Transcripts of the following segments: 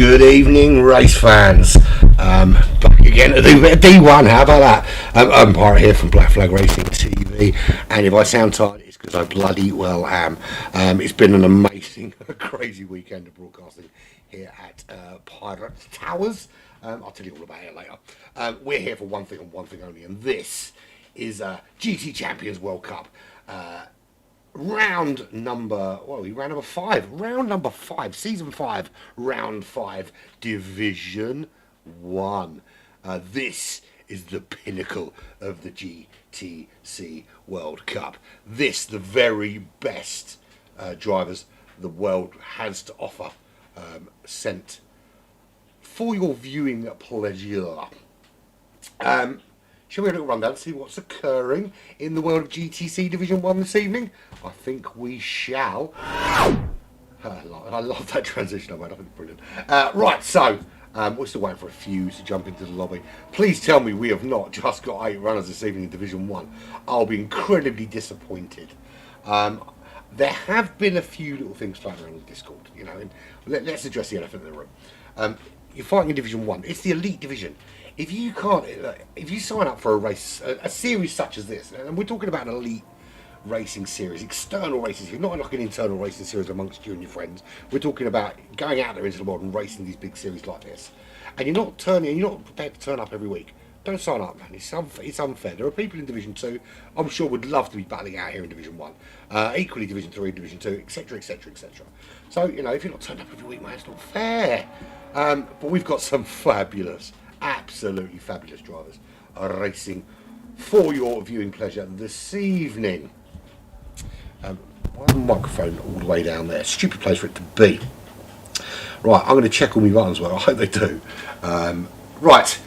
Good evening, race fans. Back again to do a bit of D1. How about that? I'm Pirate here from Black Flag Racing TV, and if I sound tired, it's because I bloody well am. It's been an amazing, crazy weekend of broadcasting here at Pirate Towers. I'll tell you all about it later. We're here for one thing and one thing only, and this is GT Champions World Cup. Round number 5, season 5, round 5, division 1. This is the pinnacle of the GTC World Cup. This, the very best drivers the world has to offer, sent for your viewing pleasure. Shall we have a little rundown to see what's occurring in the world of GTC Division 1 this evening? I think we shall. I love that transition I made. I think it's brilliant. Right, so we're still waiting for a few to jump into the lobby. Please tell me we have not just got 8 runners this evening in Division 1. I'll be incredibly disappointed. There have been a few little things floating around on Discord, you know, and let's address the elephant in the room. You're fighting in Division 1. It's the elite division. If you sign up for a race, a series such as this, and we're talking about an elite racing series, external racing series, not like an internal racing series amongst you and your friends. We're talking about going out there into the world and racing these big series like this. And you're not prepared to turn up every week. Don't sign up, man. It's unfair. There are people in Division 2, I'm sure, would love to be battling out here in Division 1. Equally Division 3, Division 2, etc, etc, etc. So, you know, if you're not turned up every week, man, it's not fair. But we've got some fabulous, absolutely fabulous drivers racing for your viewing pleasure this evening. One microphone all the way down there. Stupid place for it to be. Right, I'm going to check all my buttons. Well, I hope they do. Right.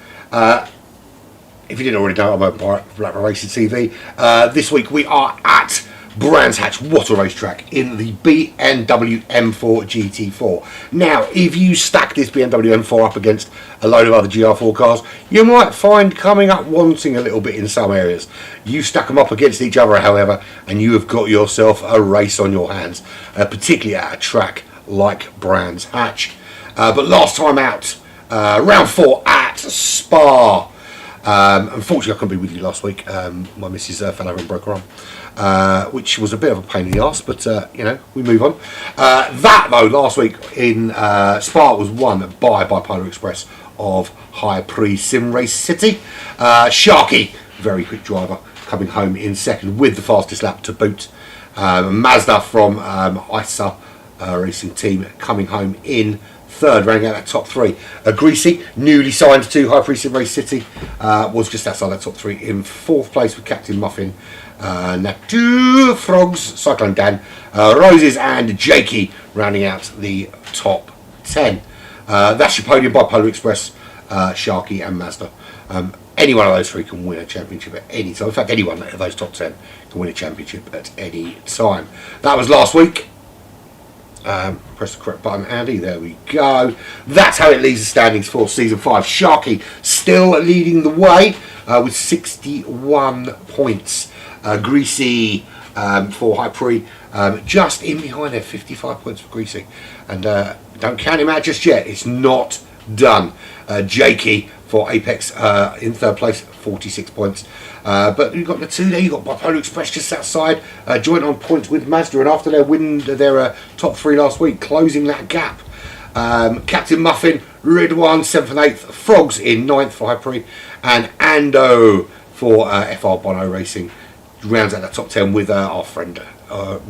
If you didn't already know, I'm at Black Flag Racing TV. This week we are at Brands Hatch. What a racetrack in the BMW M4 GT4. Now, if you stack this BMW M4 up against a load of other GR4 cars, you might find coming up wanting a little bit in some areas. You stack them up against each other, however, and you have got yourself a race on your hands, particularly at a track like Brands Hatch. But last time out, round 4 at Spa. Unfortunately, I couldn't be with you last week. My missus fell over and broke her arm, which was a bit of a pain in the arse, but you know, we move on. That though, last week in Spa was won by Bipolar Express of High Prix Sim Race City. Sharky, very quick driver, coming home in second with the fastest lap to boot. Mazda from ISA Racing Team coming home in third, rounding out that top 3. Greasy, newly signed to High Prix Sim Race City, was just outside that top 3 in 4th place with Captain Muffin. Now 2 Frogs, Cyclone Dan, Roses and Jakey rounding out the top 10. That's your podium by Polar Express, Sharky and Mazda. Any one of those 3 can win a championship at any time. In fact, any one of those top 10 can win a championship at any time. That was last week. Press the correct button, Andy. There we go. That's how it leaves the standings for season 5. Sharky still leading the way with 61 points. Greasy for High Prix just in behind there, 55 points for Greasy. And don't count him out just yet. It's not done. Jakey for Apex in 3rd place, 46 points. But you've got the 2 there. You've got Bipolar Express just outside, joint on points with Mazda, and after their win, their top 3 last week, closing that gap. Captain Muffin, Ridwan 7th and 8th, Frogs in 9th for High Prix, and Ando for FR Bono Racing rounds out that top 10 with our friend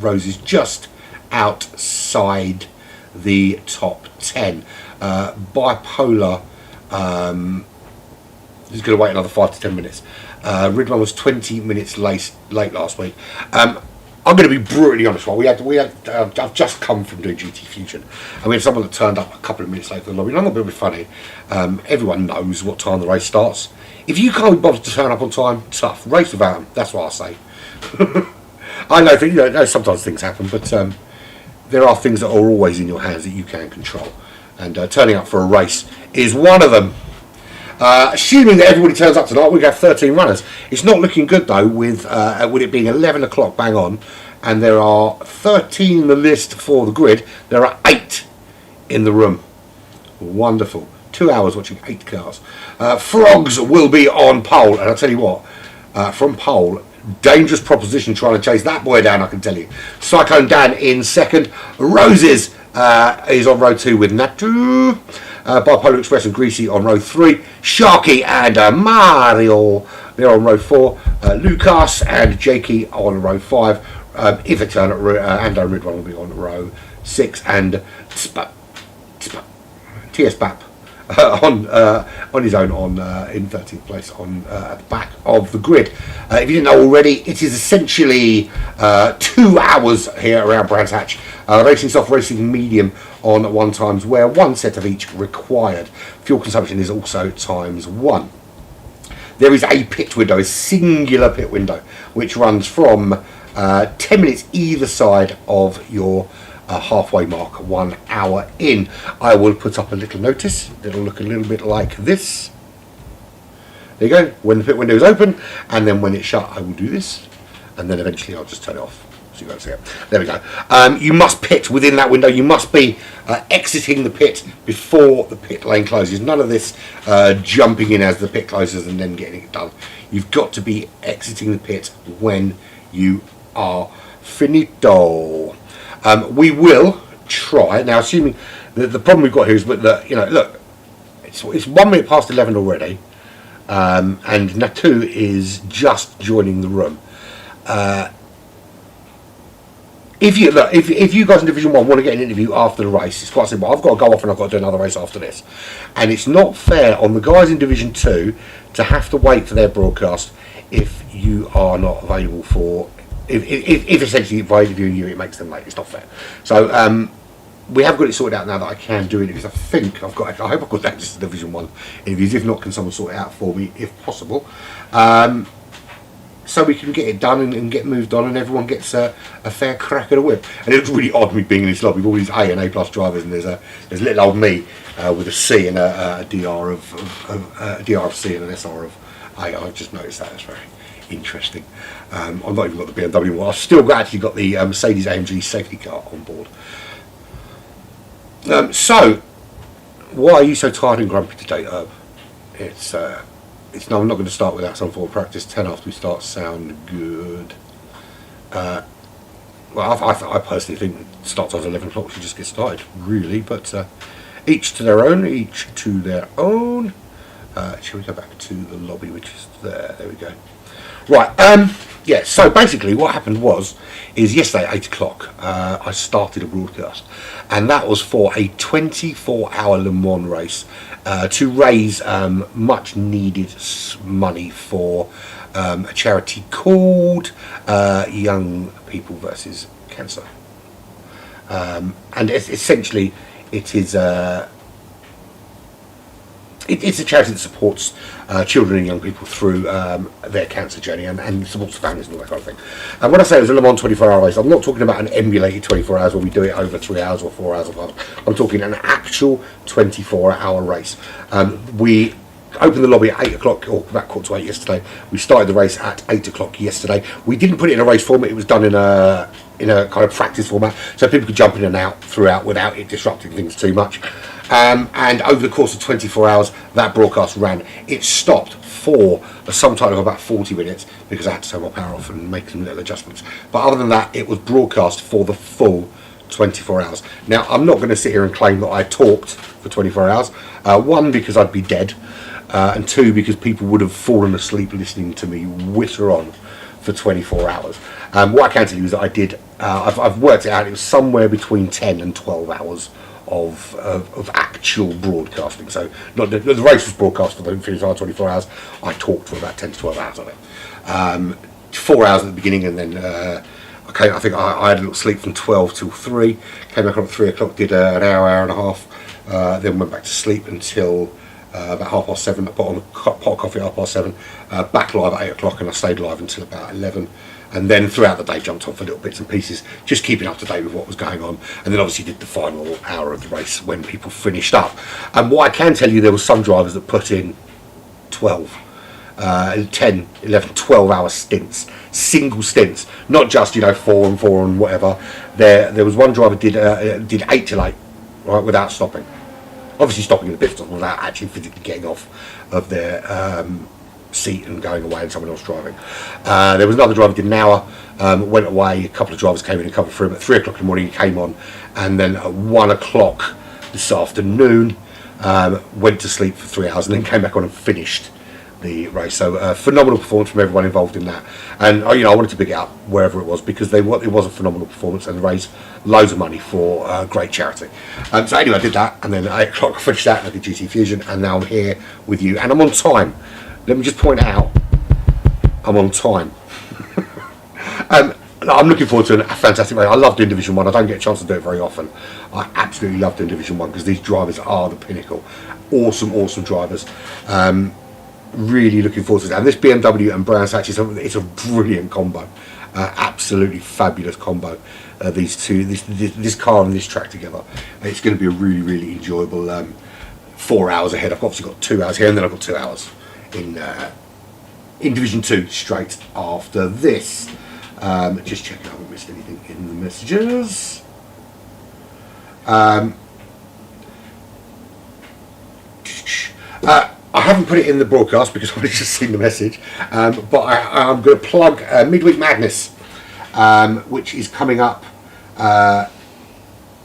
Roses just outside the top 10. Bipolar is going to wait another 5 to 10 minutes. Ridwan was 20 minutes late last week. I'm going to be brutally honest. Right? I've just come from doing GT Fusion, and we had someone that turned up a couple of minutes late for the lobby. And I'm not going to be funny. Everyone knows what time the race starts. If you can't be bothered to turn up on time, tough. Race without them. That's what I say. I know, sometimes things happen, but there are things that are always in your hands that you can control. And turning up for a race is one of them. Assuming that everybody turns up tonight, we have 13 runners. It's not looking good though, with it being 11 o'clock bang on, and there are 13 in the list for the grid. There are 8 in the room. Wonderful. 2 hours watching 8 cars. Frogs will be on pole, and I'll tell you what, from pole, dangerous proposition trying to chase that boy down, I can tell you. Cyclone Dan in second. Roses is on row 2 with Natu. Bipolar Express and Greasy on row 3. Sharky and Mario, they're on row 4. Lucas and Jakey on row 5. Ivitan and Ridwan will be on row 6. And TS Bap on his own in 13th place at the back of the grid. If you didn't know already, it is essentially 2 hours here around Brands Hatch. Racing soft, racing medium on 1 times, where 1 set of each required. Fuel consumption is also times 1. There is a pit window, a singular pit window, which runs from 10 minutes either side of your halfway mark, 1 hour in. I will put up a little notice. It'll look a little bit like this. There you go. When the pit window is open, and then when it's shut, I will do this, and then eventually I'll just turn it off so you won't see it. There we go. You must pit within that window. You must be exiting the pit before the pit lane closes. None of this jumping in as the pit closes and then getting it done. You've got to be exiting the pit when you are finito. We will try now, assuming that the problem we've got here is that, you know, look, it's 1 minute past 11 already, and Natu is just joining the room. If you guys in Division 1 want to get an interview after the race, it's quite simple. I've got to go off and I've got to do another race after this, and it's not fair on the guys in Division 2 to have to wait for their broadcast if you are not available for. If essentially by interviewing you it makes them late, it's not fair. So we have got it sorted out now that I can do interviews. I hope I've got access to Division 1 interviews. If not, can someone sort it out for me if possible, so we can get it done and get moved on, and everyone gets a fair crack at a whip. And it looks really odd me being in this lobby with all these A and A plus drivers, and there's little old me with a C and a DR of C and an SR of A. I just noticed that. It's very interesting. I've not even got the BMW one. I've still actually got the Mercedes AMG safety car on board. So, why are you so tired and grumpy today, Herb? No, I'm not going to start without some form of practice. 10 after we start sound good. Well, I personally think it starts at 11 o'clock. We should just get started, really. But each to their own. Each to their own. Shall we go back to the lobby, which is there? There we go. Right, yeah, so basically what happened is yesterday at 8 o'clock I started a broadcast, and that was for a 24-hour Le Mans race to raise much needed money for a charity called Young People versus Cancer. And essentially it is it's a charity that supports children and young people through their cancer journey and supports families and all that kind of thing. And when I say it was a Le Mans 24-hour race, I'm not talking about an emulated 24 hours where we do it over 3 hours or 4 hours or 5 hours. I'm talking an actual 24-hour race. We opened the lobby at 8 o'clock, or about 7:45 yesterday. We started the race at 8 o'clock yesterday. We didn't put it in a race format. It was done in a kind of practice format, so people could jump in and out throughout without it disrupting things too much. And over the course of 24 hours, that broadcast ran. It stopped for some time of about 40 minutes because I had to turn my power off and make some little adjustments. But other than that, it was broadcast for the full 24 hours. Now, I'm not going to sit here and claim that I talked for 24 hours. One, because I'd be dead. And two, because people would have fallen asleep listening to me witter on for 24 hours. What I can tell you is that I did, I've worked it out, it was somewhere between 10 and 12 hours of actual broadcasting. So not the race was broadcast for the 24 hours. I talked for about 10 to 12 hours of it. 4 hours at the beginning, and then I think I had a little sleep from 12 till 3. Came back on at 3 o'clock, did an hour and a half, then went back to sleep until about 7:30. I put on a pot of coffee at 7:30. Back live at 8 o'clock, and I stayed live until about 11. And then throughout the day jumped on for little bits and pieces, just keeping up to date with what was going on. And then obviously did the final hour of the race when people finished up. And what I can tell you, there were some drivers that put in 12, 10, 11, 12 hour stints, single stints, not just 4 and 4 and whatever. There was one driver did 8 till 8, right, without stopping. obviously stopping in the pit stop without actually physically getting off of their seat and going away and someone else driving. There was another driver who did an hour, went away, a couple of drivers came in and covered for him. At 3 o'clock in the morning he came on, and then at 1 o'clock this afternoon went to sleep for 3 hours and then came back on and finished the race. So phenomenal performance from everyone involved in that, and I wanted to pick it up wherever it was, because it was a phenomenal performance and raised loads of money for great charity. So anyway, I did that, and then at 8 o'clock I finished that, and I did GT Fusion, and now I'm here with you, and I'm on time. Let me just point out, I'm on time. I'm looking forward to a fantastic race. I love doing Division 1. I don't get a chance to do it very often. I absolutely love doing Division 1 because these drivers are the pinnacle. Awesome drivers. Really looking forward to it. And this BMW and Brands Hatch it's a brilliant combo. Absolutely fabulous combo. These two, this car and this track together. It's going to be a really enjoyable 4 hours ahead. I've obviously got 2 hours here, and then I've got 2 hours in Division 2 straight after this. Just checking I haven't missed anything in the messages. I haven't put it in the broadcast because I've just seen the message, but I'm going to plug Midweek Madness, which is coming up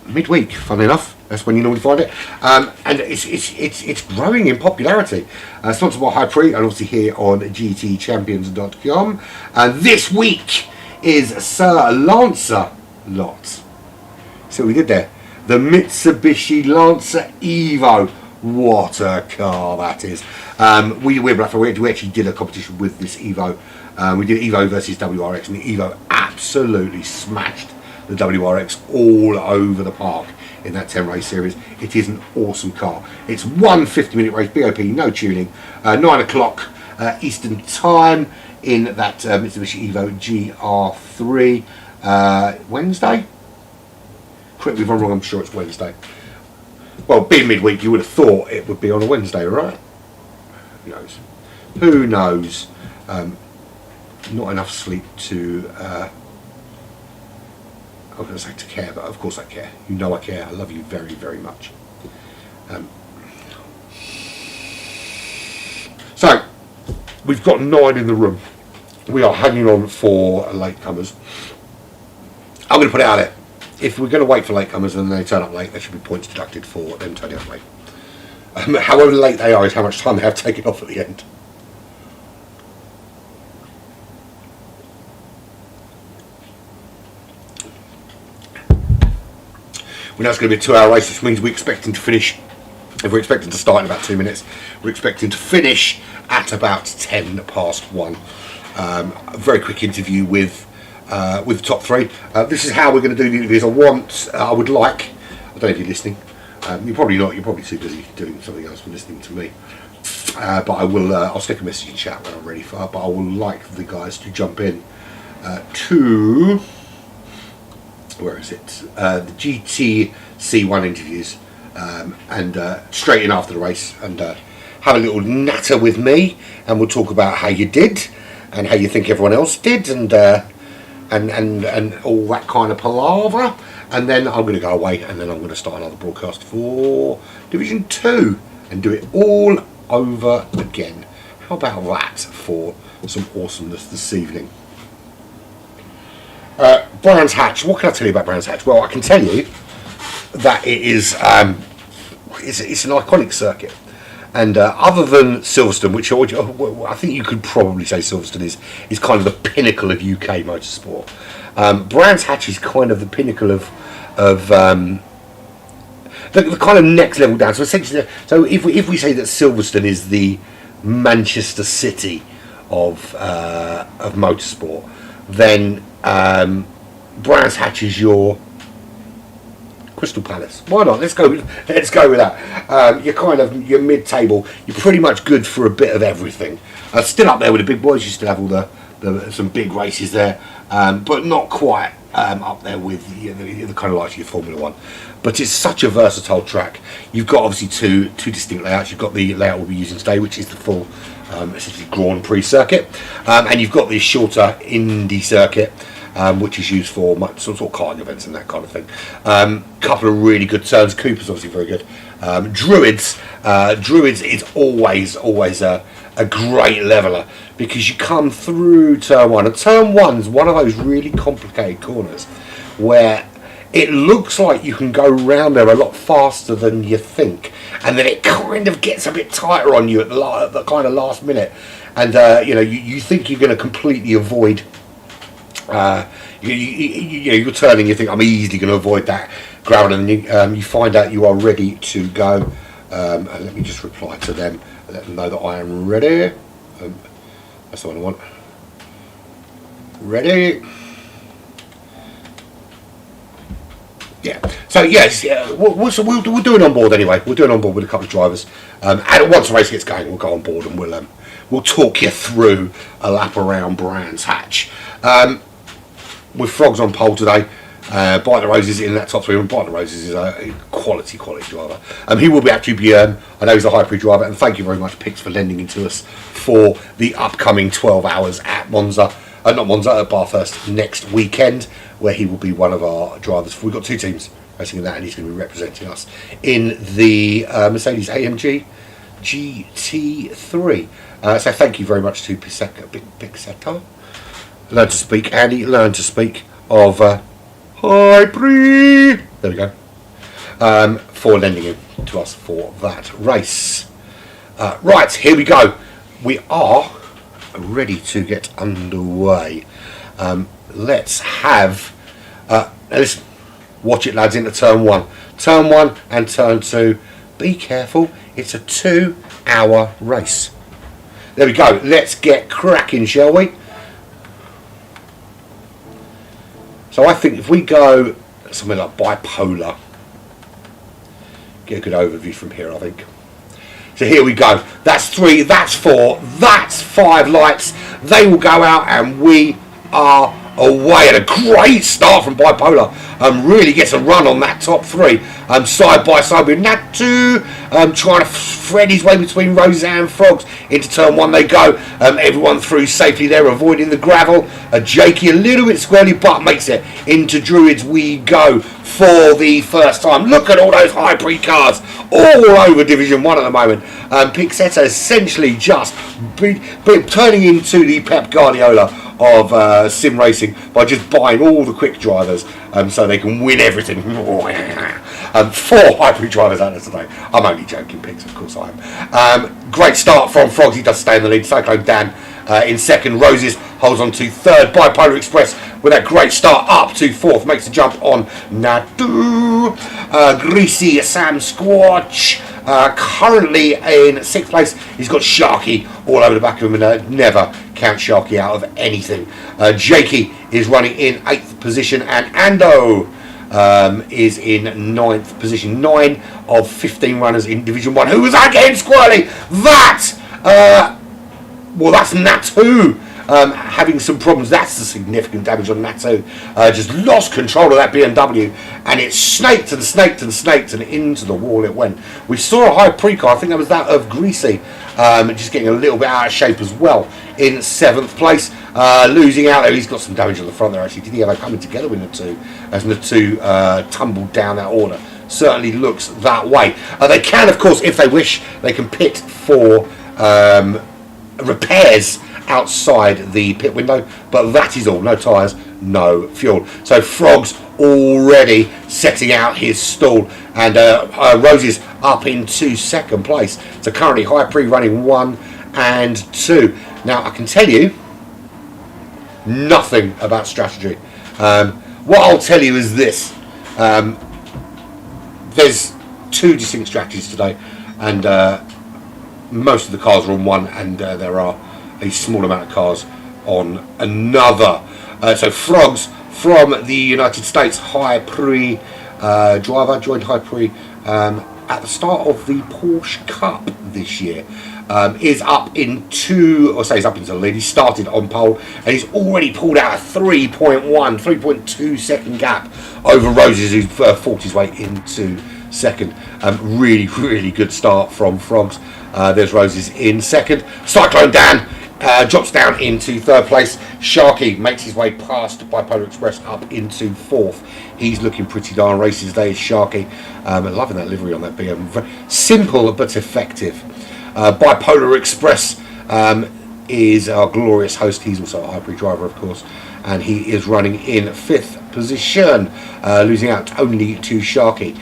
midweek, funnily enough. That's when you normally find it, and it's growing in popularity. Sponsored by High Pre, and obviously here on GTChampions.com. And this week is Sir Lancer Lot. See what we did there? The Mitsubishi Lancer Evo. What a car that is! We actually did a competition with this Evo. We did Evo versus WRX, and the Evo absolutely smashed the WRX all over the park in that 10 race series. It is an awesome car. It's 1 50-minute race, BOP, no tuning, 9 o'clock Eastern time in that Mitsubishi Evo GR3 Wednesday. Correct me if I'm wrong, I'm sure it's Wednesday. Well, being midweek, you would have thought it would be on a Wednesday, right? Who knows? Who knows? Not enough sleep to I was going to say to care, but of course I care. You know I care. I love you very much. So, we've got 9 in the room. We are hanging on for latecomers. I'm going to put it out there. If we're going to wait for latecomers and they turn up late, there should be points deducted for them turning up late. However late they are is how much time they have taken off at the end. We know it's going to be a 2-hour race, which means we're expecting to finish. If we're expecting to start in about 2 minutes, we're expecting to finish at about 10 past 1. A very quick interview with the top 3. This is how we're going to do the interviews. I don't know if you're listening. You're probably not. You're probably too busy doing something else for listening to me. But I will. I'll stick a message in chat when I'm ready for it. But I will like the guys to jump in to. Where is it? The GTC-1 interviews, and straight in after the race, and have a little natter with me, and we'll talk about how you did, and how you think everyone else did, and all that kind of palaver. And then I'm going to go away, and then I'm going to start another broadcast for Division 2 and do it all over again. How about that for some awesomeness this evening? Brands Hatch. What can I tell you about Brands Hatch? Well, I can tell you that it is it's an iconic circuit, and other than Silverstone, which I think you could probably say Silverstone is kind of the pinnacle of UK motorsport. Brands Hatch is kind of the pinnacle of the kind of next level down. So essentially, if we say that Silverstone is the Manchester City of motorsport, then Brands Hatch is your Crystal Palace. Why not? Let's go with that. You're mid-table. You're pretty much good for a bit of everything. Still up there with the big boys. You still have all some big races there, but not quite up there with the kind of like your Formula 1. But it's such a versatile track. You've got obviously two distinct layouts. You've got the layout we'll be using today, which is the full essentially Grand Prix circuit, and you've got the shorter Indy circuit, which is used for some sort of karting events and that kind of thing. Couple of really good turns. Cooper's obviously very good. Druids is always a great leveler, because you come through turn one, and turn one's one of those really complicated corners where it looks like you can go round there a lot faster than you think, and then it kind of gets a bit tighter on you at the kind of last minute, and you think you're going to completely avoid. You're turning, you think I'm easily going to avoid that ground, and you find out you are ready to go. And let me just reply to them and let them know that I am ready. That's the one I want. Ready. Yeah. So yes, we'll do an on board anyway. We'll do an on board with a couple of drivers, and once the race gets going, we'll go on board and we'll talk you through a lap around Brands Hatch. With Frogs on pole today, Bite the Roses in that top three, and Bite the Roses is a quality driver. He will actually be, I know he's a high pre-driver, and thank you very much, Pix, for lending into us for the upcoming 12 hours at Monza. Not Monza, at Bathurst next weekend, where he will be one of our drivers. We've got two teams racing in that, and he's going to be representing us in the Mercedes AMG GT3. So thank you very much to Pixetta. Learn to speak, Andy. Learn to speak of High Pre. There we go. For lending him to us for that race. Right, here we go. We are ready to get underway. Let's have listen, watch it, lads, into turn one and turn two. Be careful, it's a 2-hour race. There we go. Let's get cracking, shall we? So I think if we go something like bipolar, get a good overview from here, I think. So here we go. That's 3, that's 4, that's 5 lights. They will go out and we are away. And a great start from Bipolar. Really gets a run on that top 3. Side by side with Natu. Trying to thread his way between Roses and Frogs. Into turn 1 they go. Everyone through safely there, avoiding the gravel. Jakey a little bit squarely, but makes it. Into Druids we go for the first time. Look at all those high pre-cars all over Division 1 at the moment. Pixetta essentially just turning into the Pep Guardiola of sim racing by just buying all the quick drivers so they can win everything. 4 high pre drivers out there today. I'm only joking, Pix, of course I am. Great start from Frogs, he does stay in the lead. Cyclone Dan in second. Roses holds on to third. Bipolar Express with that great start up to fourth, makes the jump on Nadu. Greasy Sam Squatch currently in sixth place. He's got Sharky all over the back of him, and never count Sharky out of anything. Jakey is running in 8th position, and Ando is in 9th position. 9 of 15 runners in Division 1. Who was that getting squirrely? That's Natu having some problems. That's the significant damage on Natu. Just lost control of that BMW, and it snaked and into the wall it went. We saw a high pre-car, I think that was that of Greasy, just getting a little bit out of shape as well in 7th place. Losing out there, he's got some damage on the front there actually. Did he ever coming together with Natu as Natu tumbled down that order? Certainly looks that way. They can, of course, if they wish, they can pit for repairs outside the pit window, but that is all. No tyres, no fuel. So Frogs already setting out his stall, and Roses up into 2nd place. So currently High Pre running 1 and 2. Now I can tell you nothing about strategy. What I'll tell you is this: there's 2 distinct strategies today, and most of the cars are on one, and there are a small amount of cars on another. So Frogs from the United States, High Pre driver, joined High Pre at the start of the Porsche Cup this year. Is up into the lead. He started on pole, and he's already pulled out a 3.2 second gap over Roses, who's fought his way into 2nd. Really good start from Frogs. There's Roses in 2nd. Cyclone Dan Drops down into third place. Sharky makes his way past Bipolar Express up into fourth. He's looking pretty darn racing today, Sharky. Loving that livery on that BM. Simple but effective. Bipolar Express is our glorious host. He's also a hybrid driver, of course, and he is running in fifth position, losing out only to Sharky.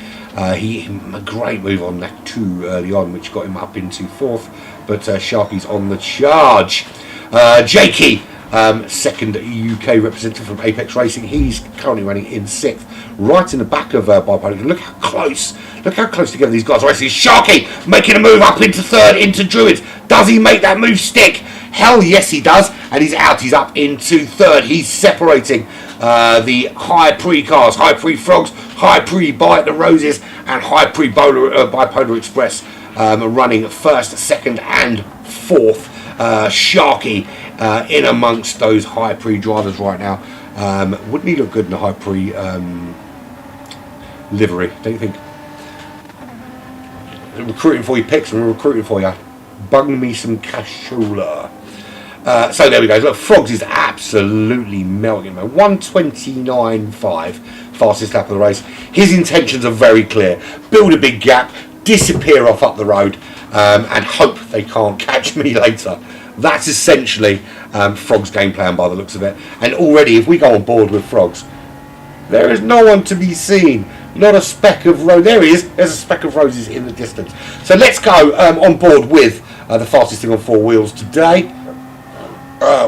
He a great move on that too early on, which got him up into fourth, but Sharky's on the charge. Jakey, second UK representative from Apex Racing, he's currently running in sixth, right in the back of Bipolar. Look how close together these guys are racing. Sharky making a move up into third, into Druids. Does he make that move stick? Hell yes he does, and he's out. He's up into third. He's separating the High Pre cars, High Pre Frogs, High Pre Bite the Roses, and High Pre Bipolar Express running first, second, and fourth. Sharky in amongst those High Pre drivers right now. Wouldn't he look good in the High Pre livery? Don't you think? Recruiting for you picks, and we're recruiting for you. Bung me some cashola. So there we go. Look, Frogs is absolutely melting, man. 1:29.5, fastest lap of the race. His intentions are very clear. Build a big gap, disappear off up the road, and hope they can't catch me later. That's essentially Frogs' game plan by the looks of it. And already, if we go on board with Frogs, there is no one to be seen. Not a speck of rose. There he is. There's a speck of roses in the distance. So let's go on board with the fastest thing on four wheels today.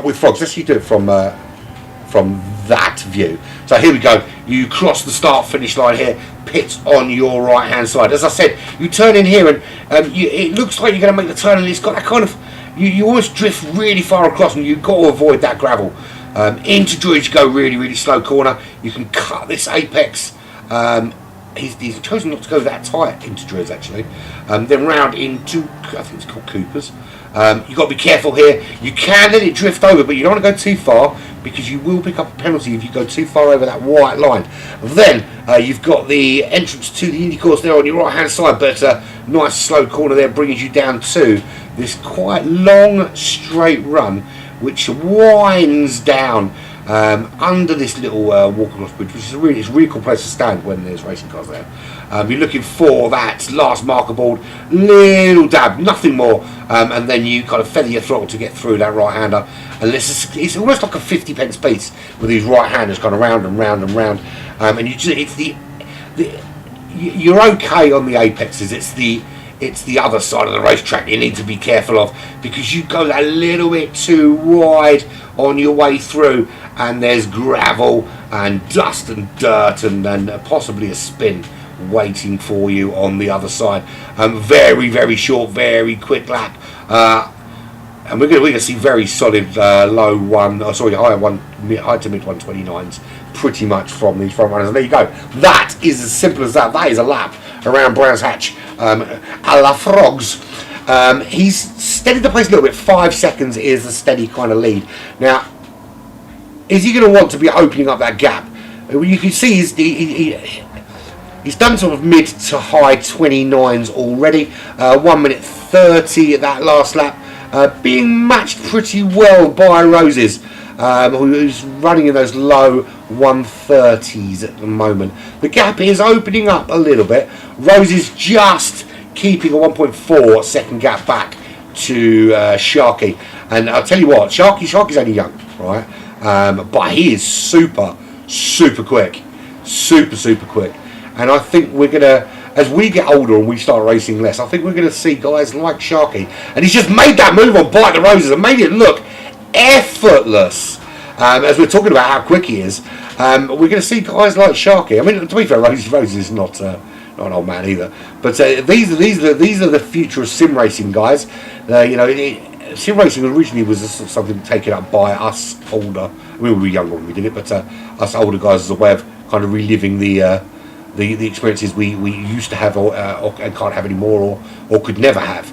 With Frogs. Let's do it from that view. So here we go. You cross the start finish line here. Pit on your right hand side. As I said, you turn in here and it looks like you're going to make the turn, and it's got that kind of you almost drift really far across, and you've got to avoid that gravel. Into Druids, you go really slow corner. You can cut this apex. He's chosen not to go that tight into Druids actually. Then round into, I think it's called Cooper's. You've got to be careful here. You can let it drift over, but you don't want to go too far, because you will pick up a penalty if you go too far over that white line. Then you've got the entrance to the Indy course there on your right hand side, but nice slow corner there brings you down to this quite long straight run, which winds down under this little walk across bridge, which is it's a really cool place to stand when there's racing cars there. You're looking for that last marker board, little dab, nothing more, and then you kind of feather your throttle to get through that right hander. And it's almost like a 50-pence piece with these right handers kind of round and round and round. And you're okay on the apexes. It's the other side of the racetrack you need to be careful of, because you go that little bit too wide on your way through, and there's gravel and dust and dirt and possibly a spin waiting for you on the other side. Very short, very quick lap, and we're going to see very solid high to mid 129s pretty much from these front runners. And there you go. That is as simple as that. That is a lap around Brands Hatch, a la Frogs. He's steadied the pace a little bit. 5 seconds is a steady kind of lead. Now, is he going to want to be opening up that gap? You can see he's done sort of mid to high 29s already. 1 minute 30 at that last lap, being matched pretty well by Roses, who's running in those low 130s at the moment. The gap is opening up a little bit. Roses just keeping a 1.4 second gap back to Sharky. And I'll tell you what, Sharky's only young, right? But he is super quick. Super quick. And I think we're going to, as we get older and we start racing less, I think we're going to see guys like Sharky. And he's just made that move on Bite the Roses and made it look effortless. As we're talking about how quick he is, we're going to see guys like Sharky. I mean, to be fair, Roses is not an old man either. But these are the future of sim racing guys. Sim racing originally was something taken up by us older. I mean, we were younger when we did it, but us older guys as a way of kind of reliving the experiences we used to have and can't have anymore or could never have.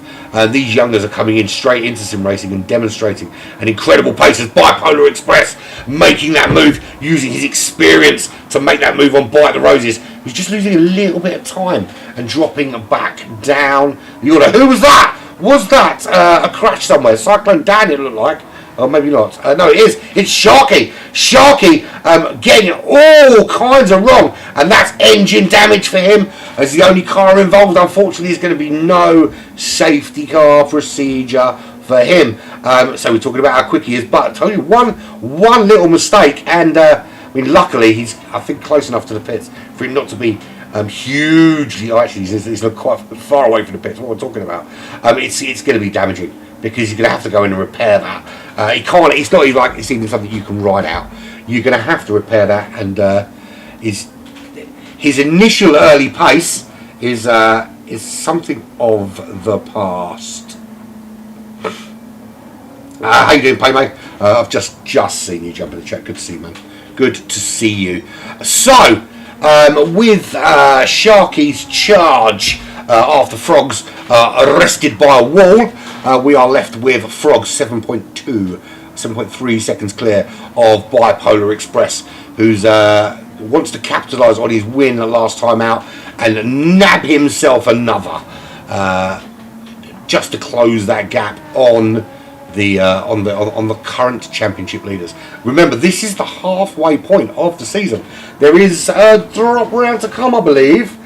These youngers are coming in straight into sim racing and demonstrating an incredible pace as Bipolar Express making that move, using his experience to make that move on Bite the Roses. He's just losing a little bit of time and dropping back down. You're like, who was that? Was that a crash somewhere? Cyclone Dan, it looked like. Oh, maybe not. No, it is. It's Sharky. Sharky getting all kinds of wrong. And that's engine damage for him. As the only car involved, unfortunately, there's going to be no safety car procedure for him. So we're talking about how quick he is. But I tell you, one little mistake. And, I mean, luckily, he's, I think, close enough to the pits for him not to be hugely... Oh, actually, he's not quite far away from the pits. What we're talking about. It's going to be damaging. Because you're going to have to go in and repair that. He can't. It's not like it's even something you can ride out. You're going to have to repair that, and his initial early pace is something of the past. How you doing, Paymate? I've just seen you jump in the chat. Good to see you, man. Good to see you. So, with Sharky's charge after Frogs arrested by a wall. We are left with Frogs 7.3 seconds clear of Bipolar Express, who's wants to capitalise on his win the last time out and nab himself another, just to close that gap on the current championship leaders. Remember, this is the halfway point of the season. There is a drop round to come, I believe.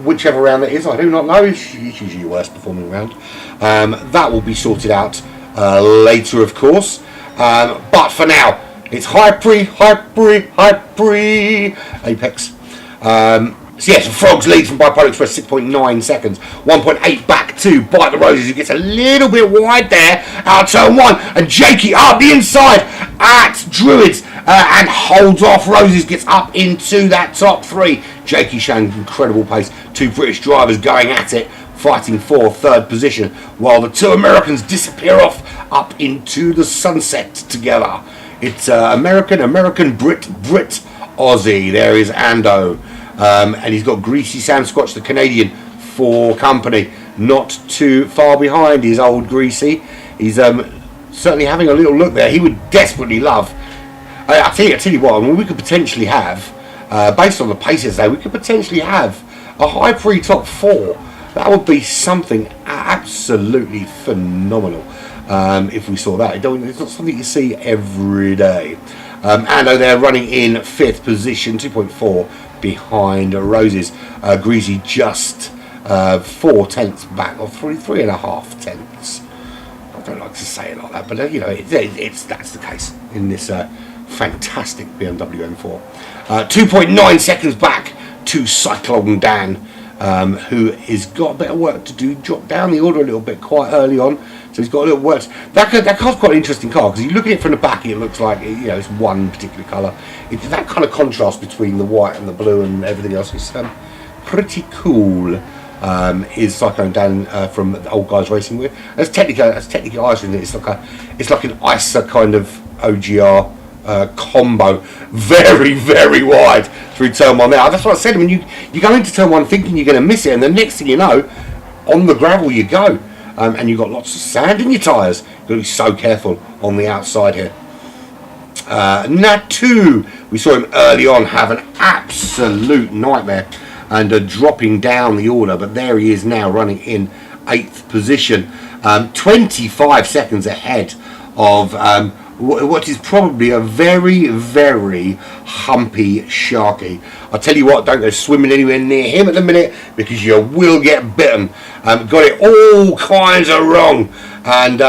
Whichever round it is, I do not know. It's usually your worst performing round. That will be sorted out later, of course. But for now, it's high pre Apex. So yes, Frogs leads from Bipolar Express 6.9 seconds, 1.8 back to Bite the Roses, who gets a little bit wide there out turn 1, and Jakey up the inside at Druids and holds off Roses, gets up into that top 3. Jakey showing incredible pace, 2 British drivers going at it, fighting for 3rd position, while the 2 Americans disappear off up into the sunset together. It's American, Brit, Aussie. There is Ando. And he's got Greasy Sam Squatch, the Canadian, for company. Not too far behind his old Greasy. He's certainly having a little look there. He would desperately love. I tell you what. I mean, we could potentially have, based on the paces there, we could potentially have a high pre top 4. That would be something absolutely phenomenal if we saw that. It's not something you see every day. Ando there running in 5th position, 2.4 behind Roses. Greasy just 4 tenths back, or 3.5 tenths. I don't like to say it like that, but you know, that's the case in this fantastic BMW M4. 2.9 seconds back to Cyclone Dan, who has got a bit of work to do. Dropped down the order a little bit quite early on, so he's got a little work. That car's quite an interesting car, because you look at it from the back, it looks like, you know, it's one particular colour. That kind of contrast between the white and the blue and everything else is pretty cool. Is Cyclone Dan from the Old Guys Racing with? That's technically ice, isn't it? It's like an ISA kind of OGR combo, very, very wide through turn 1 there. That's what I said. I mean, you go into turn 1 thinking you're going to miss it, and the next thing you know, on the gravel you go, and you've got lots of sand in your tyres. You've got to be so careful on the outside here. Natu, we saw him early on have an absolute nightmare and dropping down the order, but there he is now running in 8th position, 25 seconds ahead of what is probably a very, very humpy Sharky. I'll tell you what, don't go swimming anywhere near him at the minute, because you will get bitten. Got it all kinds of wrong, and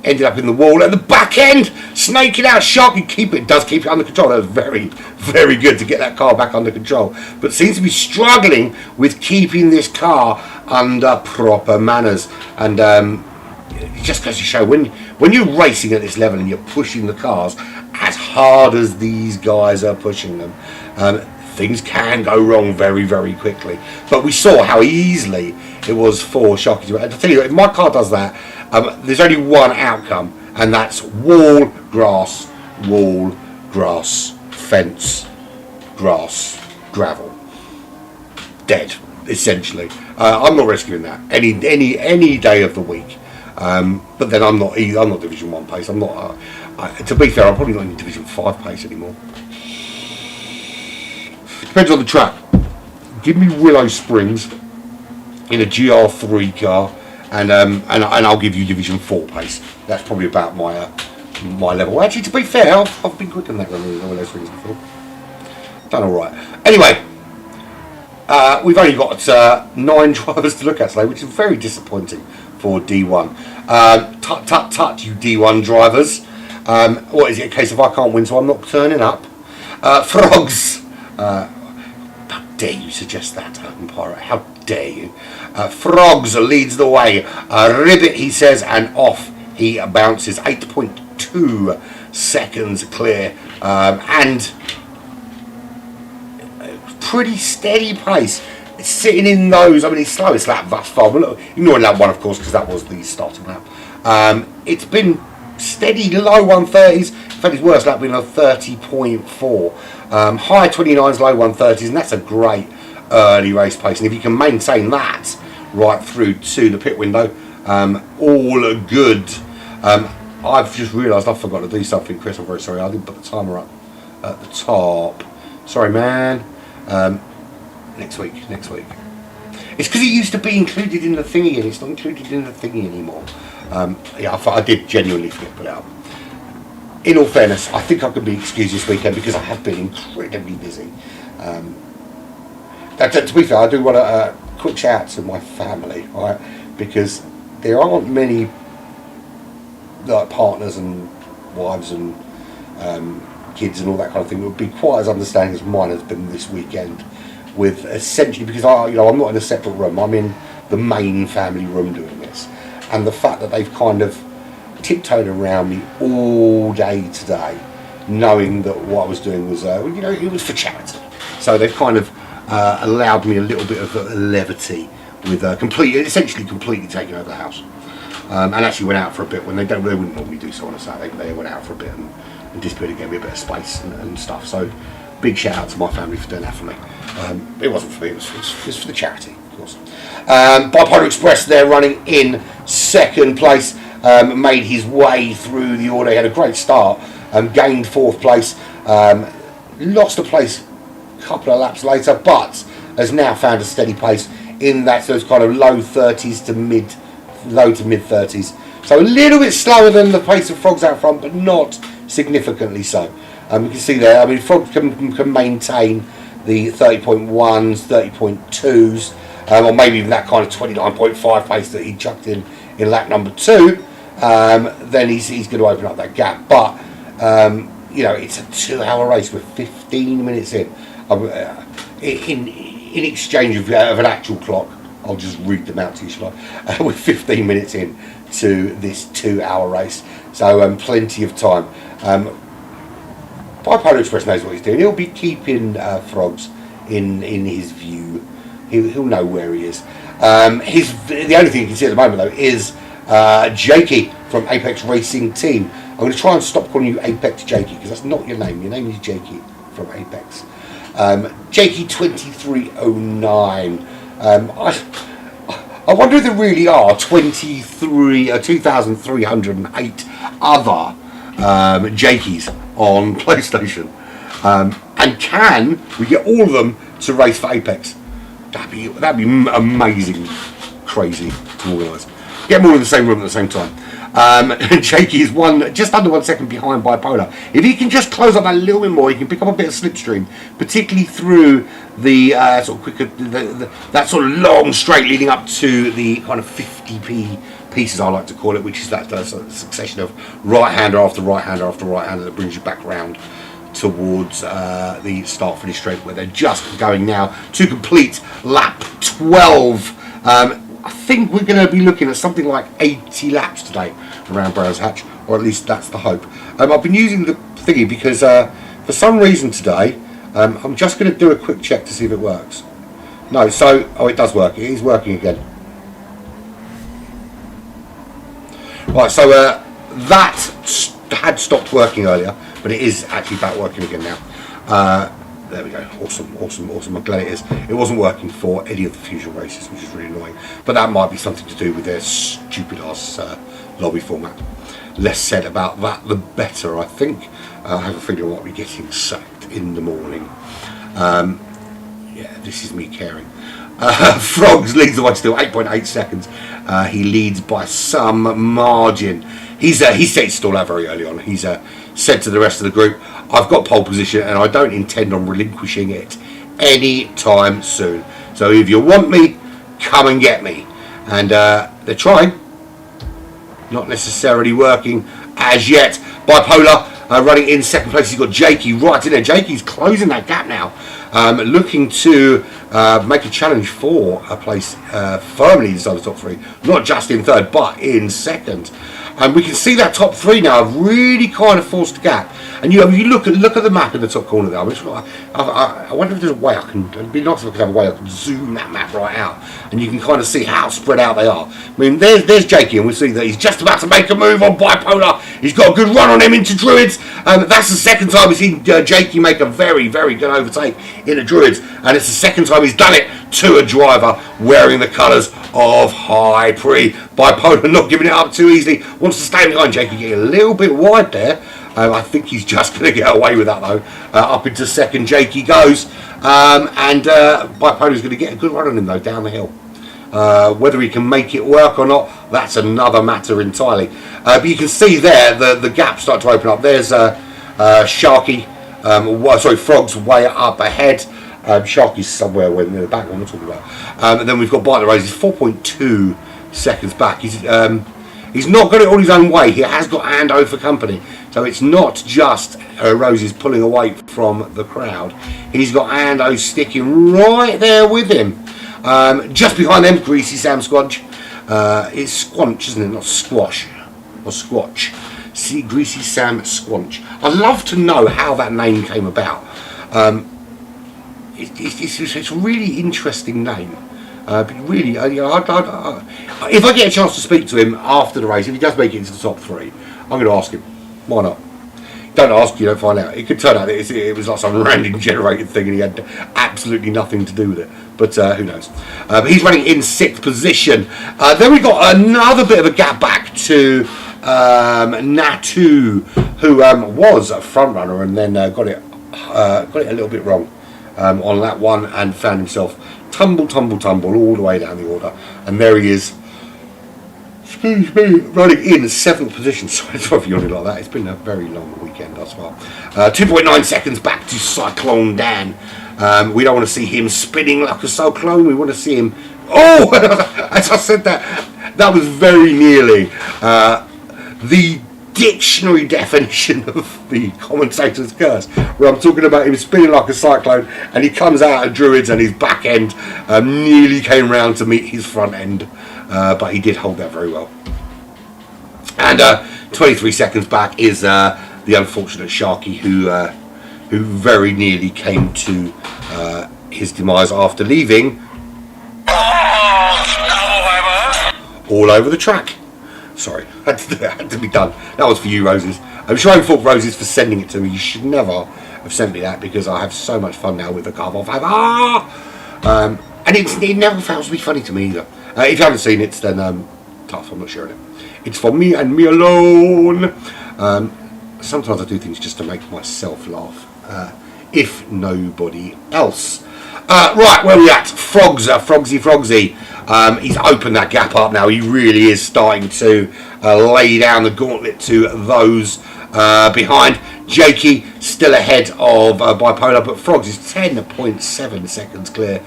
ended up in the wall at the back end, snaking out. Sharky does keep it under control. That was very, very good to get that car back under control, but seems to be struggling with keeping this car under proper manners. And it just goes to show, when you're racing at this level and you're pushing the cars as hard as these guys are pushing them, things can go wrong very, very quickly. But we saw how easily it was for Sharky to... I'll tell you, if my car does that, there's only one outcome, and that's wall, grass, fence, grass, gravel. Dead, essentially. I'm not rescuing that any day of the week. But then I'm not Division 1 pace. I'm not. To be fair, I'm probably not in Division 5 pace anymore. Depends on the track. Give me Willow Springs in a GR3 car, and I'll give you Division 4 pace. That's probably about my level. Actually, to be fair, I've been quick on that one of those things before. Done all right. Anyway, we've only got 9 drivers to look at today, which is very disappointing for D1. Tut, you D1 drivers. What is it, a case of I can't win, so I'm not turning up? Frogs. How dare you suggest that, umpire? How dare you? Frogs leads the way. Ribbit, he says, and off he bounces. 8.2 seconds clear. And pretty steady pace. It's sitting in those. I mean, his slowest lap thus far. But look, ignoring lap 1, of course, because that was the starting lap. It's been steady low 130s. In fact, his worst lap being a 30.4. High 29s, low 130s, and that's a great early race pace. And if you can maintain that right through to the pit window, all good. I've just realised I forgot to do something, Chris. I'm very sorry. I didn't put the timer up at the top. Sorry, man. Next week. It's because it used to be included in the thingy, and it's not included in the thingy anymore. Yeah, I did genuinely forget to put it up. In all fairness, I think I can be excused this weekend because I have been incredibly busy. To be fair, I do want to quick shout out to my family, right? Because there aren't many partners and wives and kids and all that kind of thing that would be quite as understanding as mine has been this weekend. With essentially, because I'm not in a separate room, I'm in the main family room doing this, and the fact that they've kind of tiptoed around me all day today, knowing that what I was doing was, it was for charity. So they've kind of allowed me a little bit of levity with essentially completely taking over the house, and actually went out for a bit when they wouldn't normally do so on a Saturday. They went out for a bit and disappeared and gave me a bit of space and stuff. So big shout out to my family for doing that for me. It wasn't for me, it was for the charity, of course. Bipolar Express, they're running in second place, made his way through the order. He had a great start, gained 4th place, lost a place a couple of laps later, but has now found a steady pace in that those kind of low to mid 30s. So a little bit slower than the pace of Frogs out front, but not significantly so. You can see there, I mean, Frogs can maintain the 30.1s, 30.2s, or maybe even that kind of 29.5 pace that he chucked in lap number 2, then he's going to open up that gap. But, it's a 2-hour race with 15 minutes in. In exchange of an actual clock, I'll just read them out to you, shall I? With 15 minutes in to this 2-hour race. So plenty of time. Bipolar Express knows what he's doing. He'll be keeping Frogs in his view. He'll know where he is. The only thing you can see at the moment, though, is Jakey from Apex Racing Team. I'm going to try and stop calling you Apex Jakey, because that's not your name. Your name is Jakey from Apex. Jakey 2309. I wonder if there really are 2,308 other Jakeys on PlayStation, and can we get all of them to race for Apex? That'd be amazing, crazy to organise. Get them all in the same room at the same time. Jakey is just under 1 second behind Bipolar. If he can just close up that little bit more, he can pick up a bit of slipstream, particularly through the sort of quicker, that sort of long straight leading up to the kind of 50p pieces, I like to call it, which is that sort of succession of right-hander after right-hander after right-hander that brings you back round towards the start-finish straight, where they're just going now to complete lap 12. I think we're going to be looking at something like 80 laps today around Brands Hatch, or at least that's the hope. I've been using the thingy because for some reason today, I'm just going to do a quick check to see if it works. No, it does work. It is working again. Right, so that had stopped working earlier, but it is actually back working again now. There we go. Awesome. I'm glad it is. It wasn't working for any of the Fusion races, which is really annoying. But that might be something to do with their stupid ass lobby format. Less said about that, the better, I think. I have a feeling I might be getting sacked in the morning. Yeah, this is me caring. Frogs leads the way still, 8.8 seconds. He leads by some margin. He set his stall out very early on. He's said to the rest of the group, I've got pole position and I don't intend on relinquishing it any time soon. So if you want me, come and get me. And they're trying. Not necessarily working as yet. Bipolar running in second place. He's got Jakey right in there. Jakey's closing that gap now. Looking to make a challenge for a place firmly inside the top three. Not just in third, but in second. And we can see that top three now have really kind of forced a gap. And you look at the map in the top corner there. I wonder if there's a way I can. It'd be nice if I could have a way I can zoom that map right out, and you can kind of see how spread out they are. I mean, there's Jakey, and we see that he's just about to make a move on Bipolar. He's got a good run on him into Druids. That's the second time we've seen Jakey make a very, very good overtake in the Druids, and it's the second time he's done it to a driver wearing the colours of High Pre. Bipolar not giving it up too easily. Wants to stay behind Jakey, getting a little bit wide there. I think he's just going to get away with that though. Up into second, Jakey goes. And Bipola's going to get a good run on him though, down the hill. Whether he can make it work or not, that's another matter entirely. But you can see there, the gaps start to open up. There's Sharky, Frog's way up ahead. Sharky's somewhere in the back one we're talking about. And then we've got Bite the Roses, 4.2 seconds back. He's not got it all his own way. He has got Ando for company. So it's not just Roses pulling away from the crowd. He's got Ando sticking right there with him. Just behind them, Greasy Sam Squanch. It's Squanch, isn't it? Not Squash. Or Squatch. See, Greasy Sam Squanch. I'd love to know how that name came about. It's a really interesting name. Really, if I get a chance to speak to him after the race, if he does make it into the top three, I'm going to ask him. Why not? Don't ask, you don't find out. It could turn out that it was like some random generated thing and he had absolutely nothing to do with it. But who knows? He's running in sixth position. Then we got another bit of a gap back to Natu, who was a front runner and then got it a little bit wrong on that one and found himself tumble all the way down the order. And there he is. Running in seventh position. Sorry for yawning like that. It's been a very long weekend thus far. 2.9 seconds back to Cyclone Dan. We don't want to see him spinning like a cyclone. We want to see him. Oh, as I said that was very nearly the dictionary definition of the commentator's curse, where I'm talking about him spinning like a cyclone, and he comes out of Druids and his back end nearly came round to meet his front end. But he did hold that very well. And 23 seconds back is the unfortunate Sharky, who very nearly came to his demise after leaving all over the track. Sorry, had to be done. That was for you, Roses. I'm sure I thought Roses for sending it to me. You should never have sent me that because I have so much fun now with the carve off. And it never fails to be funny to me either. If you haven't seen it, then tough, I'm not sharing it. It's for me and me alone. Sometimes I do things just to make myself laugh, if nobody else. Right, where are we at? Frogsy. He's opened that gap up now. He really is starting to lay down the gauntlet to those behind. Jakey still ahead of Bipolar, but Frogs is 10.7 seconds clear,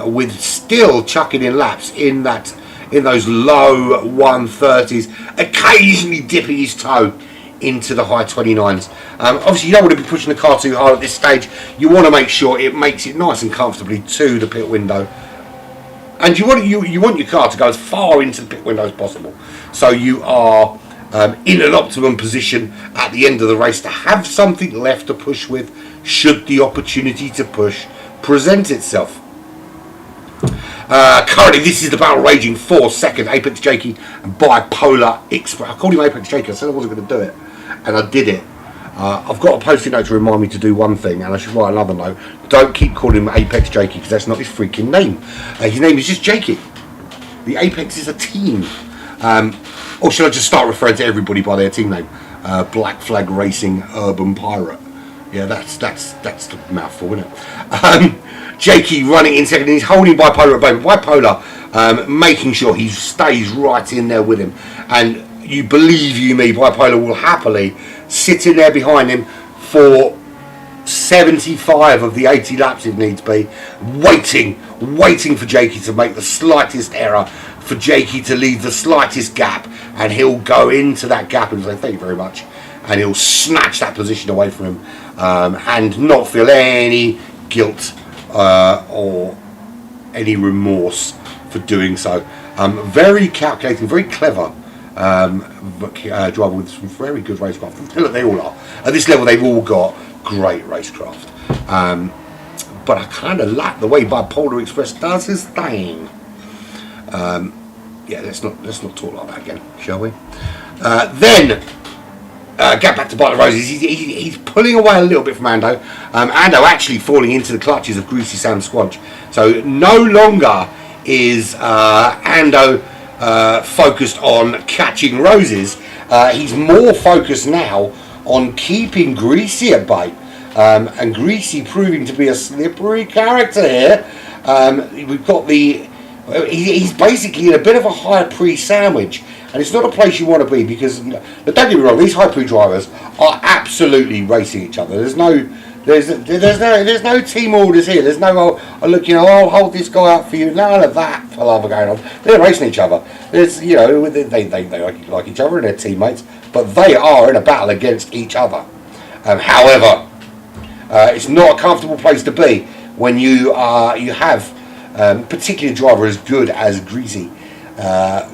with still chucking in laps in those low 130s, occasionally dipping his toe into the high 29s. Obviously, you don't want to be pushing the car too hard at this stage. You want to make sure it makes it nice and comfortably to the pit window, and you want your car to go as far into the pit window as possible, so you are in an optimum position at the end of the race to have something left to push with should the opportunity to push present itself. Currently this is the battle raging for second. Apex Jakey and Bipolar Express. I called him Apex Jakey. I said I wasn't going to do it and I did it. I've got a post-it note to remind me to do one thing, and I should write another note. Don't keep calling him Apex Jakey because that's not his freaking name. His name is just Jakey. The Apex is a team. Or should I just start referring to everybody by their team name? Black Flag Racing Urban Pirate. Yeah, that's the mouthful, isn't it? Jakey running in second, he's holding Bipolar at bay. Bipolar making sure he stays right in there with him. And you believe you me, Bipolar will happily sit in there behind him for 75 of the 80 laps if needs be, waiting for Jakey to make the slightest error, for Jakey to leave the slightest gap, and he'll go into that gap and say thank you very much, and he'll snatch that position away from him, and not feel any guilt or any remorse for doing so. Very calculating, very clever driver with some very good racecraft. Look, they all are. At this level, they've all got great racecraft. But I kind of like the way Bipolar Express does his thing. Yeah, let's not talk like that again, shall we? Then get back to Bite the Roses. He's pulling away a little bit from Ando. Ando actually falling into the clutches of Greasy Sam Squanch. So no longer is Ando focused on catching Roses. He's more focused now on keeping Greasy at bay. And Greasy proving to be a slippery character here. We've got he's basically in a bit of a high pre sandwich, and it's not a place you want to be, because don't get me wrong, these high pre drivers are absolutely racing each other. There's no team orders here. There's no look, I'll hold this guy up for you. None of that palaver going on. They're racing each other. There's they like each other and they're teammates, but they are in a battle against each other. However, it's not a comfortable place to be when you have particularly a driver as good as Greasy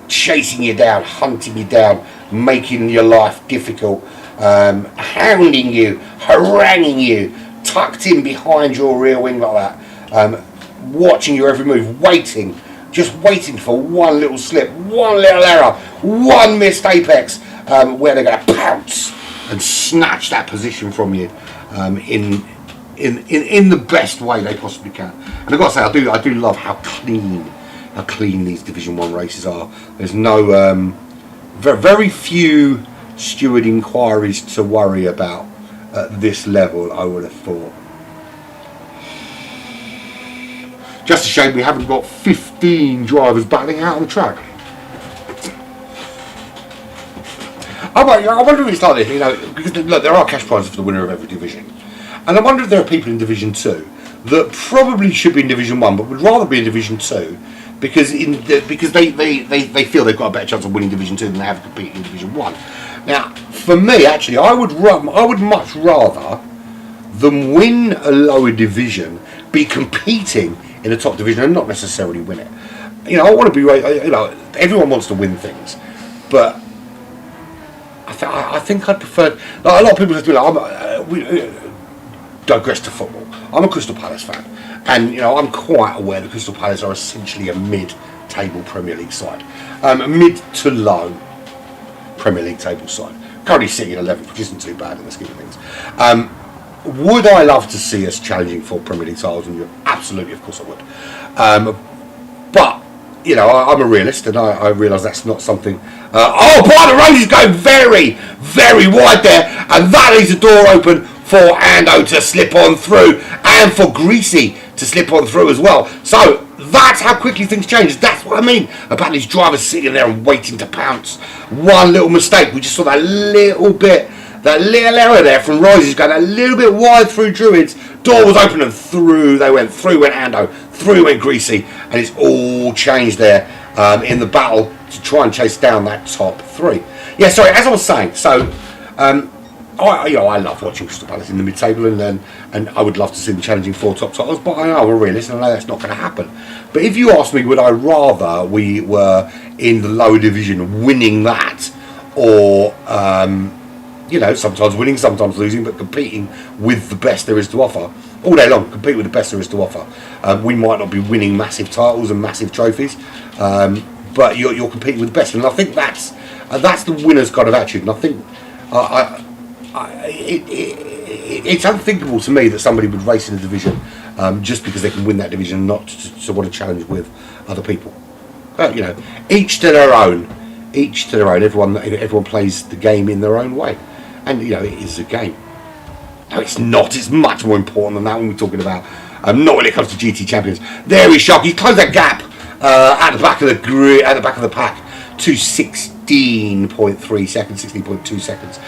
chasing you down, hunting you down, making your life difficult, hounding you, haranguing you, tucked in behind your rear wing like that, watching your every move, just waiting for one little slip, one little error, one missed apex, where they're going to pounce and snatch that position from you in the best way they possibly can. And I've got to say, I do love how clean these Division 1 races are. There's no very few steward inquiries to worry about at this level, I would have thought. Just a shame we haven't got 15 drivers battling out on the track. I wonder if it's like this, because look, there are cash prizes for the winner of every division. And I wonder if there are people in Division 2 that probably should be in Division 1 but would rather be in Division 2 because they feel they've got a better chance of winning Division 2 than they have competing in Division 1. Now, for me, actually, I would much rather than win a lower division be competing in a top division and not necessarily win it. I want to be, everyone wants to win things, but I think I'd prefer. Like, a lot of people have to be like, digress to football. I'm a Crystal Palace fan, and I'm quite aware that Crystal Palace are essentially a mid-table Premier League side, mid to low Premier League table side. Currently sitting in 11th, which isn't too bad in the scheme of things. Would I love to see us challenging for Premier League titles? And absolutely, of course, I would. But I'm a realist, and I realise that's not something. Bite the Roses is going very, very wide there, and that leaves the door open for Ando to slip on through, and for Greasy to slip on through as well. So that's how quickly things change. That's what I mean about these drivers sitting there and waiting to pounce. One little mistake, we just saw that little error there from Roses going a little bit wide through Druids. Door was open and through went Ando, through went Greasy, and it's all changed there in the battle to try and chase down that top three. Yeah, sorry, as I was saying, so I love watching Crystal Palace in the mid-table, and I would love to see them challenging for top titles, but I know I'm a realist and I know that's not going to happen. But if you ask me, would I rather we were in the lower division winning that, or sometimes winning, sometimes losing, but competing with the best there is to offer all day long, compete with the best there is to offer. We might not be winning massive titles and massive trophies, but you're competing with the best, and I think that's the winner's kind of attitude. And I think it's unthinkable to me that somebody would race in a division just because they can win that division, and not to want to challenge with other people. But each to their own. Everyone plays the game in their own way, and it is a game. No, it's not. It's much more important than that when we're talking about. Not when it comes to GT champions. There is Sharky. He's closed that gap at the back of the pack to 16.3 seconds, 16.2 seconds.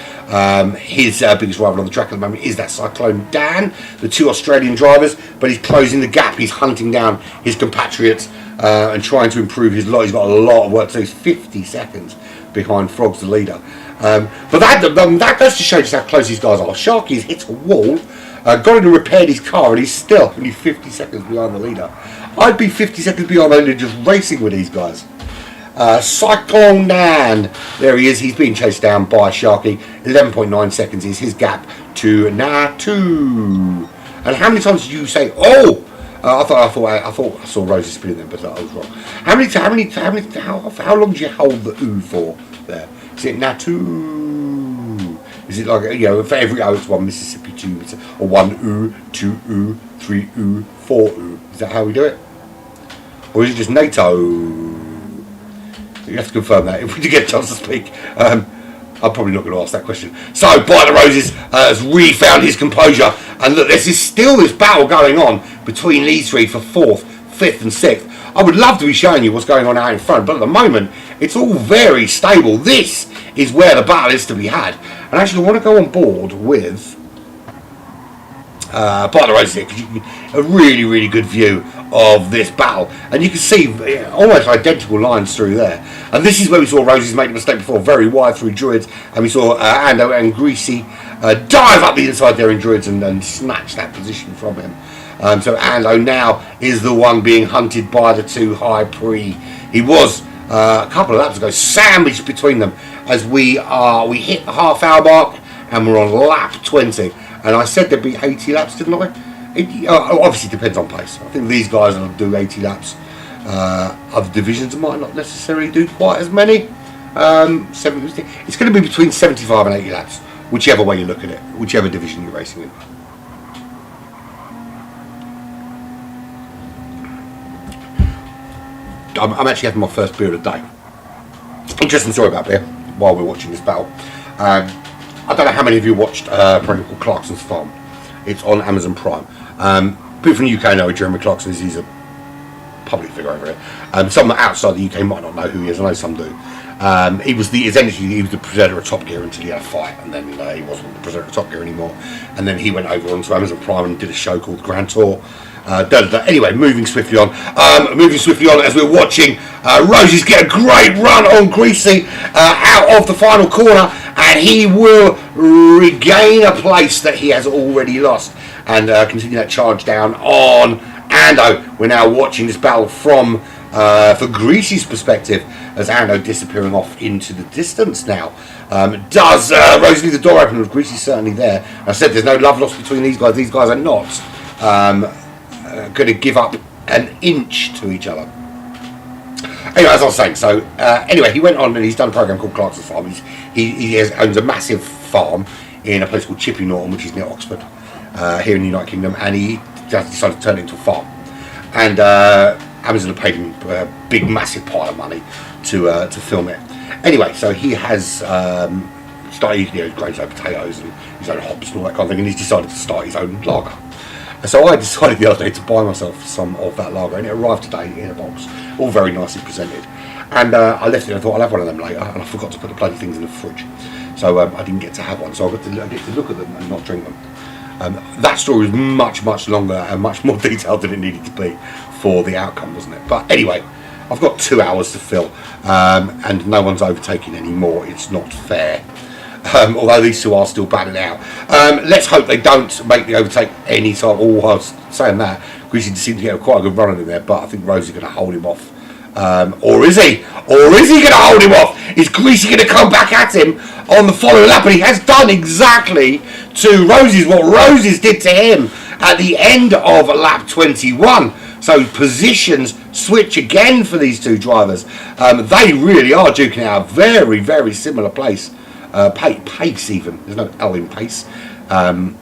His biggest rival on the track at the moment is that Cyclone Dan, the two Australian drivers, but he's closing the gap. He's hunting down his compatriots and trying to improve his lot. He's got a lot of work to do. He's 50 seconds behind Frog's the leader. But that goes to show just how close these guys are. Sharky's hit a wall, got in and repaired his car, and he's still only 50 seconds behind the leader. I'd be 50 seconds behind only just racing with these guys. Cyclone Dan, there he is. He's being chased down by Sharky. 11.9 seconds is his gap to Natu. And how many times did you say, oh? I thought I saw Rosie spinning them, but I was wrong. How long do you hold the oo for there? Is it Natu? Is it like, for every O it's one Mississippi, two, or one oo, two oo, three oo, four oo? Is that how we do it? Or is it just NATO? You have to confirm that if we do get a chance to speak. I'm probably not going to ask that question. So, By the Roses has refound his composure. And look, there's still this battle going on between these three for 4th, 5th and 6th. I would love to be showing you what's going on out in front, but at the moment, it's all very stable. This is where the battle is to be had. And actually, I want to go on board with By the Roses here, because you can a really, really good view of this battle. And you can see almost identical lines through there. And this is where we saw Roses make a mistake before, very wide through Druids. And we saw Ando and Greasy dive up the inside there in Druids and snatch that position from him. So Ando now is the one being hunted by the two High Pre. He was a couple of laps ago sandwiched between them as we hit the half-hour mark and we're on lap 20. And I said there'd be 80 laps, didn't I? It obviously depends on pace. I think these guys will do 80 laps. Other divisions might not necessarily do quite as many. It's going to be between 75 and 80 laps, whichever way you look at it, whichever division you're racing in. I'm actually having my first beer of the day. Interesting story about beer while we're watching this battle. I don't know how many of you watched a program called Clarkson's Farm. It's on Amazon Prime. People from the UK know Jeremy Clarkson is. He's a public figure over here. Some outside the UK might not know who he is. I know some do. He was the presenter of Top Gear until he had a fight, and then he wasn't the presenter of Top Gear anymore. And then he went over onto Amazon Prime and did a show called Grand Tour. Anyway, moving swiftly on as we're watching Roses get a great run on Greasy out of the final corner, and he will regain a place that he has already lost and continue that charge down on Ando. We're now watching this battle from for Greasy's perspective as Ando disappearing off into the distance now. Does Rose leave the door open? With Greasy certainly there. I said there's no love lost between these guys. These guys are not going to give up an inch to each other. Anyway, as I was saying, so anyway, he went on and he's done a program called Clarkson's Farm. He owns a massive farm in a place called Chipping Norton, which is near Oxford, here in the United Kingdom, and he just decided to turn it into a farm. And Amazon have paid him a big, massive pile of money to film it. Anyway, so he has started growing his own potatoes and his own hops and all that kind of thing, and he's decided to start his own lager. So I decided the other day to buy myself some of that lager, and it arrived today in a box, all very nicely presented. And I left it and I thought I'll have one of them later, and I forgot to put the bloody things in the fridge. So I didn't get to have one, so I get to look at them and not drink them. That story was much, much longer and much more detailed than it needed to be for the outcome, wasn't it? But anyway, I've got 2 hours to fill, and no one's overtaking anymore. It's not fair. Although these two are still battling out. Let's hope they don't make the overtake any time. Oh, I was saying that. Greasy seemed to get quite a good run in there, but I think Rosie's going to hold him off. Or is he? Or is he going to hold him off? Is Greasy going to come back at him on the following lap? And he has done exactly to Rosie's what Rosie's did to him at the end of lap 21. So positions switch again for these two drivers. They really are duking it out. Very, very similar pace even. There's no L in pace. Well,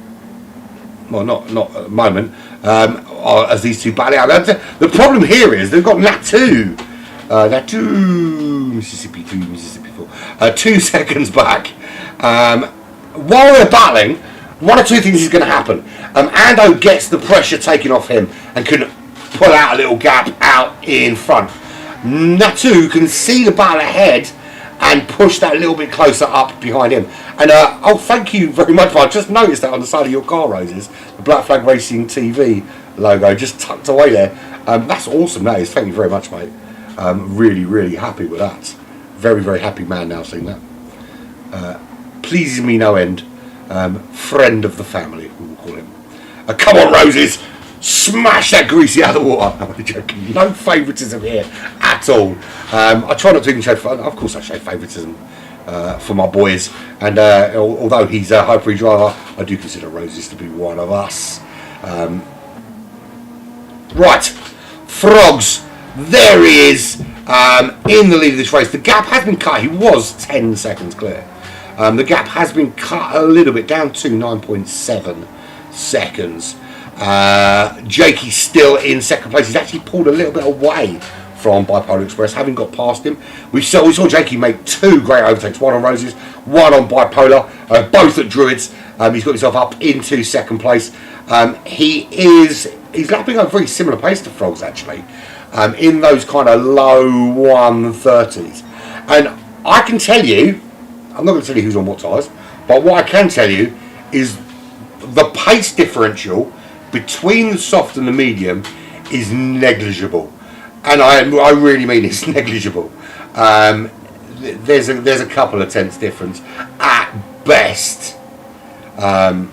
not at the moment. As these two battle out. The problem here is they've got Natu, Mississippi 4, 2 seconds back. While they're battling, one or two things is going to happen. Ando gets the pressure taken off him and can pull out a little gap out in front. Natu can see the battle ahead and push that a little bit closer up behind him. And oh, thank you very much. I just noticed that on the side of your car, Roses, the Black Flag Racing TV logo just tucked away there. That's awesome, that is. Thank you very much, mate. Really, really happy with that. Very, very happy man now seeing that. Pleases me no end. Friend of the family, we will call him. Come on, Roses! Smash that greasy out of the water. I'm only joking. No favouritism here at all. I try not to even show, of course I show favouritism for my boys, and although he's a high-pre driver, I do consider Roses to be one of us. Right, Frogs, there he is, in the lead of this race. The gap has been cut. He was 10 seconds clear. The gap has been cut a little bit, down to 9.7 seconds. Jakey's still in second place. He's actually pulled a little bit away from Bipolar Express, having got past him. We saw Jakey make two great overtakes, one on Roses, one on Bipolar, both at Druids. He's got himself up into second place. He's lapping at a very similar pace to Frogs, actually, in those kind of low 130s. And I can tell you, I'm not going to tell you who's on what tyres, but what I can tell you is the pace differential between the soft and the medium is negligible, and I really mean it's negligible. There's a couple of tenths difference at best at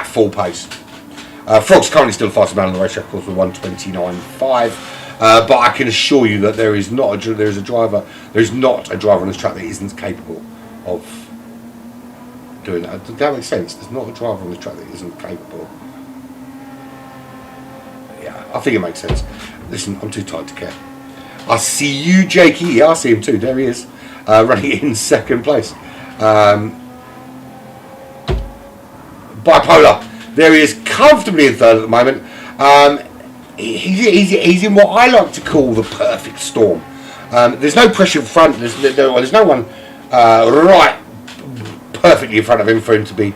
full pace. Frog's currently still the fastest man on the racetrack, of course, with 1:29.5. But I can assure you that there is not a driver on this track that isn't capable of doing that. Does that make sense? There's not a driver on this track that isn't capable. Yeah, I think it makes sense. Listen, I'm too tired to care. I see you, Jakey. Yeah, I see him too. There he is, running in second place. Bipolar. There he is, comfortably in third at the moment. He's in what I like to call the perfect storm. There's no pressure in front. There's no one right perfectly in front of him for him to be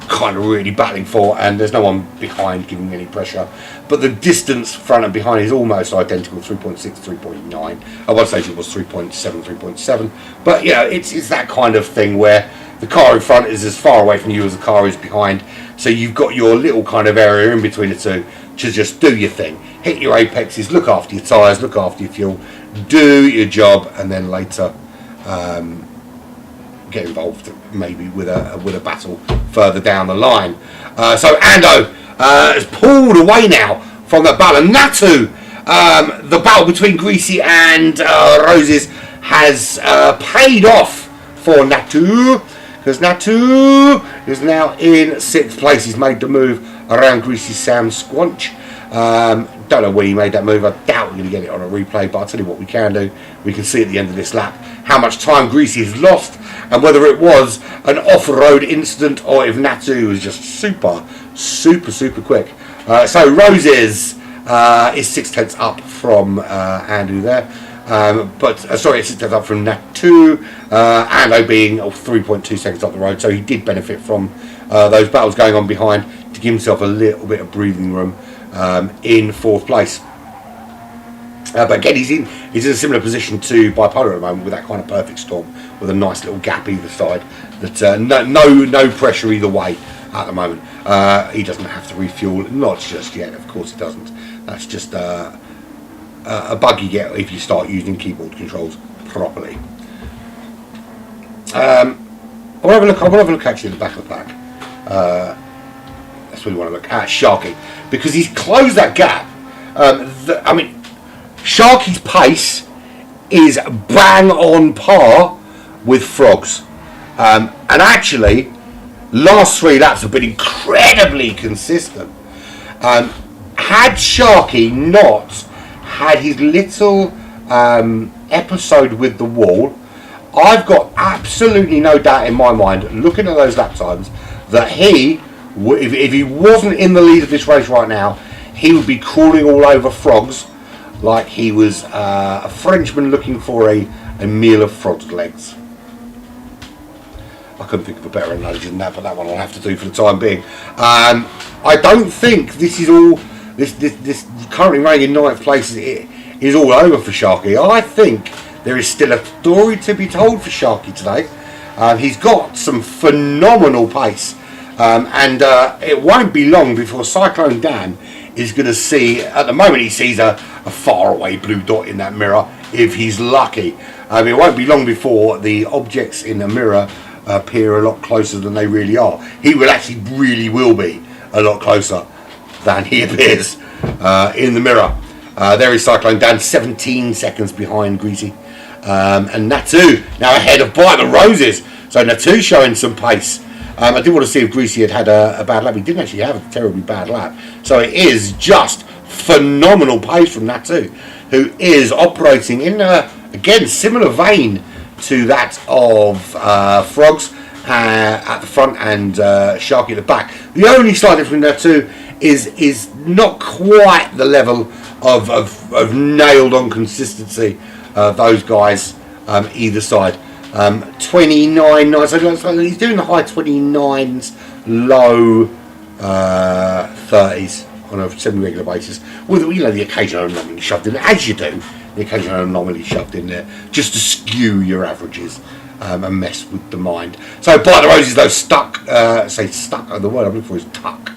kind of really battling for, and there's no one behind giving any pressure. But the distance front and behind is almost identical, 3.6, 3.9. At one stage it was 3.7, 3.7. But yeah, it's that kind of thing where the car in front is as far away from you as the car is behind. So you've got your little kind of area in between the two to just do your thing. Hit your apexes, look after your tyres, look after your fuel, do your job, and then later get involved maybe with a battle further down the line. So Ando has pulled away now from that battle. And Natu, the battle between Greasy and Roses has paid off for Natu, because Natu is now in 6th place. He's made the move around Greasy Sam Squanch. Don't know when he made that move. I doubt we're going to get it on a replay, but I'll tell you what we can do. We can see at the end of this lap how much time Greasy has lost, and whether it was an off-road incident or if Natu was just super quick. So Roses is 6 tenths up from Andu there. Sorry, it's 6 tenths up from Natu. Ando being 3.2 seconds up the road, so he did benefit from those battles going on behind to give himself a little bit of breathing room in 4th place. But again, he's in a similar position to Bipolar at the moment, with that kind of perfect storm, with a nice little gap either side. That no pressure either way at the moment. He doesn't have to refuel, not just yet. Of course, he doesn't. That's just a bug you get if you start using keyboard controls properly. I want to have a look actually at the back of the pack. That's what we want to look at Sharky, because he's closed that gap. Sharky's pace is bang on par with Frog's, and actually last 3 laps have been incredibly consistent. Had Sharky not had his little episode with the wall, I've got absolutely no doubt in my mind, looking at those lap times, that he, if he wasn't in the lead of this race right now, he would be crawling all over Frogs like he was a Frenchman looking for a meal of frog's legs. I couldn't think of a better analogy than that, but that one I'll have to do for the time being. I don't think this is all. This currently running in 9th place is all over for Sharky. I think there is still a story to be told for Sharky today. He's got some phenomenal pace, and it won't be long before Cyclone Dan is going to see. At the moment, he sees a faraway blue dot in that mirror. If he's lucky, it won't be long before the objects in the mirror appear a lot closer than they really are. He really will be a lot closer than he appears in the mirror. There is Cyclone Dan, 17 seconds behind Greasy. And Natu now ahead of Bite the Roses. So Natu showing some pace. I did want to see if Greasy had a bad lap. He didn't actually have a terribly bad lap. So it is just phenomenal pace from Natu, who is operating in again similar vein to that of Frogs at the front and Sharky at the back. The only slight difference between Natu is not quite the level of nailed on consistency those guys either side. 29, so he's doing the high 29s, low 30s on a semi-regular basis, with the occasional anomaly shoved in there, as you do, the occasional anomaly shoved in there, just to skew your averages and mess with the mind. So Bite the Roses though stuck, the word I'm looking for is tucked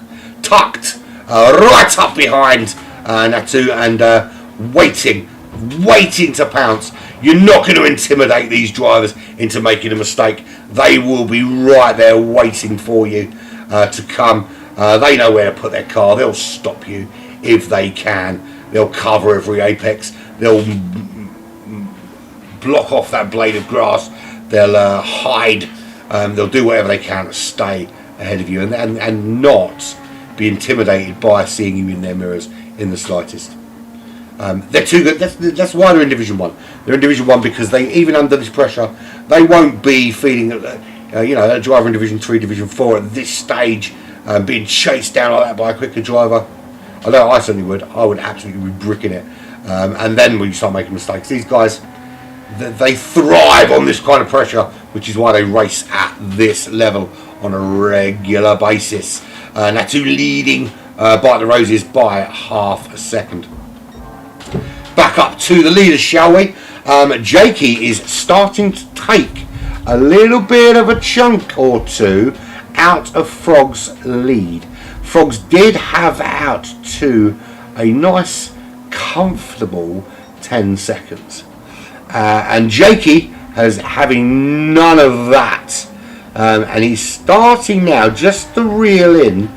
right up behind Natu and waiting to pounce. You're not going to intimidate these drivers into making a mistake. They will be right there waiting for you to come. They know where to put their car. They'll stop you if they can. They'll cover every apex. They'll block off that blade of grass. They'll hide. They'll do whatever they can to stay ahead of you and not be intimidated by seeing you in their mirrors in the slightest. They're too good. That's why they're in Division 1. They're in Division 1 because they, even under this pressure, they won't be feeling, a driver in Division 3, Division 4 at this stage, being chased down like that by a quicker driver. I know I certainly would. I would absolutely be bricking it. And then when you start making mistakes, these guys, they thrive on this kind of pressure, which is why they race at this level on a regular basis. Natu leading Bite the Roses by half a second. Back up to the leaders, shall we? Jakey is starting to take a little bit of a chunk or two out of Frog's lead. Frogs did have out to a nice, comfortable 10 seconds. And Jakey is having none of that. And he's starting now just to reel in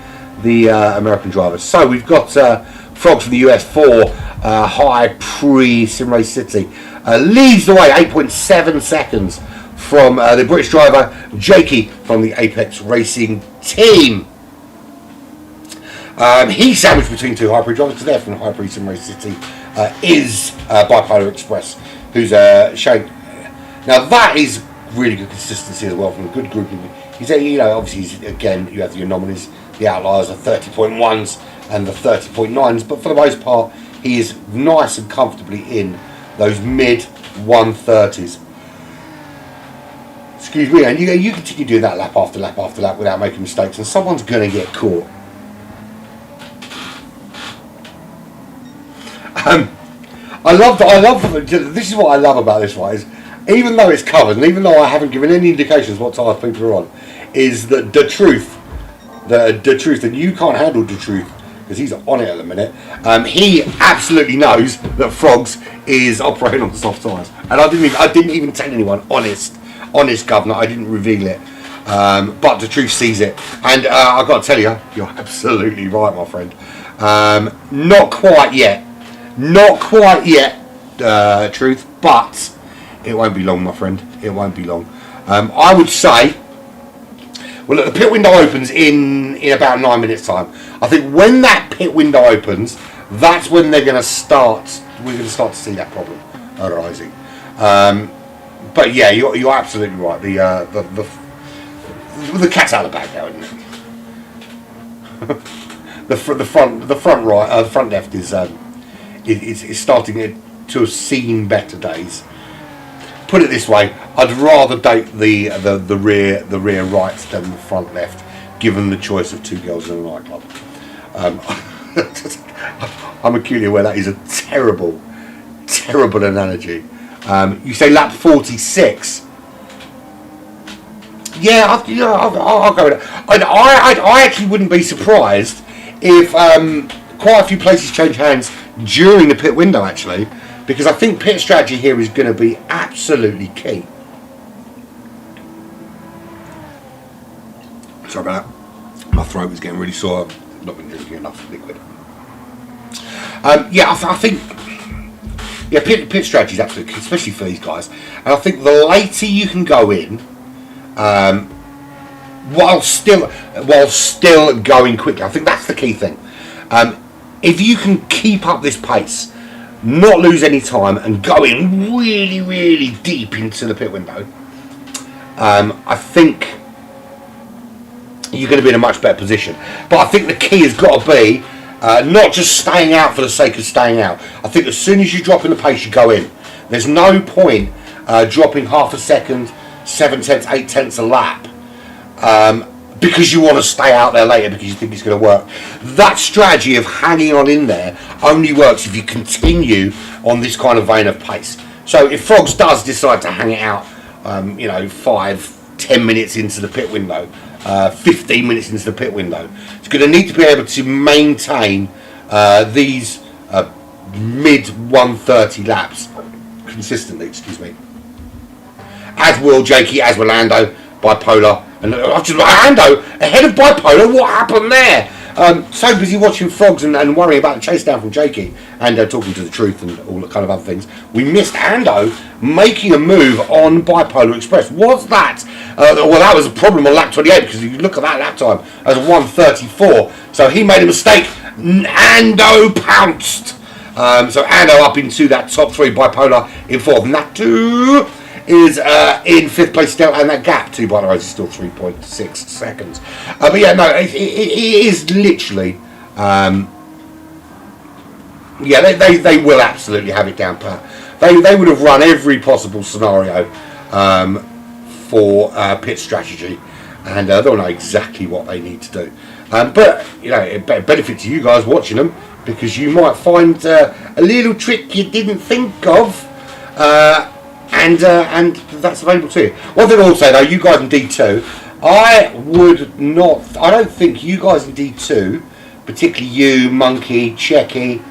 the American drivers. So we've got Frogs from the US 4. High pre-Sim Race City leads the way 8.7 seconds from the British driver Jakey from the Apex Racing team. He's sandwiched between two high pre drivers because they're from High Pre Sim Race City is Bipolar Express, who's showing. Now that is really good consistency as well from a good grouping. He's obviously again you have the anomalies, the outliers, the 30.1s and the 30.9s, but for the most part he is nice and comfortably in those mid 130s. Excuse me, and you continue doing that lap after lap after lap without making mistakes, and someone's going to get caught. I love. This is what I love about this one is, even though it's covered, and even though I haven't given any indications what type of people are on, is that the truth, and you can't handle the truth. Because he's on it at the minute. He absolutely knows that Frogs is operating on soft tyres, and I didn't even tell anyone. Honest governor, I didn't reveal it. But the truth sees it, and I've got to tell you, you're absolutely right, my friend. Not quite yet, truth, but it won't be long, my friend. It won't be long. I would say. Well, look, the pit window opens in about 9 minutes' time. I think when that pit window opens, that's when they're going to start. We're going to start to see that problem arising. But yeah, you're absolutely right. The cat's out of the bag now, isn't it? the front left is starting to have seen better days. Put it this way, I'd rather date the rear right than the front left, given the choice of two girls in a nightclub. I'm acutely aware that is a terrible analogy. You say lap 46. Yeah, I'll go with it. I actually wouldn't be surprised if quite a few places change hands during the pit window, actually, because I think pit strategy here is going to be absolutely key. Sorry about that. My throat was getting really sore. I've not been drinking enough liquid. Yeah, I think pit strategy is absolutely key, especially for these guys. And I think the later you can go in, while still going quickly, I think that's the key thing. If you can keep up this pace, not lose any time, and go in really deep into the pit window, I think you're going to be in a much better position. But I think the key has got to be not just staying out for the sake of staying out. I think as soon as you drop in the pace, you go in. There's no point dropping half a second, 7/10, 8/10 a lap, because you want to stay out there later because you think it's going to work. That strategy of hanging on in there only works if you continue on this kind of vein of pace. So if Frogs does decide to hang it out, 5-10 minutes into the pit window, 15 minutes into the pit window, it's going to need to be able to maintain these mid 130 laps consistently. Excuse me. As will Jakey, as will Ando, Bipolar, and Ando ahead of Bipolar. What happened there? So busy watching Frogs and worrying about the chase down from Jakey, Ando talking to the truth and all that kind of other things. We missed Ando making a move on Bipolar Express. Was that? Well, that was a problem on lap 28 because if you look at that lap time, as 1:34. So he made a mistake. Ando pounced. So Ando up into that top three, Bipolar in fourth. Natu is in fifth place still, and that gap to Bipolar is still 3.6 seconds. But yeah, no, it is literally. They will absolutely have it down pat. They would have run every possible scenario for pit strategy, and they'll know exactly what they need to do. But it benefit to you guys watching them because you might find a little trick you didn't think of. And that's available to you. One thing I will say though, you guys in D2, I don't think you guys in D2, particularly you, Monkey, Checky,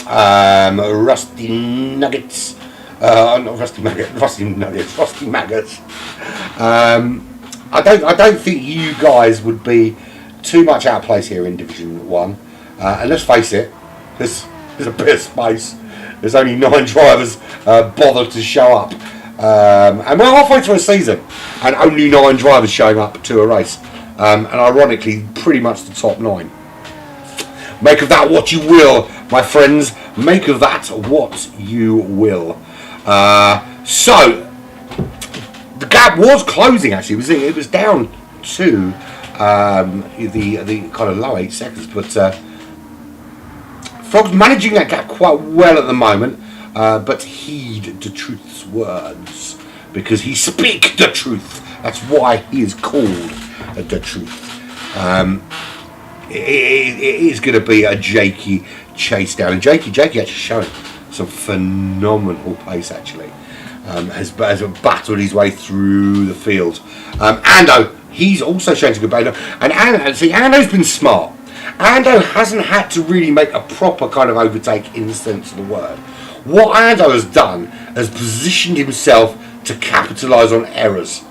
Rusty Nuggets, not Rusty Maggots, Rusty Maggots. I don't think you guys would be too much out of place here in Division 1. And let's face it, there's a bit of space. There's only 9 drivers bothered to show up. And we're halfway through a season and only 9 drivers showing up to a race. And ironically, pretty much the top 9. Make of that what you will, my friends. Make of that what you will. So, the gap was closing actually. It was down to the kind of low 8 seconds. But Frog's managing that gap quite well at the moment. But heed the truth's words, because he speak the truth. That's why he is called the truth. It is going to be a Jakey chase down, and Jakey actually showing some phenomenal pace actually. Has battled his way through the field. Ando, he's also showing some good pace. And Ando's been smart. Ando hasn't had to really make a proper kind of overtake in the sense of the word. What Ando has done has positioned himself to capitalise on errors.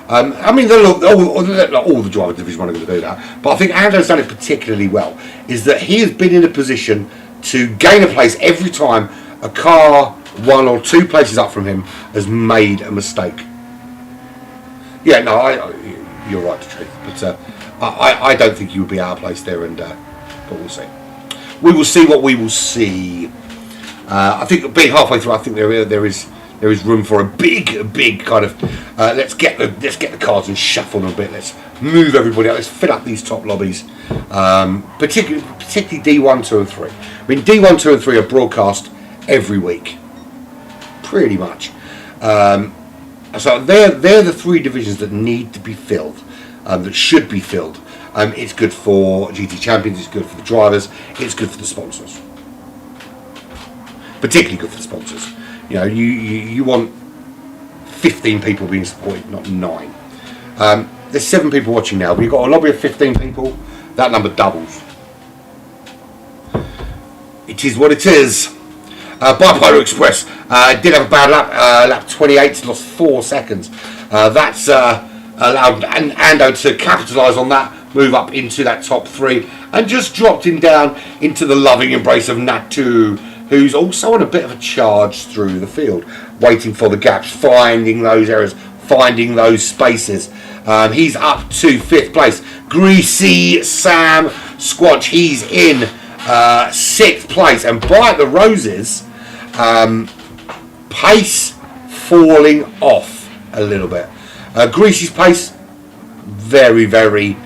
All the drivers Division 1 are going to do that, but I think Ando's done it particularly well, is that he has been in a position to gain a place every time a car 1 or 2 places up from him has made a mistake. Yeah, no, you're right, Tree, but I don't think you would be out of place there, but we'll see. We will see what we will see. I think being halfway through, I think there is room for a big kind of let's get the cards and shuffle them a bit. Let's move everybody out. Let's fill up these top lobbies, particularly D1, 2, and 3. I mean, D1, 2, and 3 are broadcast every week, pretty much. So they're the three divisions that need to be filled, that should be filled. It's good for GT Champions, it's good for the drivers, it's good for the sponsors. Particularly good for the sponsors. You know, you want 15 people being supported, not 9. There's 7 people watching now. We've got a lobby of 15 people. That number doubles. It is what it is. Bipolar Express did have a bad lap. Lap 28, lost 4 seconds. That's allowed Ando to capitalise on that, move up into that top 3, and just dropped him down into the loving embrace of Natu, who's also on a bit of a charge through the field, waiting for the gaps, finding those errors, finding those spaces. He's up to 5th place. Greasy Sam Squatch, he's in 6th place. And by the roses, pace falling off a little bit. Greasy's pace, very, very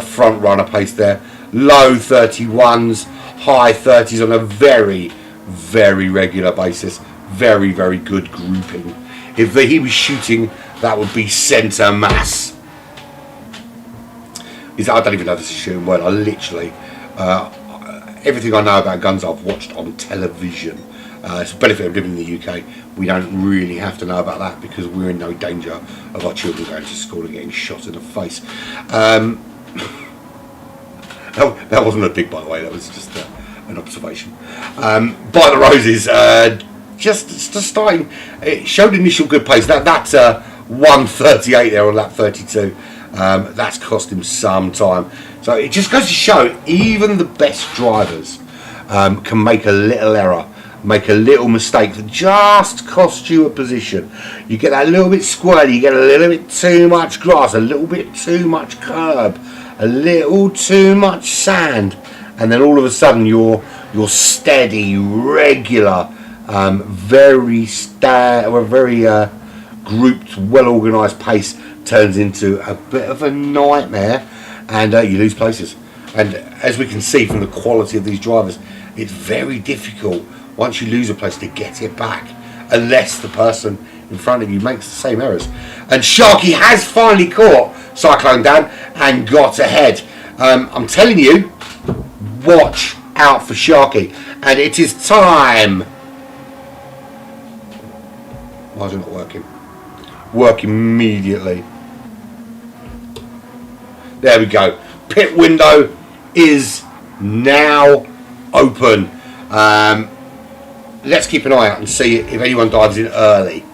front runner pace there. Low 31s, high 30s on a very, very regular basis. Very, very good grouping. If he was shooting, that would be centre mass. I don't even know if this is shooting well. I literally, everything I know about guns I've watched on television. It's a benefit of living in the UK. We don't really have to know about that because we're in no danger of our children going to school and getting shot in the face. That wasn't a dig, by the way. That was just an observation. By the roses, just starting. It showed initial good pace. That's 1:38 there on lap 32. That's cost him some time. So it just goes to show, even the best drivers can make a little error, make a little mistake that just costs you a position. You get that little bit squirty, you get a little bit too much grass, a little bit too much curb, a little too much sand, and then all of a sudden your steady, regular, very grouped, well-organised pace turns into a bit of a nightmare, and you lose places. And as we can see from the quality of these drivers, it's very difficult once you lose a place to get it back, unless the person in front of you makes the same errors. And Sharky has finally caught Cyclone Dan and got ahead. I'm telling you, watch out for Sharky. And it is time. Why is it not working? Work immediately. There we go. Pit window is now open. Let's keep an eye out and see if anyone dives in early.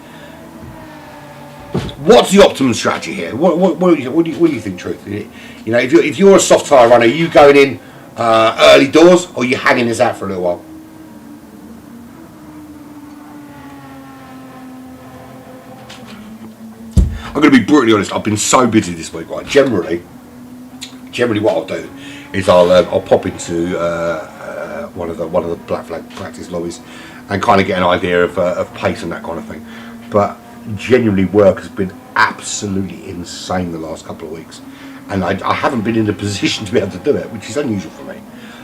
What's the optimum strategy here? What do you think, Truth? You know, if you're a soft tyre runner, are you going in early doors, or are you hanging this out for a little while? I'm going to be brutally honest. I've been so busy this week. Right, generally what I'll do is I'll pop into one of the Black Flag practice lobbies and kind of get an idea of pace and that kind of thing. But genuinely, work has been absolutely insane the last couple of weeks, and I haven't been in a position to be able to do it, which is unusual for me.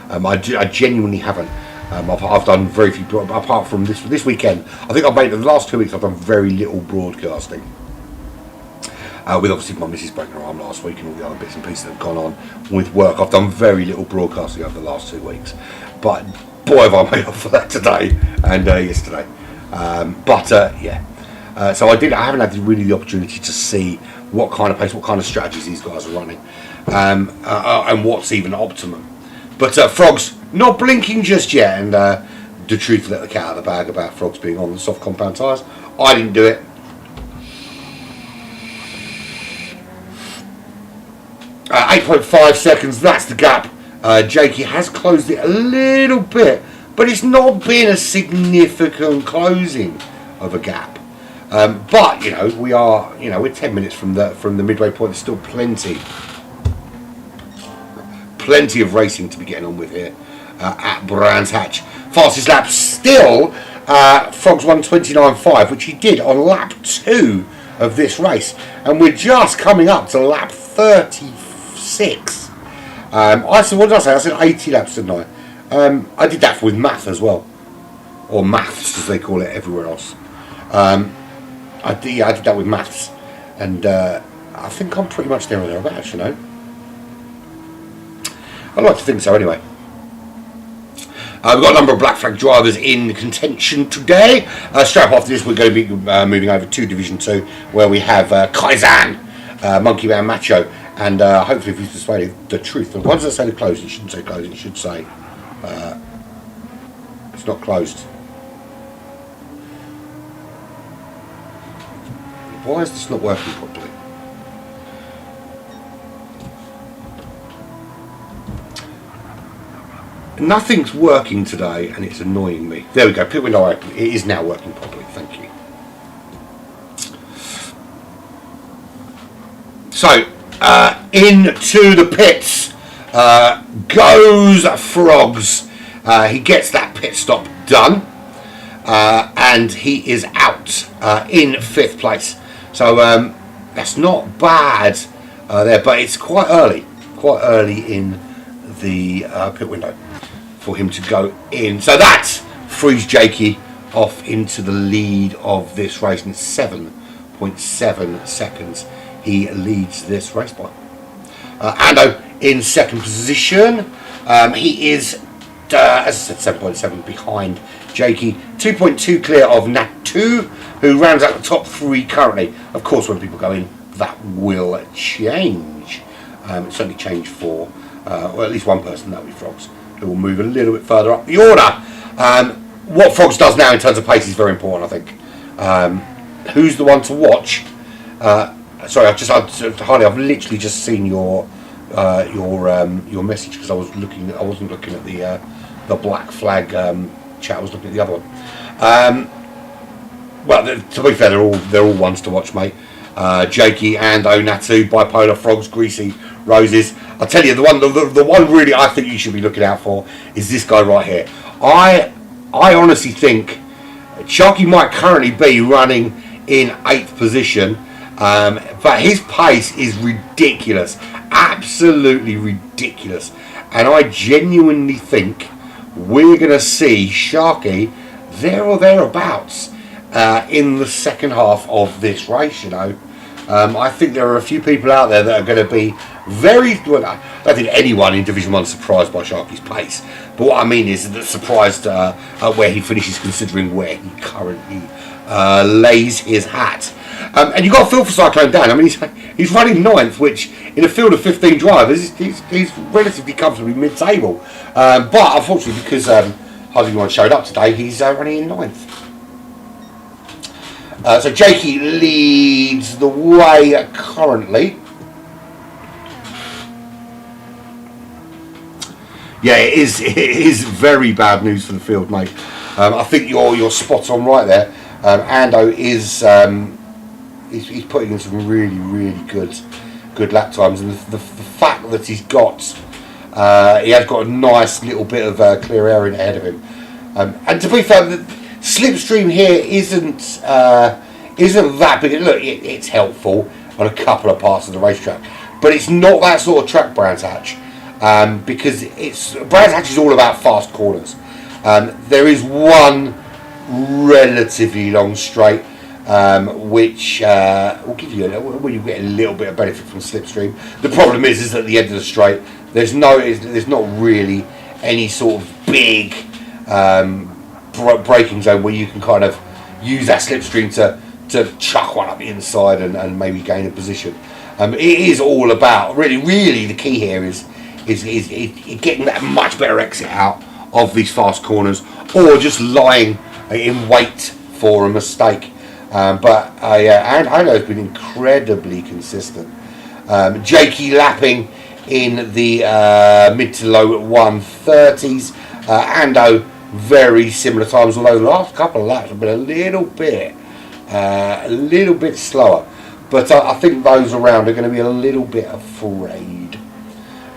I genuinely haven't. I've done very few, apart from this weekend. I think I've made the last 2 weeks. I've done very little broadcasting. With obviously my missus breaking her arm last week and all the other bits and pieces that have gone on with work, I've done very little broadcasting over the last 2 weeks. But boy, have I made up for that today and yesterday. So I haven't had really the opportunity to see what kind of pace, what kind of strategies these guys are running, and what's even optimum. But Frogs not blinking just yet, and the truth let the cat out of the bag about Frogs being on the soft compound tyres. I didn't do it. 8.5 seconds, that's the gap. Jakey has closed it a little bit, but it's not been a significant closing of a gap. But we're 10 minutes from the midway point. There's still plenty of racing to be getting on with here at Brands Hatch. Fastest lap still Frogs 1:29.5, which he did on lap 2 of this race, and we're just coming up to lap 36. I said, what did I say? I said 80 laps, didn't I? I did that with math as well, or maths as they call it everywhere else. I did that with maths, and I think I'm pretty much there or thereabouts, you know. I like to think so anyway. We've got a number of black flag drivers in contention today. Straight after this, we're going to be moving over to Division 2, where we have Kaizan, Monkey Man Macho, and hopefully if he's persuaded the truth. The ones that say they're closed, it shouldn't say closed, it should say it's not closed. Why is this not working properly? Nothing's working today and it's annoying me. There we go, pit window open. It is now working properly, thank you. So, into the pits goes Frogs. He gets that pit stop done and he is out in 5th place. So that's not bad there, but it's quite early in the pit window for him to go in. So that frees Jakey off into the lead of this race in 7.7 seconds. He leads this race by. Ando in 2nd position. He is, as I said, 7.7 behind Jakey. 2.2 clear of Nat2, who rounds out the top 3 currently. Of course, when people go in, that will change. It's certainly changed for, well, at least one person, that will be Frogs, who will move a little bit further up the order. What Frogs does now in terms of pace is very important, I think. Who's the one to watch? Sorry, Harley, I've literally just seen your message because I wasn't looking at the black flag chat. I was looking at the other one. Well, to be fair, they're all ones to watch, mate. Jakey and Onatu, Bipolar, Frogs, Greasy, Roses. I'll tell you, the one really I think you should be looking out for is this guy right here. I honestly think Sharky might currently be running in 8th position, but his pace is ridiculous, absolutely ridiculous, and I genuinely think we're going to see Sharky there or thereabouts in the second half of this race, you know. I think there are a few people out there that are going to be very, well, I don't think anyone in Division 1 is surprised by Sharky's pace, but what I mean is that surprised at where he finishes considering where he currently lays his hat. And you've got to feel for Cyclone Dan. I mean, he's running 9th, which in a field of 15 drivers, he's relatively comfortably mid-table. But unfortunately, because hardly anyone showed up today, he's running in 9th. So Jakey leads the way currently. Yeah, it is very bad news for the field, mate. I think you're spot on right there. Ando is he's putting in some really good lap times, and the fact that he has got a nice little bit of clear air in ahead of him. And to be fair, the slipstream here isn't that big. Look, it's helpful on a couple of parts of the racetrack, but it's not that sort of track, Brands Hatch, because Brands Hatch is all about fast corners. There is one relatively long straight, which will give you you get a little bit of benefit from slipstream. The problem is at the end of the straight, there's not really any sort of big braking zone where you can kind of use that slipstream to chuck one up the inside and maybe gain a position. It is all about really the key here is getting that much better exit out of these fast corners, or just lying in wait for a mistake. But Ando has been incredibly consistent. Jakey lapping in the mid to low 130s. Ando very similar times, although the last couple of laps have been a little bit slower. But I think those around are going to be a little bit afraid.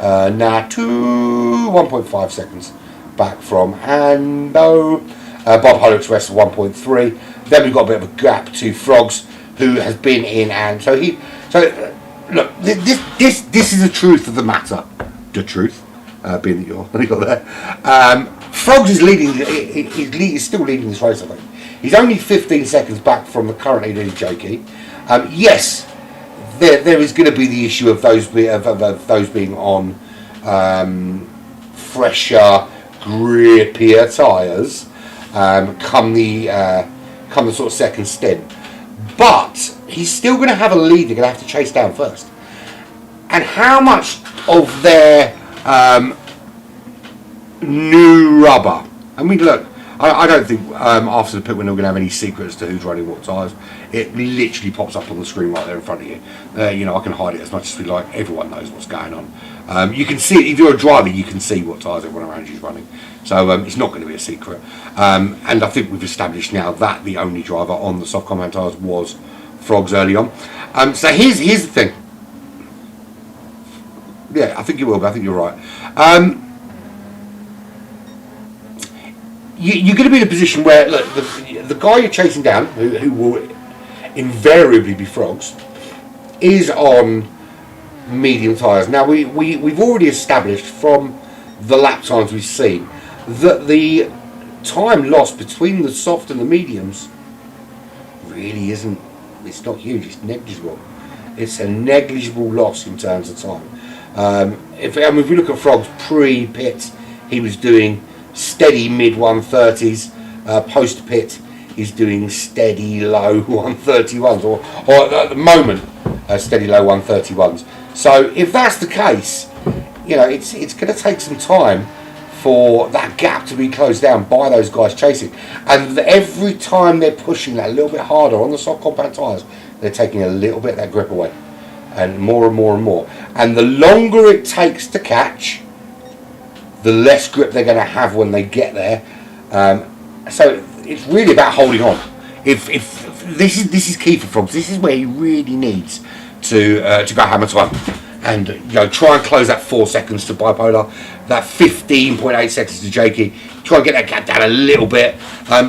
Now to 1.5 seconds back from Ando. Bipolar Express 1.3. Then we've got a bit of a gap to Frogs, who has been in, and so look, this is the truth of the matter. The truth, being that you're there. Frogs is leading. He's still leading this race, I think. He's only 15 seconds back from the current leader, Jakey. Yes, there is going to be the issue of those being on fresher, grippier tyres come the sort of second stint. But he's still going to have a lead they're going to have to chase down first. And how much of their new rubber? I mean, look, I don't think after the pit window we're going to have any secrets to who's running what tyres. It literally pops up on the screen right there in front of you. You know, I can hide it as much as we like. Everyone knows what's going on. You can see it. If you're a driver, you can see what tyres everyone around you is running. So it's not going to be a secret. And I think we've established now that the only driver on the soft compound tyres was Frogs early on. So here's the thing. Yeah, I think you will, but I think you're right. You're going to be in a position where, look, the guy you're chasing down, who will invariably be Frogs, is on medium tyres. Now, we've already established from the lap times we've seen that the time lost between the soft and the mediums really isn't, it's not huge, it's negligible. It's a negligible loss in terms of time. If we look at Frogs pre-pit, he was doing steady mid 130s. Post-pit, he's doing steady low 131s, or at the moment, steady low 131s. So if that's the case, you know, it's going to take some time for that gap to be closed down by those guys chasing. And every time they're pushing that a little bit harder on the soft compound tyres, they're taking a little bit of that grip away. And more and more and more. And the longer it takes to catch, the less grip they're going to have when they get there. So it's really about holding on. If this is key for Frogs, this is where he really needs to go hammer time. And try and close that 4 seconds to Bipolar, that 15.8 seconds to Jakey. Try and get that gap down a little bit,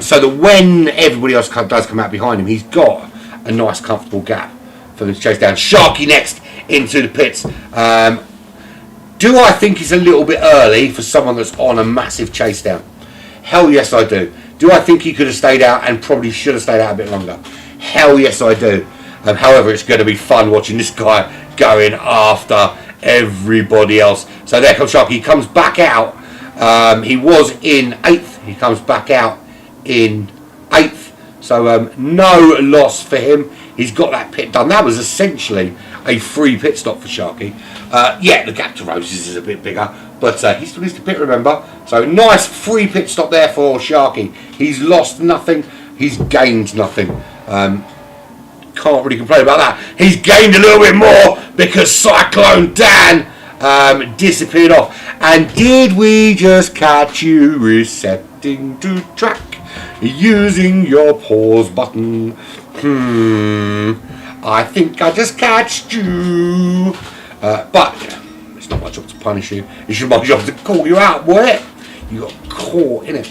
so that when everybody else does come out behind him, he's got a nice comfortable gap for them to chase down. Sharky next into the pits. Do I think it's a little bit early for someone that's on a massive chase down? Hell yes, I do. Do I think he could have stayed out and probably should have stayed out a bit longer? Hell yes, I do. However, it's going to be fun watching this guy going after everybody else. So there comes Sharky. He comes back out. He was in 8th. He comes back out in 8th. So no loss for him. He's got that pit done. That was essentially a free pit stop for Sharky. Yeah, the gap to Roses is a bit bigger, but he still needs to pit, remember. So nice free pit stop there for Sharky. He's lost nothing. He's gained nothing. Can't really complain about that. He's gained a little bit more because Cyclone Dan disappeared off. And did we just catch you resetting to track using your pause button? I think I just catched you. But it's not my job to punish you. It's my job to call you out, boy. You got caught in it.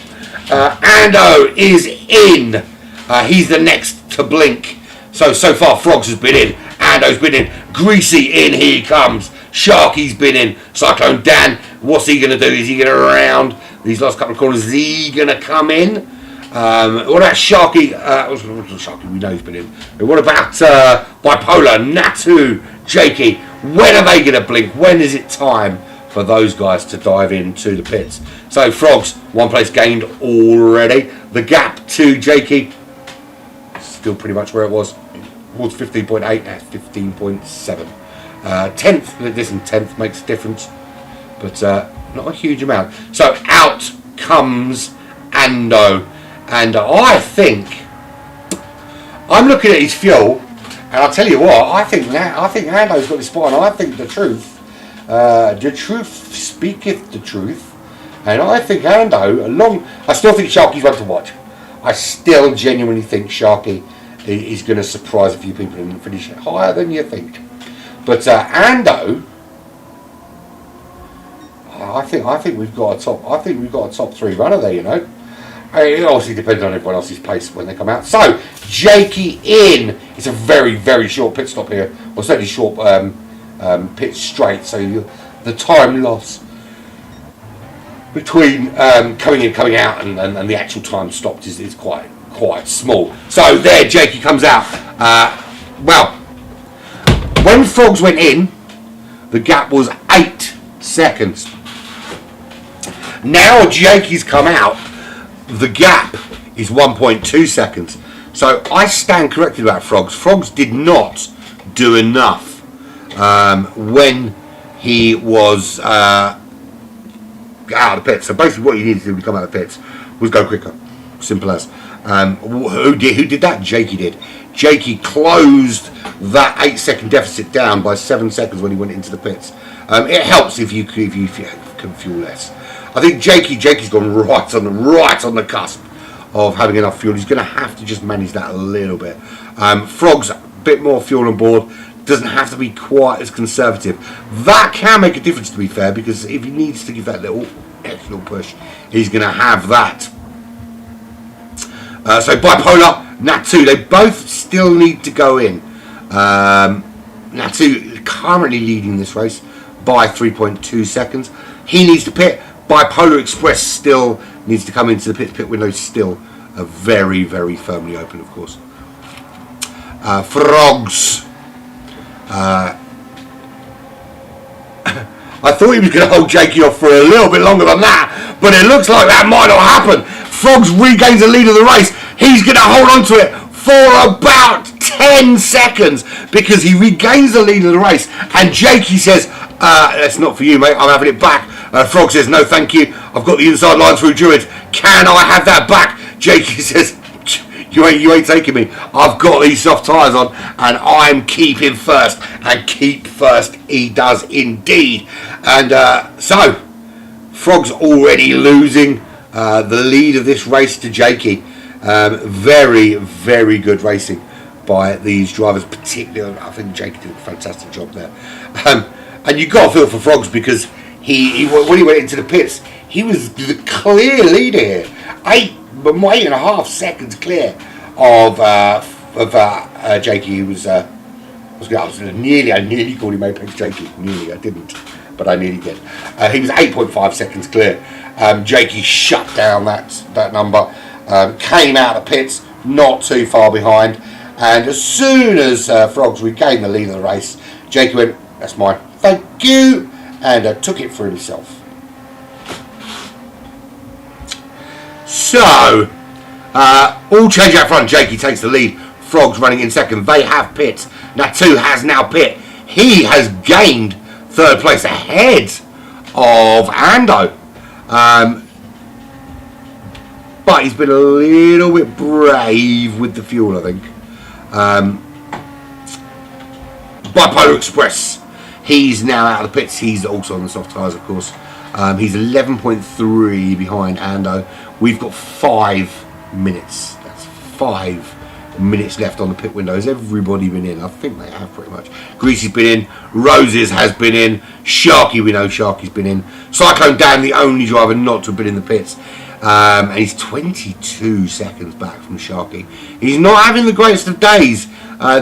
Ando is in. He's the next to blink. So far Frogs has been in, Ando's been in, Greasy in, he comes, Sharky's been in, Cyclone Dan, what's he going to do? Is he going to round these last couple of corners? Is he going to come in? What about Sharky? Sharky, we know he's been in. What about Bipolar, Natu, Jakey? When are they going to blink? When is it time for those guys to dive into the pits? So Frogs, 1 place gained already. The gap to Jakey, still pretty much where it was. Towards 15.8, that's 15.7. 10th, listen, 10th makes a difference, but not a huge amount. So out comes Ando, and I think I'm looking at his fuel, and I'll tell you what, I think Ando's got this spot, and I think the truth speaketh the truth, and I think Ando, I still think Sharky's one to watch. I still genuinely think Sharky is going to surprise a few people and finish higher than you think. But Ando, I think we've got a top 3 runner there. You know, it obviously depends on everyone else's pace when they come out. So Jakey in. It's a very, very short pit stop here, or certainly short pit straight. So the time loss between coming in, coming out, and the actual time stopped is quite quite small. So there, Jakey comes out. Well, when Frogs went in, the gap was 8 seconds. Now Jakey's come out, the gap is 1.2 seconds. So I stand corrected about Frogs. Frogs did not do enough when he was out of the pits. So basically what you needed to do when you come out of the pits was go quicker. Simple as. Who did that? Jakey did. Jakey closed that 8-second deficit down by 7 seconds when he went into the pits. It helps if you can fuel less. I think Jakey's gone right on the cusp of having enough fuel. He's going to have to just manage that a little bit. Frog's a bit more fuel on board. Doesn't have to be quite as conservative. That can make a difference, to be fair, because if he needs to give that little extra push, he's going to have that. So Bipolar, Natu, they both still need to go in. Natu currently leading this race by 3.2 seconds. He needs to pit. Bipolar Express still needs to come into the pit. Pit window still very, very firmly open, of course. Frogs. I thought he was going to hold Jakey off for a little bit longer than that, but it looks like that might not happen. Frogs regains the lead of the race. He's going to hold on to it for about 10 seconds because he regains the lead of the race. And Jakey says, that's not for you, mate. I'm having it back. Frog says, no, thank you. I've got the inside line through Druids. Can I have that back? Jakey says, you ain't taking me. I've got these soft tyres on and I'm keeping first. And keep first he does indeed. And so, Frog's already losing the lead of this race to Jakey. Very, very good racing by these drivers. Particularly, I think Jakey did a fantastic job there. And you've got to feel for Frogs because he when he went into the pits, he was the clear leader here. 8.5 seconds clear of Jakey, who was I nearly called him Apex Jakey. Nearly, I didn't, but I nearly did. He was 8.5 seconds clear. Jakey shut down that number, came out of the pits, not too far behind, and as soon as Frogs regained the lead of the race, Jakey went, that's mine, thank you, and took it for himself. So, all change out front. Jakey takes the lead. Frogs running in second. They have pit. Natu has now pit. He has gained third place ahead of Ando. But he's been a little bit brave with the fuel, I think. Bipolar Express. He's now out of the pits. He's also on the soft tyres, of course. He's 11.3 behind Ando. We've got 5 minutes. That's 5 minutes left on the pit window. Has everybody been in? I think they have pretty much. Greasy's been in. Roses has been in. Sharky, we know Sharky's been in. Cyclone Dan, the only driver not to have been in the pits. And he's 22 seconds back from Sharky. He's not having the greatest of days.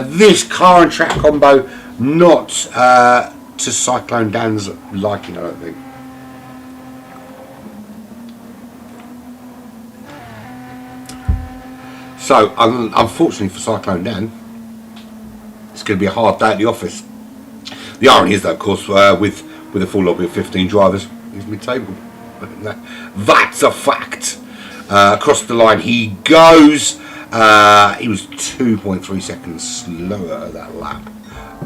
This car and track combo, not to Cyclone Dan's liking, I don't think. So, unfortunately for Cyclone Dan, it's going to be a hard day at the office. The irony is, though, of course, with a full lobby of 15 drivers, he's mid-table. That's a fact. Across the line he goes. He was 2.3 seconds slower at that lap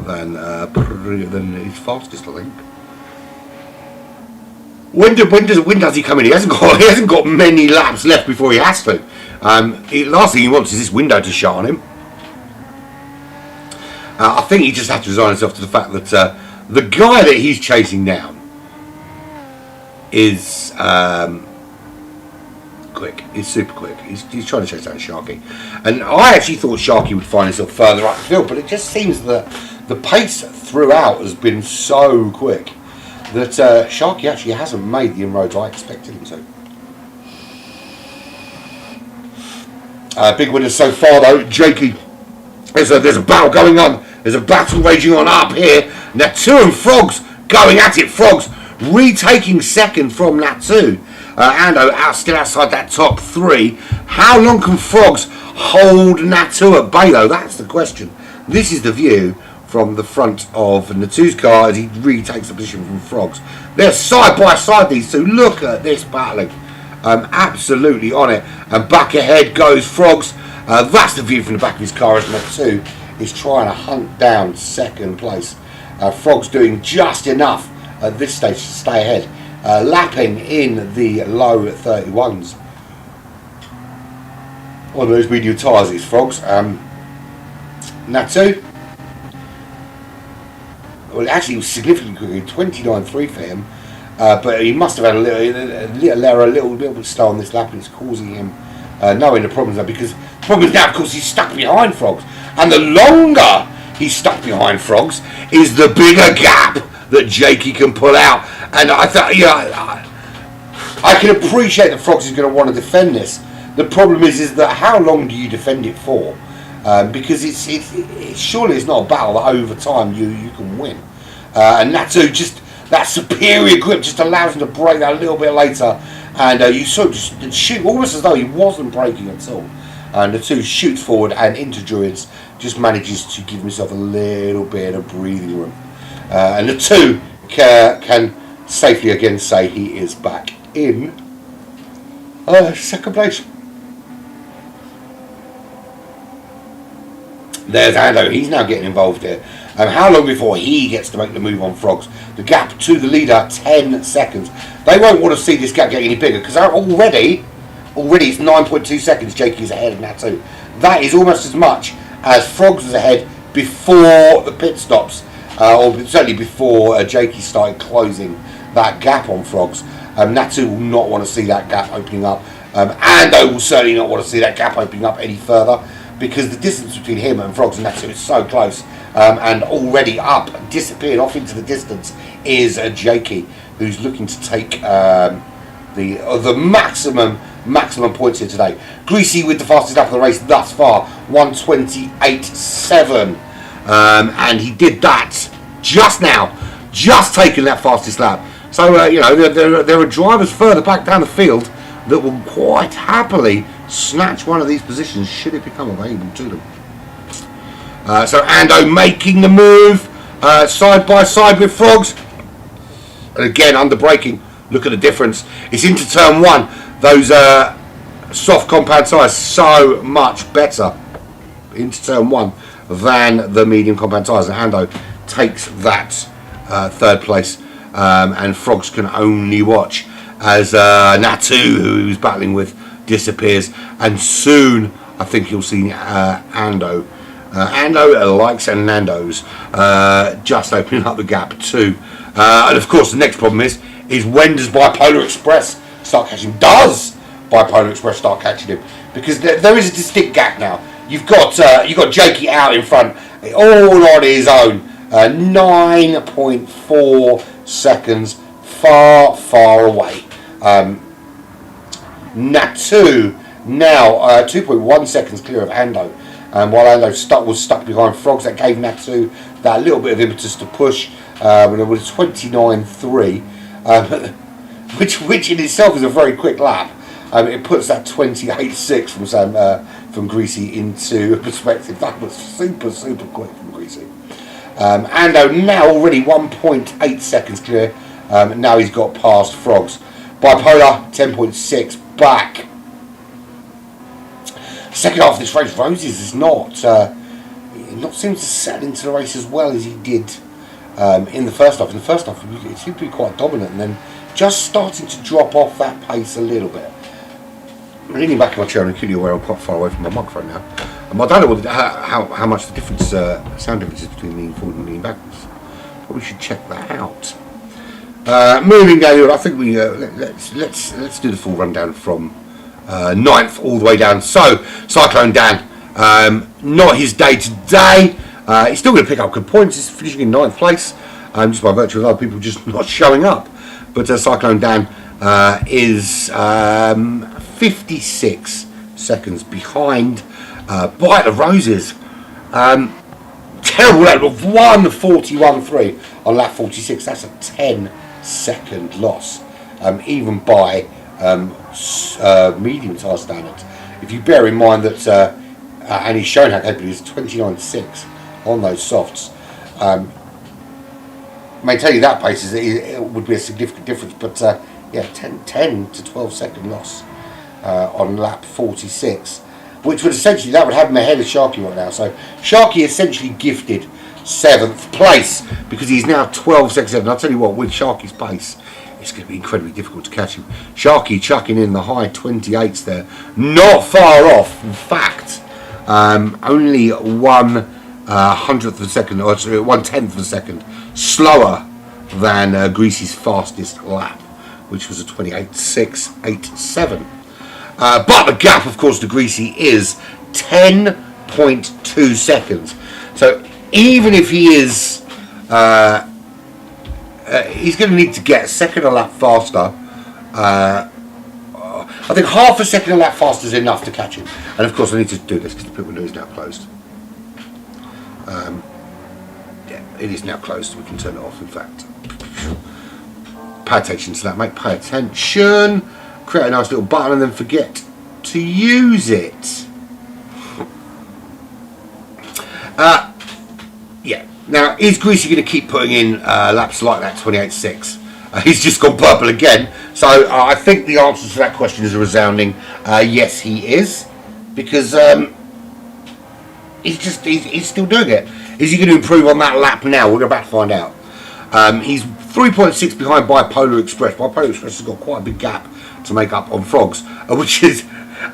than his fastest, I think. When does he come in? He hasn't got many laps left before he has to. Last thing he wants is this window to shut on him. I think he just has to resign himself to the fact that the guy that he's chasing down is quick. He's super quick. He's trying to chase down Sharky. And I actually thought Sharky would find himself further up the field, but it just seems that the pace throughout has been so quick that Sharky actually hasn't made the inroads I expected him to. Big winners so far though. Jakey, there's a battle going on. There's a battle raging on up here. Natu and Frogs going at it. Frogs retaking second from Natu. Ando still outside that top 3. How long can Frogs hold Natu at bay though? That's the question. This is the view from the front of Natu's car as he retakes the position from Frogs. They're side by side, these two. Look at this battling. Absolutely on it. And back ahead goes Frogs. That's the view from the back of his car as Natu is trying to hunt down second place. Frogs doing just enough at this stage to stay ahead. Lapping in the low 31s. On those medium tyres, it's Frogs. Natu. Well, actually, it was significantly quicker, 29.3 for him. But he must have had a little error, a little bit slow on this lap, and it's causing him knowing the problems now. Because the problem is now, of course, he's stuck behind Frogs. And the longer he's stuck behind Frogs, is the bigger gap that Jakey can pull out. And I thought, I can appreciate that Frogs is going to want to defend this. The problem is that how long do you defend it for? Because it's surely it's not a battle that over time you can win. And Natu, just that superior grip just allows him to break that a little bit later, and you sort of just shoot almost as though he wasn't braking at all. And Natu shoots forward and into Druids, just manages to give himself a little bit of breathing room. And Natu can safely again say he is back in second place. There's Ando, he's now getting involved here. How long before he gets to make the move on Frogs? The gap to the leader, 10 seconds. They won't want to see this gap get any bigger because already it's 9.2 seconds Jakey's ahead of Natu. That is almost as much as Frogs was ahead before the pit stops, or certainly before Jakey started closing that gap on Frogs. Natu will not want to see that gap opening up. Ando will certainly not want to see that gap opening up any further, because the distance between him and Frogs and Natu is so close, and already up, disappeared off into the distance, is Jakey, who's looking to take the maximum points here today. Greasy with the fastest lap of the race thus far, 1:28.7, and he did that just now, just taking that fastest lap. So there are drivers further back down the field that will quite happily snatch one of these positions should it become available to them. So Ando making the move side by side with Frogs, and again under braking. Look at the difference. It's into turn 1. Those soft compound tyres so much better into turn 1 than the medium compound tyres, and Ando takes that third place, and Frogs can only watch as Natu, who he was battling with, disappears, and soon I think you'll see Ando likes and Nando's just opening up the gap too. And of course the next problem is when does Bipolar Express start catching him? Does Bipolar Express start catching him? Because there is a distinct gap now. You've got Jakey out in front, all on his own, 9.4 seconds, far away. Natu now 2.1 seconds clear of Ando, and while Ando was stuck behind Frogs, that gave Natu that little bit of impetus to push, and it was 29.3, which in itself is a very quick lap. It puts that 28.6 from Greasy into perspective. That was super quick from Greasy. Ando now already 1.8 seconds clear. Now he's got past Frogs. Bipolar 10.6 back. Second half of this race, Roses is not seems to settle into the race as well as he did in the first half. In the first half, it seemed to be quite dominant, and then just starting to drop off that pace a little bit. I'm leaning back in my chair and acutely aware I'm quite far away from my microphone now. I don't know how much the difference, sound difference is between leaning forward and leaning backwards. Probably should check that out. Moving down here, I think we let's do the full rundown from 9th all the way down. So Cyclone Dan, not his day today. He's still going to pick up good points. He's finishing in 9th place, just by virtue of other people just not showing up. But Cyclone Dan is 56 seconds behind Bite the Roses. Terrible lap of 1:41.3 on lap 46. That's a 10-second loss, even by medium tyre standards. If you bear in mind that, and he's shown how capable he is, 29.6 on those softs. Maintaining that pace it would be a significant difference, but yeah, 10 to 12 second loss on lap 46, which would essentially, that would have him ahead of Sharkey right now. So Sharkey essentially gifted 7th place because he's now 12 seconds ahead. And I'll tell you what, with Sharkey's pace, it's going to be incredibly difficult to catch him. Sharkey chucking in the high 28s there, not far off. In fact, only 1/100th of a second, or 1/10th of a second slower than Greasy's fastest lap, which was a 28.687. But the gap, of course, to Greasy is 10.2 seconds. So even if he is, he's going to need to get a second a lap faster. I think half a second a lap faster is enough to catch him. And of course, I need to do this because the pit window is now closed. Yeah, it is now closed. We can turn it off. In fact, pay attention to that, mate. Pay attention. Create a nice little button and then forget to use it. Yeah. Now, is Greasy going to keep putting in laps like that 28.6? He's just gone purple again. So I think the answer to that question is a resounding yes, he is, because he's still doing it. Is he going to improve on that lap now? We're about to find out. He's 3.6 behind Bipolar Express. Bipolar Express has got quite a big gap to make up on Frogs, which is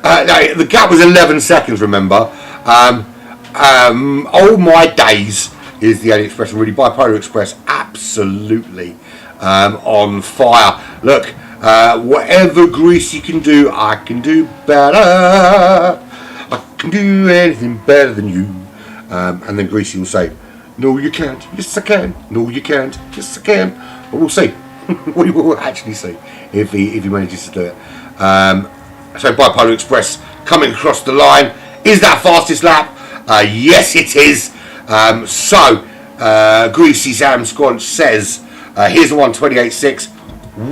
no, the gap was 11 seconds. Remember, oh my days is the only expression really. Bipolar Express absolutely on fire. Look, whatever Greasy can do, I can do better. I can do anything better than you. And then Greasy will say, no you can't, yes I can, no you can't, yes I can. But we'll see. We will actually see if he manages to do it. So Bipolar Express coming across the line. Is that fastest lap? Yes it is. So Greasy Sam Squanch says, here's the 1:28.6.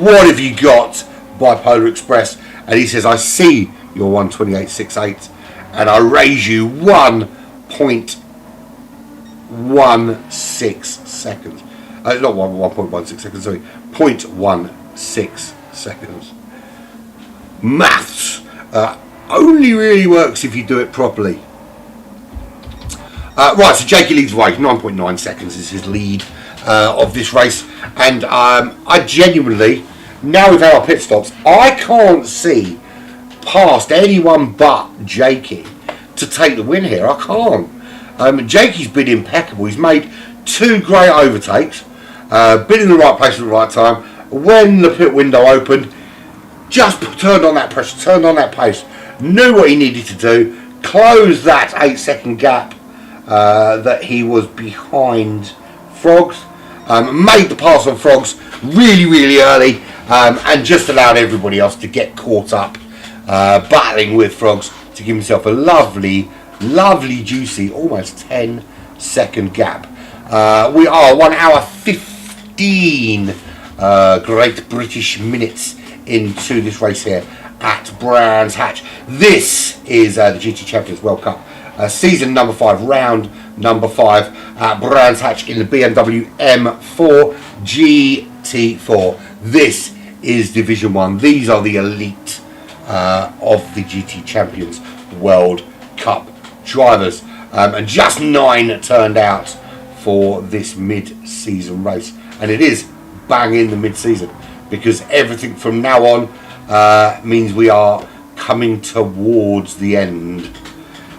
What have you got, Bipolar Express? And he says, I see your 1:28.68 and I raise you 1.16 seconds. Not 1.16 seconds, sorry, 0.16 seconds. Maths only really works if you do it properly. Right, so Jakey leads the way. 9.9 seconds is his lead of this race. And I genuinely, now we've had our pit stops, I can't see past anyone but Jakey to take the win here. I can't. Jakey's been impeccable. He's made 2 great overtakes, been in the right place at the right time. When the pit window opened, just turned on that pressure, turned on that pace, knew what he needed to do, closed that 8-second gap that he was behind Frogs, made the pass on Frogs really early, and just allowed everybody else to get caught up battling with Frogs to give himself a lovely juicy almost 10-second gap. We are 1 hour 15 Great British minutes into this race here at Brands Hatch. This is the GT Champions World Cup, season number 5, round number 5 at Brands Hatch in the BMW M4 GT4. This is Division 1. These are the elite of the GT Champions World Cup drivers, and just 9 turned out for this mid-season race, and it is bang in the mid-season because everything from now on means we are coming towards the end.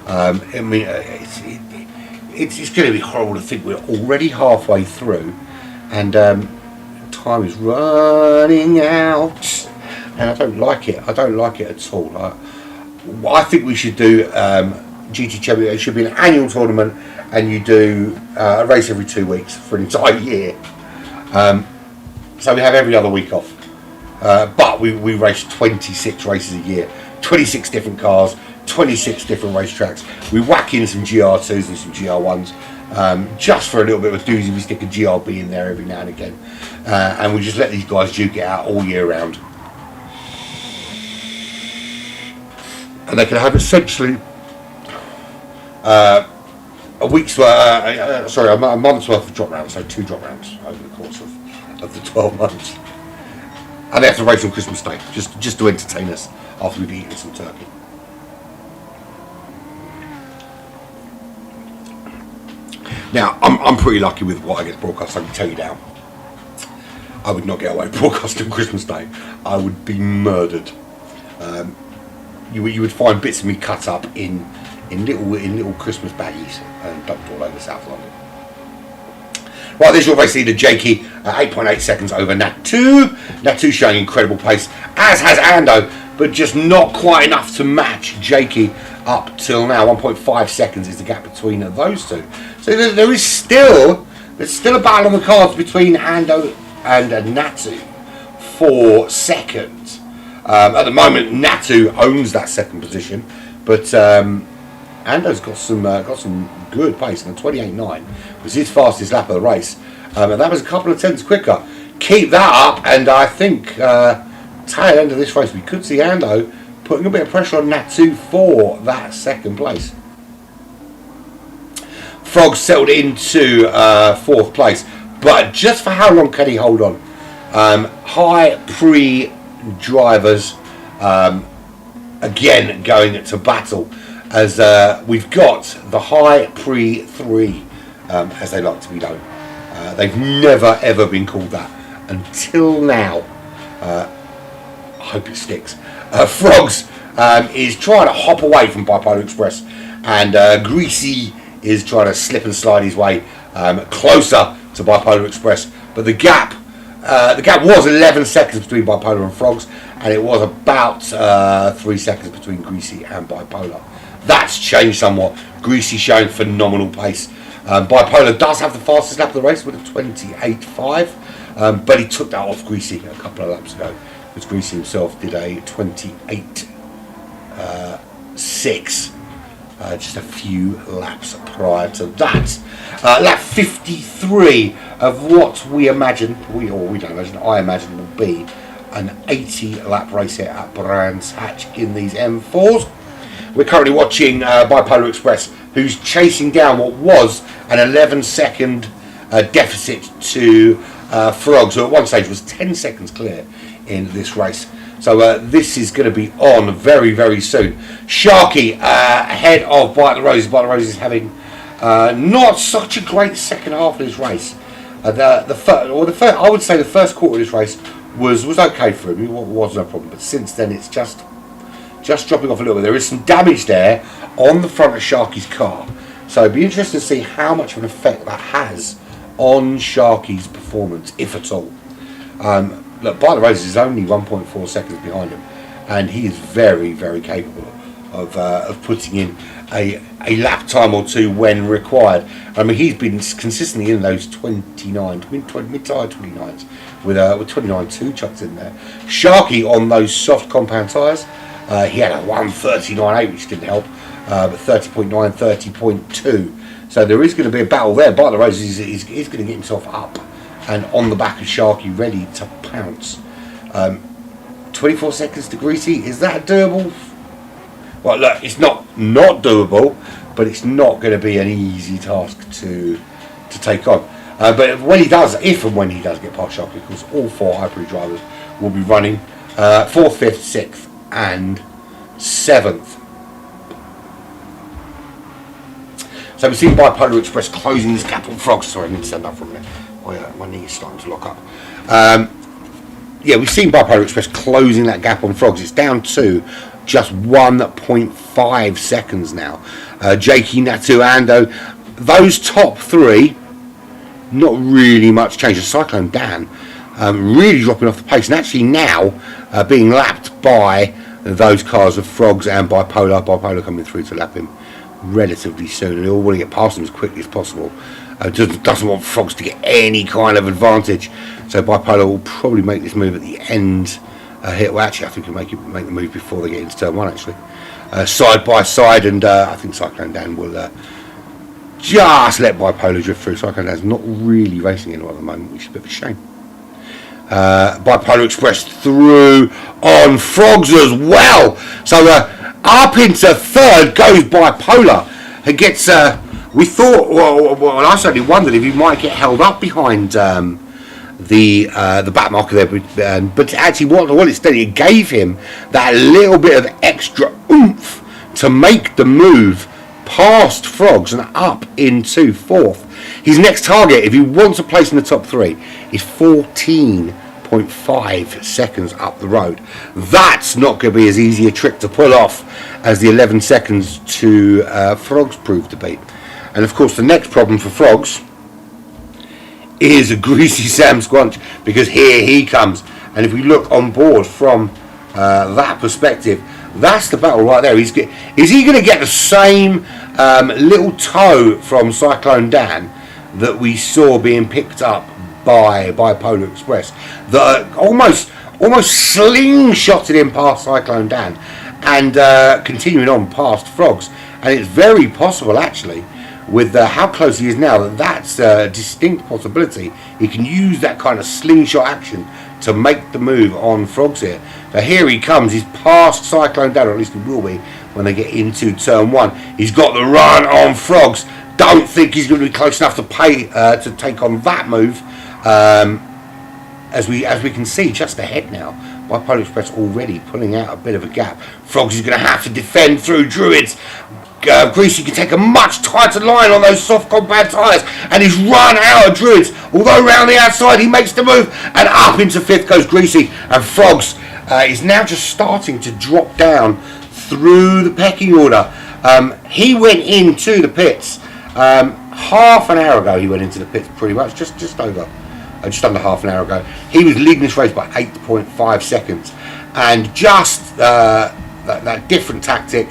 I mean, it's going to be horrible to think we're already halfway through, and time is running out, and I don't like it. I don't like it at all. I think we should do GT Champion. It should be an annual tournament, and you do a race every 2 weeks for an entire year. So we have every other week off. But we race 26 races a year, 26 different cars, 26 different racetracks. We whack in some GR2s and some GR1s, just for a little bit of a doozy. We stick a GRB in there every now and again, and we just let these guys duke it out all year round. and they can have essentially a month's worth of drop rounds, so 2 drop rounds over the course of the 12 months. And they have to race on Christmas Day, just to entertain us after we've eaten some turkey. Now, I'm pretty lucky with what I get broadcast. I can tell you now, I would not get away with broadcasting on Christmas Day. I would be murdered. You would find bits of me cut up in little Christmas baggies and dumped all over South London. Right, there's your race leader, Jakey, 8.8 seconds over Nat2. Nat2 showing incredible pace, as has Ando, but just not quite enough to match Jakey up till now. 1.5 seconds is the gap between those two. So there's still a battle on the cards between Ando and Natu for second. At the moment, Natu owns that second position, but Ando's got some good pace, and 28.9 was his fastest lap of the race, and that was a couple of tenths quicker. Keep that up, and I think tail end of this race we could see Ando putting a bit of pressure on Natu for that second place. Frog settled into 4th place, but just for how long can he hold on? High Pre drivers again going to battle, as we've got the High Pre 3, as they like to be known. They've never ever been called that until now. I hope it sticks. Frogs is trying to hop away from Bipolar Express, and Greasy is trying to slip and slide his way closer to Bipolar Express, but the gap was 11 seconds between Bipolar and Frogs, and it was about 3 seconds between Greasy and Bipolar. That's changed somewhat. Greasy showing phenomenal pace. Bipolar does have the fastest lap of the race with a 28.5, but he took that off Greasy a couple of laps ago, because Greasy himself did a 28.6 just a few laps prior to that. Lap 53 of what we imagine, we don't imagine, I imagine will be an 80 lap race here at Brands Hatch in these M4s. We're currently watching Bipolar Express, who's chasing down what was an 11 second deficit to Frogs, who at one stage was 10 seconds clear in this race. So this is going to be on very, very soon. Sharky ahead of Bite the Roses. Bite the Roses having not such a great second half of this race. I would say the first quarter of this race was okay for him. It was no problem. But since then, it's just dropping off a little bit. There is some damage there on the front of Sharky's car. So it'd be interesting to see how much of an effect that has on Sharky's performance, if at all. Look, Bite the Roses is only 1.4 seconds behind him, and he is very, very capable of putting in a lap time or two when required. I mean, he's been consistently in those mid-tire 29s with 29.2 chucked in there. Sharky on those soft compound tyres, he had a 1:39.8, which didn't help, but 30.9, 30.2. So there is going to be a battle there. Bite the Roses is going to get himself up and on the back of Sharky, ready to pounce. 24 seconds to Greasy, is that doable? Well, look, it's not doable, but it's not going to be an easy task to take on. But when he does, if and when he does get past Sharky, of course, all 4 hybrid drivers will be running 4th, 5th, 6th, and 7th. So we've seen Bipolar Express closing this gap on Frogs. Sorry, I need to stand up for a minute. My knee is starting to lock up. We've seen Bipolar Express closing that gap on Frogs. It's down to just 1.5 seconds now. Jakey, Natu, Ando, those top 3, not really much change. The Cyclone Dan really dropping off the pace, and actually now being lapped by those cars of Frogs and Bipolar. Bipolar coming through to lap him relatively soon, and they all want to get past him as quickly as possible. Doesn't want Frogs to get any kind of advantage, so Bipolar will probably make this move at the end here. Well, actually, I think he'll make the move before they get into turn 1, actually. Side by side, and I think Cyclone Dan will just let Bipolar drift through. Cyclone Dan's not really racing anyone at the moment, which is a bit of a shame. Bipolar Express through on Frogs as well. So Up into third goes Bipolar. It gets, we thought, well, I certainly wondered if he might get held up behind the back marker there, but actually what it's done, it gave him that little bit of extra oomph to make the move past Frogs and up into fourth. His next target, if he wants a place in the top 3, is 14.5 seconds up the road. That's not going to be as easy a trick to pull off as the 11 seconds to Frogs proved to be. And of course the next problem for Frogs is a greasy Sam Squanch, because here he comes. And if we look on board from that perspective, that's the battle right there. Is he going to get the same little toe from Cyclone Dan that we saw being picked up by Polar Express, that almost slingshotted him past Cyclone Dan and continuing on past Frogs? And it's very possible, actually, with how close he is now, that's a distinct possibility. He can use that kind of slingshot action to make the move on Frogs here. So here he comes. He's past Cyclone Dan, or at least he will be when they get into turn 1. He's got the run on Frogs. Don't think he's going to be close enough to take on that move. As we can see just ahead now, Bipolar Express already pulling out a bit of a gap. Frogs is going to have to defend through Druids. Greasy can take a much tighter line on those soft compound tyres, and he's run out of Druids. Although round the outside he makes the move, and up into 5th goes Greasy, and Frogs is now just starting to drop down through the pecking order. He went into the pits half an hour ago. He went into the pits pretty much, just under half an hour ago. He was leading this race by 8.5 seconds, and just that different tactic,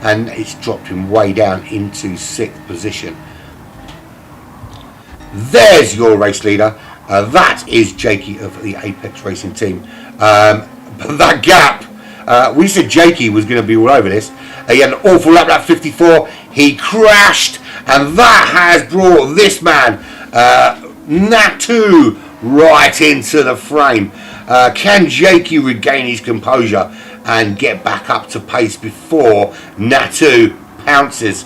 and it's dropped him way down into 6th position. There's your race leader. That is Jakey of the Apex Racing team. But that gap, we said Jakey was going to be all over this. He had an awful lap 54. He crashed, and that has brought this man, Natu, right into the frame. Can Jakey regain his composure and get back up to pace before Natu pounces?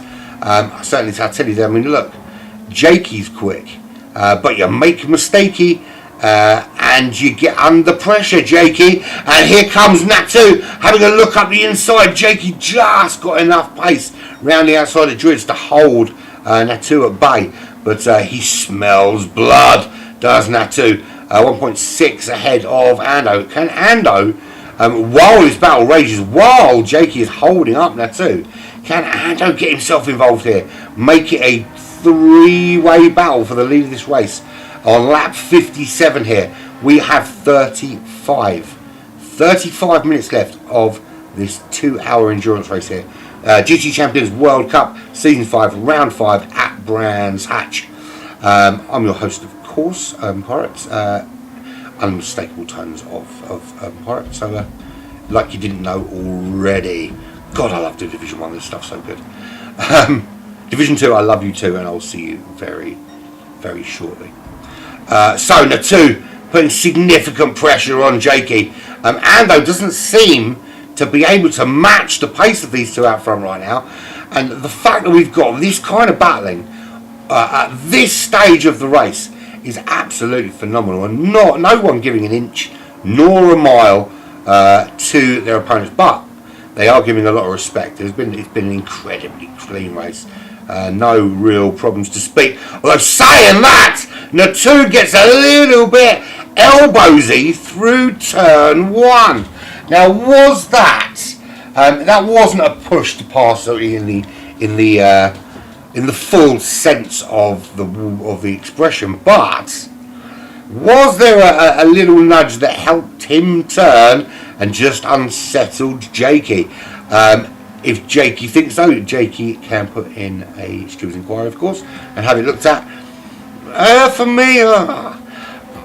Certainly, I'll tell you that. I mean, look, Jakey's quick, but you make a mistake, and you get under pressure, Jakey. And here comes Natu having a look up the inside. Jakey just got enough pace round the outside of Druids to hold Natu at bay, but he smells blood, does Natu. 1.6 ahead of Ando. Can Ando, while this battle rages, while Jakey is holding up Natu, can Ando get himself involved here? Make it a 3-way battle for the lead of this race. On lap 57 here, we have 35 minutes left of this 2-hour endurance race here. GT Champions World Cup Season 5, Round 5 at Brands Hatch. I'm your host, of course, Pirate. Unmistakable tones of Pirate. So, like you didn't know already. God, I love doing Division 1. This stuff's so good. Division 2, I love you too, and I'll see you very, very shortly. So Natu putting significant pressure on Jakey. Ando doesn't seem to be able to match the pace of these two out front right now, and the fact that we've got this kind of battling at this stage of the race is absolutely phenomenal, and no one giving an inch nor a mile to their opponents, but they are giving a lot of respect. It's been an incredibly clean race. No real problems to speak. Although saying that, Natu gets a little bit elbowsy through turn 1. Now, was that wasn't a push to pass in the full sense of the expression, but was there a little nudge that helped him turn and just unsettled Jakey? If Jakey thinks so, Jakey can put in a steward's inquiry, of course, and have it looked at. For me,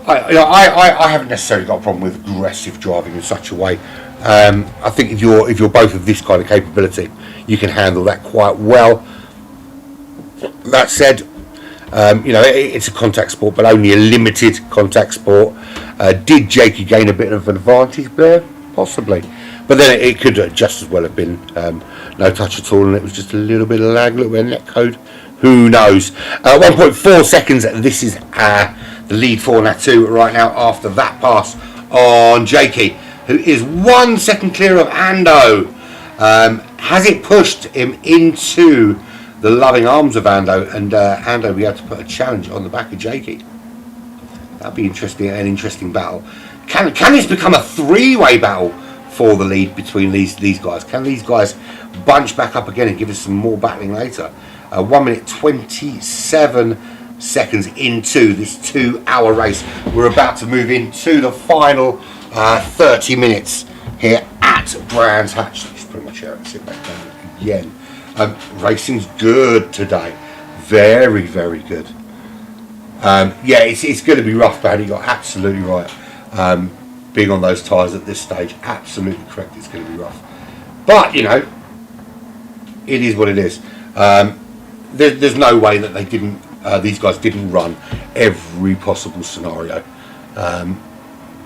I haven't necessarily got a problem with aggressive driving in such a way. I think if you're both of this kind of capability, you can handle that quite well. That said, it's a contact sport, but only a limited contact sport. Did Jakey gain a bit of an advantage there? possibly. But then it could just as well have been no touch at all, and it was just a little bit of lag, a little bit of net code. Who knows? 1.4 seconds. This is the lead for Natu right now after that pass on Jakey, who is 1 second clear of Ando. Has it pushed him into the loving arms of Ando, and Ando will be able to put a challenge on the back of Jakey? That'd be interesting, an interesting battle. Can this become a three-way battle for the lead between these guys? Can these guys bunch back up again and give us some more battling later? 1 minute 27 seconds into this 2-hour race. We're about to move into the final 30 minutes here at Brands Hatch. Let's pretty much sit back down again. Racing's good today. Very, very good. Yeah, it's going to be rough, Paddy. You're absolutely right. Being on those tyres at this stage, absolutely correct. It's going to be rough. But, you know, it is what it is. There's no way that they didn't. These guys didn't run every possible scenario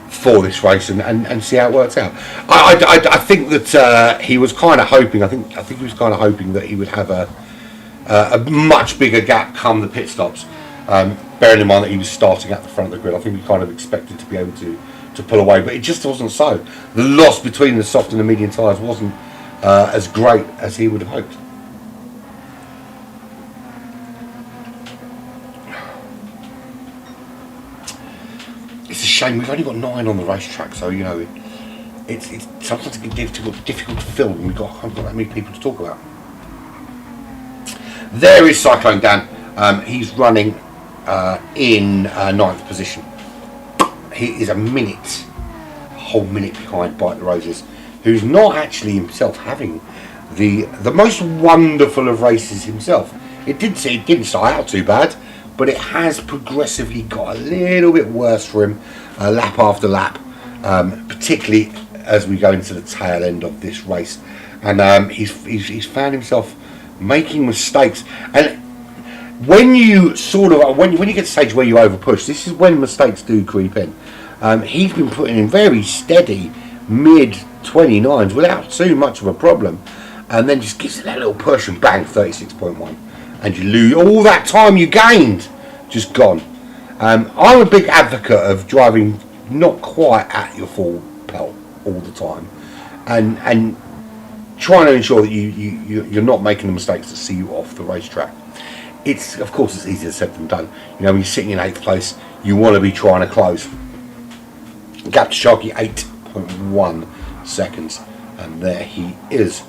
for this race and see how it works out. I think that he was kind of hoping. I think he was kind of hoping that he would have a much bigger gap come the pit stops. Bearing in mind that he was starting at the front of the grid, I think we kind of expected to be able to pull away, but it just wasn't so. The loss between the soft and the medium tyres wasn't as great as he would have hoped. It's a shame we've only got 9 on the racetrack, so you know it's sometimes it can be difficult to film when haven't got that many people to talk about. There is Cyclone Dan. He's running in 9th position. He is a whole minute behind Bite the Roses, who's not actually himself having the most wonderful of races himself. It didn't start out too bad, but it has progressively got a little bit worse for him, lap after lap, particularly as we go into the tail end of this race. And he's found himself making mistakes. And when you when you get to the stage where you overpush, this is when mistakes do creep in. He's been putting in very steady mid 29s without too much of a problem, and then just gives it that little push and bang, 36.1, and you lose all that time you gained, just gone. I'm a big advocate of driving not quite at your full pelt all the time, and trying to ensure that you're not making the mistakes that see you off the racetrack. Of course it's easier said than done. You know, when you're sitting in 8th place, you want to be trying to close. Gap to Sharky, 8.1 seconds, and there he is.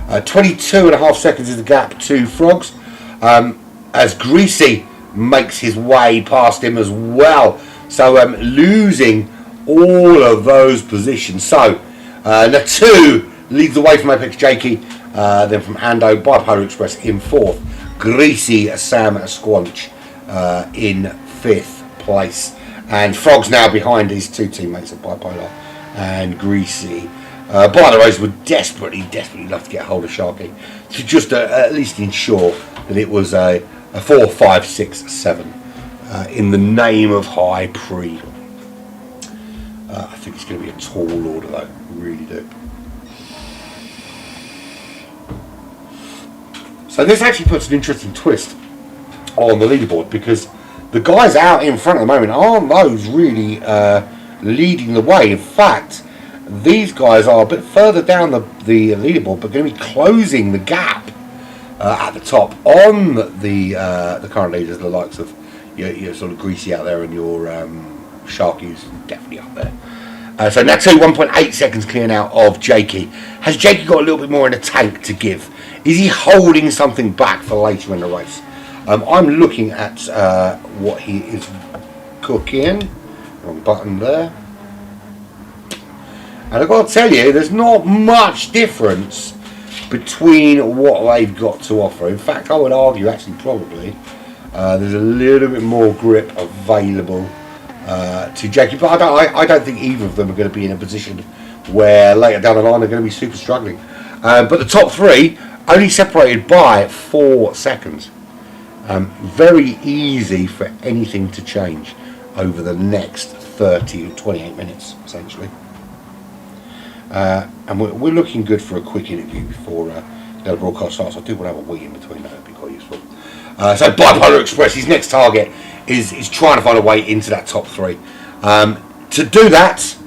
22.5 seconds is the gap to Frogs, as Greasy makes his way past him as well. So losing all of those positions. So Natu leads the way from Apex Jakey, then from Ando, Bipolar Express in 4th, Greasy Sam Squanch in 5th place, and Frogs now behind his 2 teammates of Bipolar and Greasy. By the Rose would desperately love to get hold of Sharky to just at least ensure that it was a 4, 5, 6, 7 in the name of High Pre. I think it's going to be a tall order though, I really do. So this actually puts an interesting twist on the leaderboard, because the guys out in front at the moment aren't those really leading the way. In fact, these guys are a bit further down the leaderboard, but going to be closing the gap at the top on the current leaders, the likes of your sort of Greasy out there and your Sharky's definitely up there. So Natu 1.8 seconds clear now of Jakey. Has Jakey got a little bit more in the tank to give? Is he holding something back for later in the race? I'm looking at what he is cooking. Wrong button there. And I've got to tell you, there's not much difference between what they've got to offer. In fact, I would argue actually probably there's a little bit more grip available to Jakey. But I don't think either of them are going to be in a position where later down the line they're going to be super struggling. But the top 3 only separated by 4 seconds. Very easy for anything to change over the next 30 to 28 minutes, essentially. And we're looking good for a quick interview before the broadcast starts. I do want to have a wee in between, that would be quite useful. So Bipolar Express, his next target is trying to find a way into that top 3. To do that,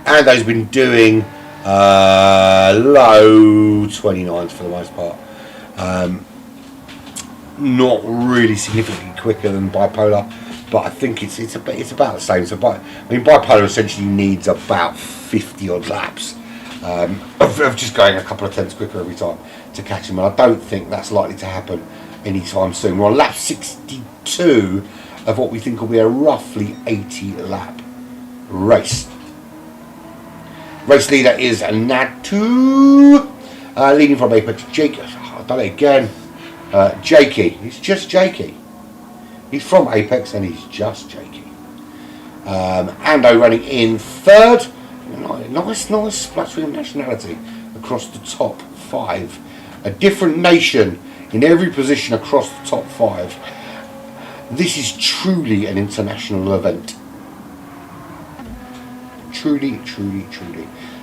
Ando's been doing low 29s for the most part. Not really significantly quicker than Bipolar, but I think it's about the same. So Bipolar essentially needs about 50 odd laps of just going a couple of tenths quicker every time to catch him, and I don't think that's likely to happen anytime soon. We're on lap 62 of what we think will be a roughly 80 lap race. Race leader is Natu, leading from Apex. Jake, I've done it again. Jakey, he's just Jakey. He's from Apex and he's just Jakey. Ando running in 3rd. Nice splattering of nationality across the top 5. A different nation in every position across the top 5. This is truly an international event. Truly.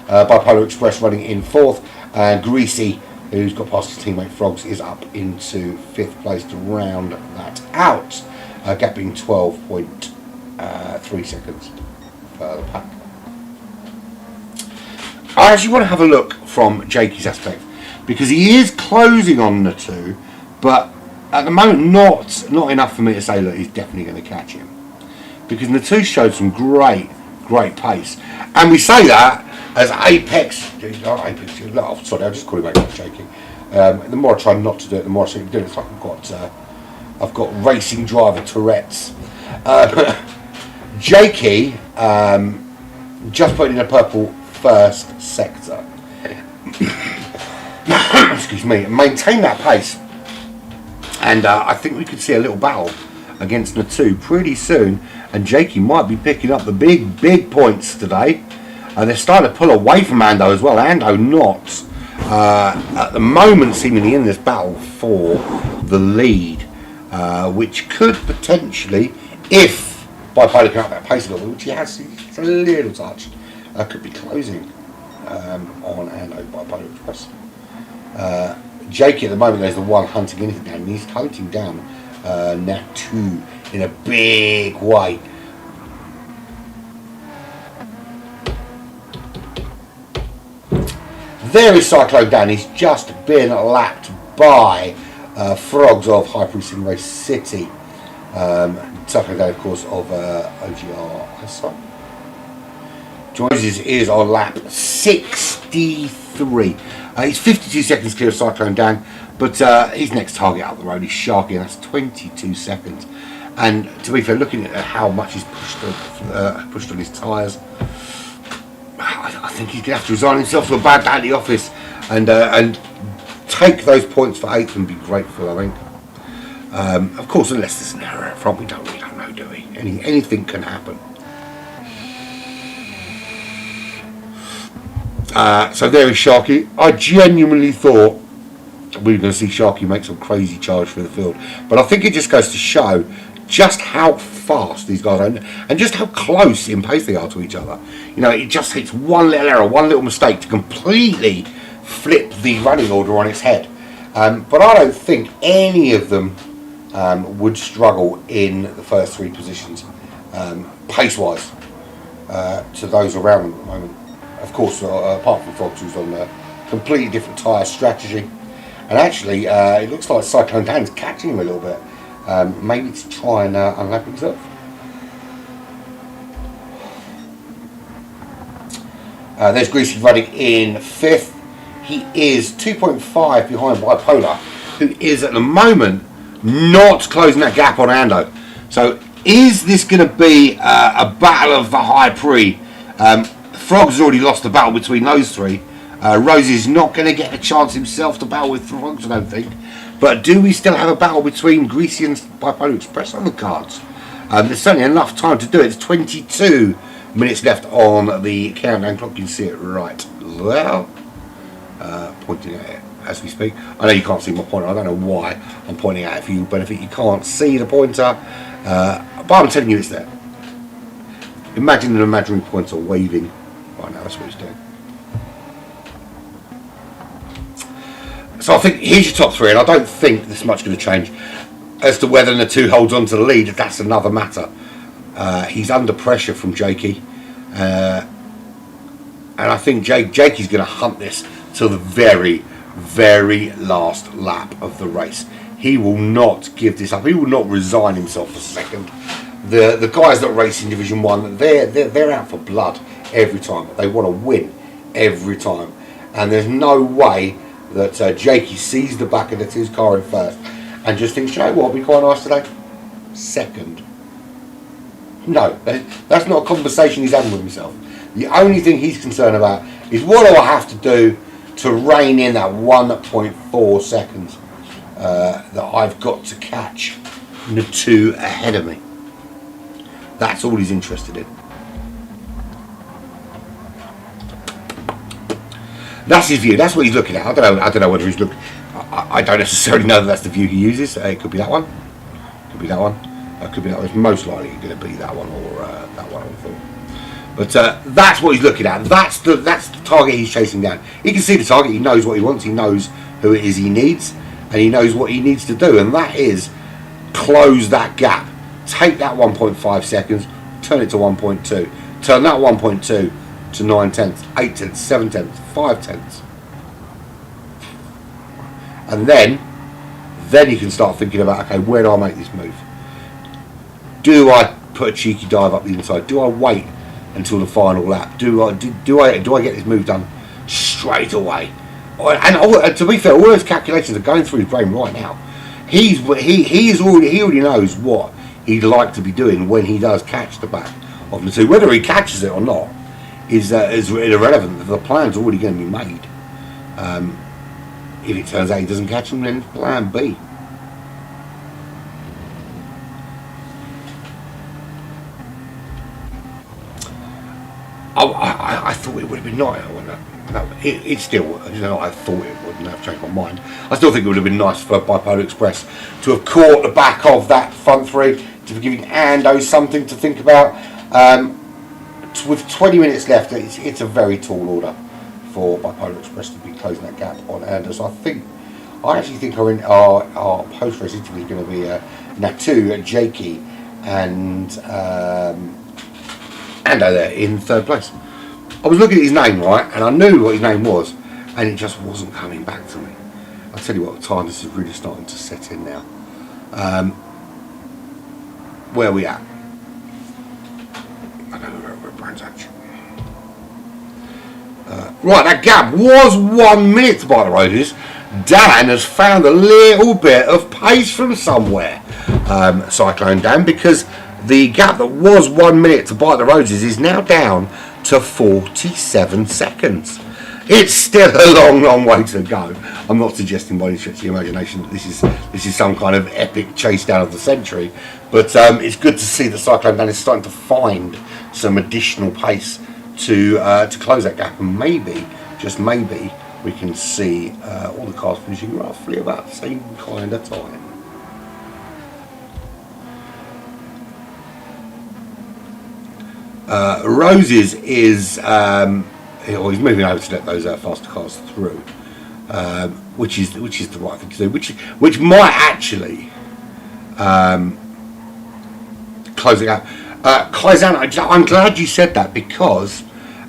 Bipolar Express running in 4th, and Greasy, who's got past his teammate Frogs, is up into 5th place to round that out, gap being 12.3 seconds for the pack. I actually want to have a look from Jakey's aspect, because he is closing on the 2, but at the moment not enough for me to say that he's definitely going to catch him, because the 2 showed some great pace, and we say that as Apex, sorry, I'll just call him Apex Jakey. The more I try not to do it, the more I seem to do it. It's like I've got racing driver Tourette's. Jakey just put in a purple first sector. Excuse me. Maintain that pace, and I think we could see a little battle against Natu pretty soon. And Jakey might be picking up the big points today. They're starting to pull away from Ando as well. Ando not at the moment seemingly in this battle for the lead, which could potentially, if Bipolar can up that pace a little bit, which he has, it's a little touch, could be closing on Ando Bipolar Express. Jakey at the moment is the one hunting anything down, and he's hunting down Natu in a big way. There is Cyclone Dan. He's just been lapped by Frogs of Hyper Racing Race City. Cyclone Dan, of course, of OGR. Joyce's is on lap 63. He's 52 seconds clear of Cyclone Dan, but his next target up the road is Sharky, and that's 22 seconds. And to be fair, looking at how much he's pushed on his tyres, I think he's going to have to resign himself to a bad day at the office and take those points for 8th and be grateful, I think. Of course, unless there's an error up front, we don't know, do we? Anything can happen. So there is Sharky. I genuinely thought we were going to see Sharky make some crazy charge through the field, but I think it just goes to show just how fast these guys are and just how close in pace they are to each other. You know, it just takes one little error, one little mistake to completely flip the running order on its head. But I don't think any of them would struggle in the first 3 positions pace-wise to those around them at the moment. Of course, apart from Fox, who's on a completely different tyre strategy. And actually, it looks like Cyclone Dan's catching him a little bit. Maybe to try and unlap himself. There's Greasy running in 5th. He is 2.5 behind Bipolar, who is at the moment not closing that gap on Ando. So is this going to be a battle of the high pre? Frogs has already lost the battle between those 3. Rosie's not going to get a chance himself to battle with Frogs, I don't think. But do we still have a battle between Greasy and Bipolar Express on the cards? There's certainly enough time to do it. There's 22 minutes left on the countdown clock. You can see it right there. Pointing at it as we speak. I know you can't see my pointer. I don't know why I'm pointing at it for your benefit. You can't see the pointer. But I'm telling you, it's there. Imagine an imaginary pointer waving right now. That's what he's doing. So I think here's your top three, and I don't think there's much going to change. As to whether the two holds on to the lead, that's another matter. He's under pressure from Jakey, and I think Jakey's going to hunt this till the very, very last lap of the race. He will not give this up. He will not resign himself for second. The guys that race in Division 1, they're out for blood every time. They want to win every time, and there's no way that Jakey sees the back of the two's car in first and just thinks, you know what, it'll be quite nice today. Second. No, that's not a conversation he's having with himself. The only thing he's concerned about is, what do I have to do to rein in that 1.4 seconds that I've got to catch the two ahead of me. That's all he's interested in. That's his view. That's what he's looking at. I don't know whether he's looking. I don't necessarily know that that's the view he uses. It could be that one. Could be that one. Could be that one. It's most likely going to be that one or that one. I thought. But that's what he's looking at. That's the target he's chasing down. He can see the target. He knows what he wants. He knows who it is he needs, and he knows what he needs to do. And that is close that gap. Take that 1.5 seconds. Turn it to 1.2. Turn that 1.2 to 9 tenths, 8 tenths, 7 tenths, 5 tenths. And then you can start thinking about, okay, where do I make this move? Do I put a cheeky dive up the inside? Do I wait until the final lap? Do I get this move done straight away? And to be fair, all those calculations are going through his brain right now. He already knows what he'd like to be doing when he does catch the back of the two. Whether he catches it or not is irrelevant. The plan's already going to be made. If it turns out he doesn't catch them, then plan B. I thought it would have been nice. It still, you know, I thought it wouldn't have changed my mind. I still think it would have been nice for Bipolar Express to have caught the back of that front three, to be giving Ando something to think about. With 20 minutes left, it's a very tall order for Bipolar Express to be closing that gap on Ando. So I actually think our post-race interview is going to be Natu, Jakey, and Ando there in third place. I was looking at his name, right, and I knew what his name was, and it just wasn't coming back to me. I'll tell you what, the time, this is really starting to set in now. Where are we at? I don't know where Brian's at. Right, that gap was 1 minute by the roadies. Dan has found a little bit of pace from somewhere, Cyclone Dan, because the gap that was 1 minute to bite the roses is now down to 47 seconds. It's still a long, long way to go. I'm not suggesting by any stretch of the imagination that this is some kind of epic chase down of the century, but it's good to see that Cyclone Dan is starting to find some additional pace to close that gap, and maybe, just maybe, we can see all the cars finishing roughly about the same kind of time. Roses is, he's moving over to let those faster cars through, which is the right thing to do, which might actually close it out. Kaizan, I'm glad you said that, because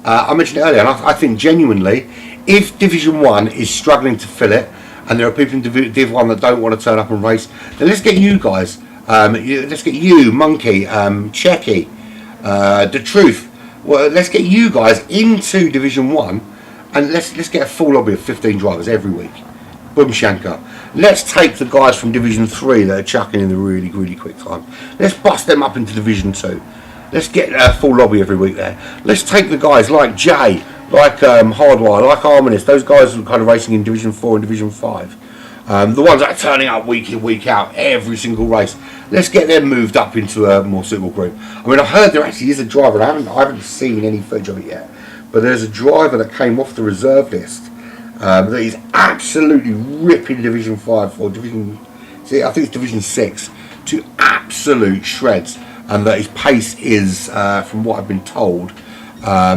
I mentioned it earlier, and I think genuinely, if Division 1 is struggling to fill it, and there are people in Div 1 that don't want to turn up and race, then let's get you guys, let's get you, Monkey, Checky, The Truth, well, let's get you guys into Division 1, and let's get a full lobby of 15 drivers every week. Boom Shankar. Let's take the guys from Division 3 that are chucking in the really, really quick time. Let's bust them up into Division 2. Let's get a full lobby every week there. Let's take the guys like Jay, like Hardwire, like Harmonist, those guys who are kind of racing in Division 4 and Division 5. The ones that are turning up week in, week out, every single race. Let's get them moved up into a more suitable group. I mean, I heard there actually is a driver, I haven't seen any footage of it yet, but there's a driver that came off the reserve list that is absolutely ripping Division 5 or Division, see, I think it's Division 6, to absolute shreds, and that his pace is, from what I've been told,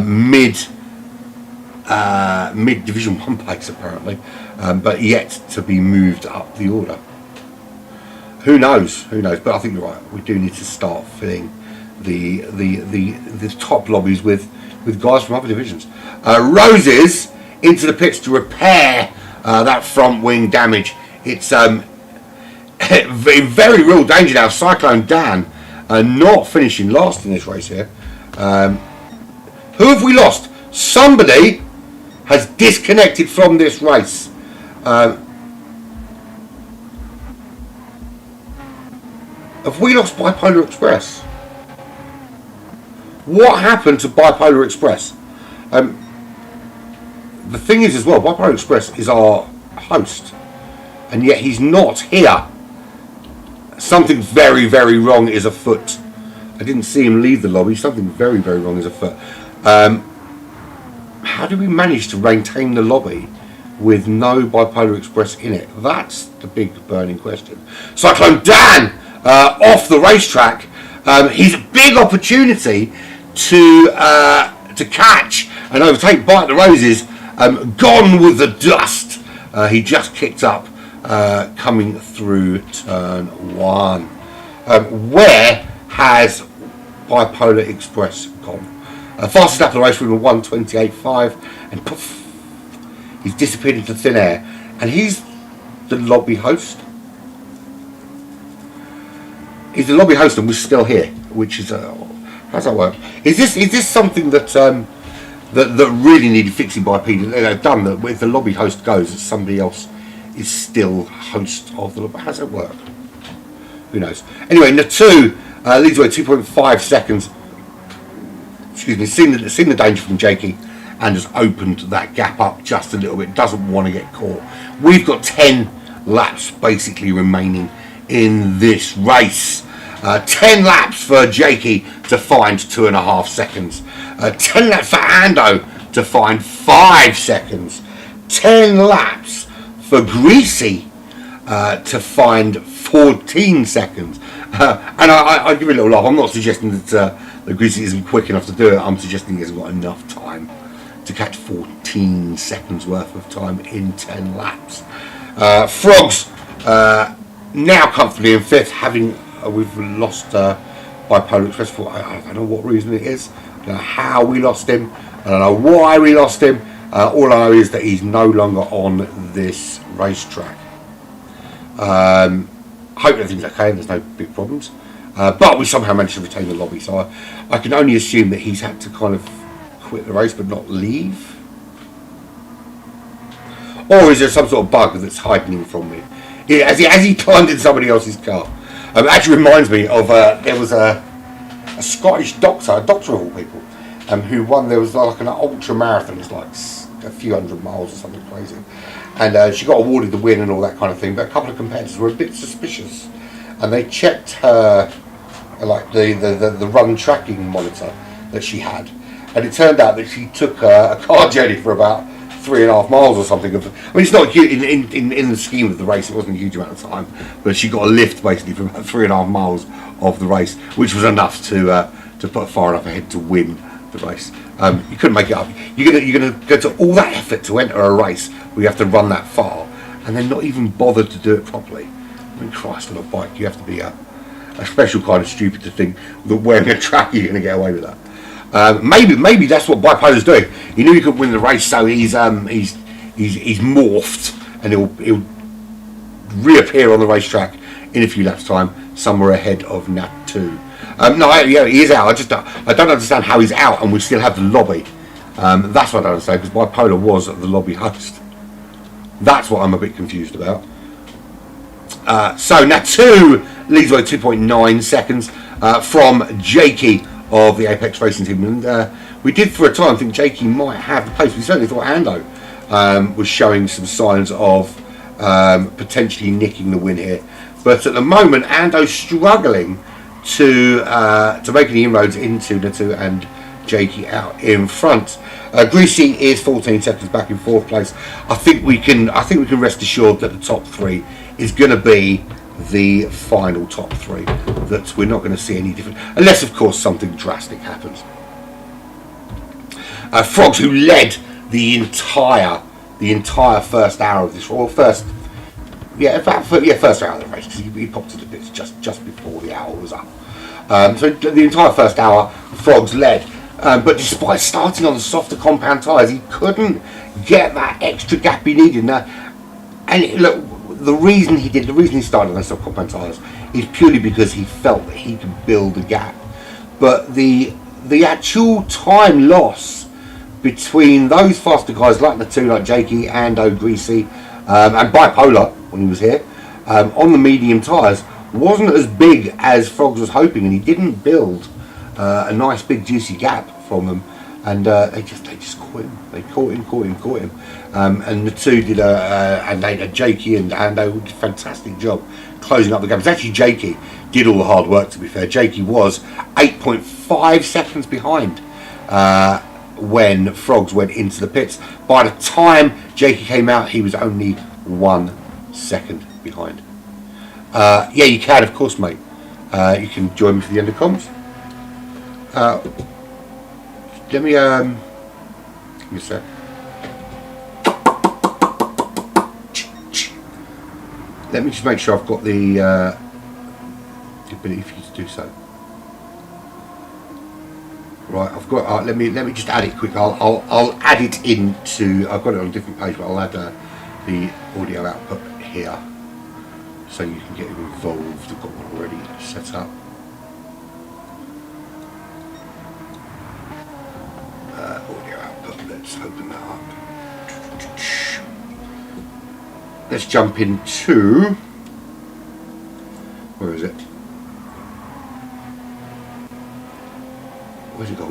mid Division 1 pace apparently, but yet to be moved up the order. Who knows? But I think you're right. We do need to start filling the top lobbies with guys from other divisions. Roses into the pits to repair that front wing damage. It's in very real danger now. Cyclone Dan not finishing last in this race here. Who have we lost? Somebody has disconnected from this race. Have we lost Bipolar Express? What happened to Bipolar Express? The thing is as well, Bipolar Express is our host, and yet he's not here. Something very, very wrong is afoot. I didn't see him leave the lobby. Something very, very wrong is afoot. How do we manage to maintain the lobby with no Bipolar Express in it? That's the big burning question. Cyclone Dan off the racetrack. He's a big opportunity to catch and overtake Bite the Roses. Gone with the dust. He just kicked up coming through turn 1. Where has Bipolar Express gone? Fastest lap of the race with a 1:28.5, and poof, he's disappeared into thin air. And he's the lobby host. He's the lobby host, and we're still here. Which is how's that work? Is this something that that really needed fixing by people? They've done that. If the lobby host goes, somebody else is still host of the lobby. How's that work? Who knows? Anyway, Natu leads away 2.5 seconds. Excuse me, seen the danger from Jakey and has opened that gap up just a little bit. Doesn't want to get caught. We've got 10 laps basically remaining in this race. 10 laps for Jakey to find 2.5 seconds. 10 laps for Ando to find 5 seconds. 10 laps for Greasy to find 14 seconds. And I give it a little laugh. I'm not suggesting that Greasy isn't quick enough to do it. I'm suggesting he hasn't got enough time to catch 14 seconds worth of time in 10 laps. Frogs now comfortably in 5th, having we've lost Bipolar Express for I don't know what reason it is. I don't know how we lost him. I don't know why we lost him. All I know is that he's no longer on this racetrack. Hope everything's okay and there's no big problems. But we somehow managed to retain the lobby, so I can only assume that he's had to kind of quit the race but not leave. Or is there some sort of bug that's hiding him from me? Has he climbed in somebody else's car? It actually reminds me of there was a Scottish doctor, a doctor of all people, who won. There was like an ultra marathon. It's like a few hundred miles or something crazy, and she got awarded the win and all that kind of thing. But a couple of competitors were a bit suspicious, and they checked her, like the run tracking monitor that she had, and it turned out that she took a car journey for about 3.5 miles or something. I mean, it's not huge in the scheme of the race. It wasn't a huge amount of time, but she got a lift basically for about 3.5 miles of the race, which was enough to put far enough ahead to win the race. You couldn't make it up. You're gonna go to all that effort to enter a race where you have to run that far, and then not even bother to do it properly. I mean, Christ on a bike, you have to be a special kind of stupid to think that wearing a track you're going to get away with that. Maybe that's what Bipolar's doing. He knew he could win the race, so he's morphed, and he'll reappear on the racetrack in a few laps' time, somewhere ahead of Nat2. He is out. I don't understand how he's out, and we still have the lobby. That's what I don't understand, because Bipolar was the lobby host. That's what I'm a bit confused about. So Nat2 leads by 2.9 seconds from Jakey of the Apex Racing team, and we did for a time think Jakey might have the pace. We certainly thought Ando was showing some signs of potentially nicking the win here, but at the moment Ando's struggling to make any inroads into Natu and Jakey out in front. Greasy is 14 seconds back in 4th place. I think we can rest assured that the top 3 is going to be the final top three, that we're not going to see any different, unless of course something drastic happens. Frogs, who led the entire first hour of this, or first hour of the race, because he popped to the pits just before the hour was up. So the entire first hour, Frogs led, but despite starting on the softer compound tyres, he couldn't get that extra gap he needed. Now, and look, the reason he started on those soft compound tyres is purely because he felt that he could build a gap. But the actual time loss between those faster guys like Natu, like Jakey, Ando, Greasy, and Bipolar when he was here, on the medium tyres, wasn't as big as Frogs was hoping, and he didn't build a nice big juicy gap from them, and they just caught him. They caught him. And the two did and Jakey and Ando did a fantastic job closing up the gap. It's actually Jakey did all the hard work, to be fair. Jakey was 8.5 seconds behind when Frogs went into the pits. By the time Jakey came out, he was only 1 second behind. Yeah, you can, of course, mate. You can join me for the end of comms. Let me give me a sec. Let me just make sure I've got the ability for you to do so. Right, I've got. Let me just add it quick. I'll add it into. I've got it on a different page, but I'll add the audio output here, so you can get involved. I've got one already set up. Audio output. Let's open that up. Let's jump into. Where is it? Where's it gone?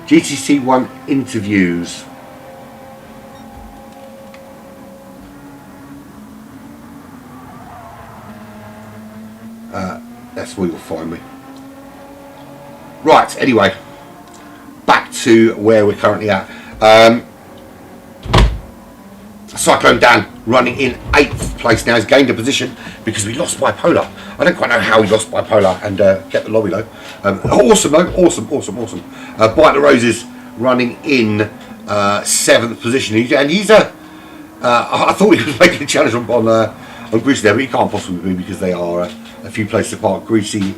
GTC-1 interviews. That's where you'll find me. Right, anyway, back to where we're currently at. Cyclone Dan running in 8th place now. He's gained a position because we lost Bipolar. I don't quite know how we lost Bipolar and kept the lobby low. Awesome though, awesome. Bite the Roses running in 7th position, and he's I thought he was making a challenge on Greasy there, but he can't possibly be because they are a few places apart. Greasy,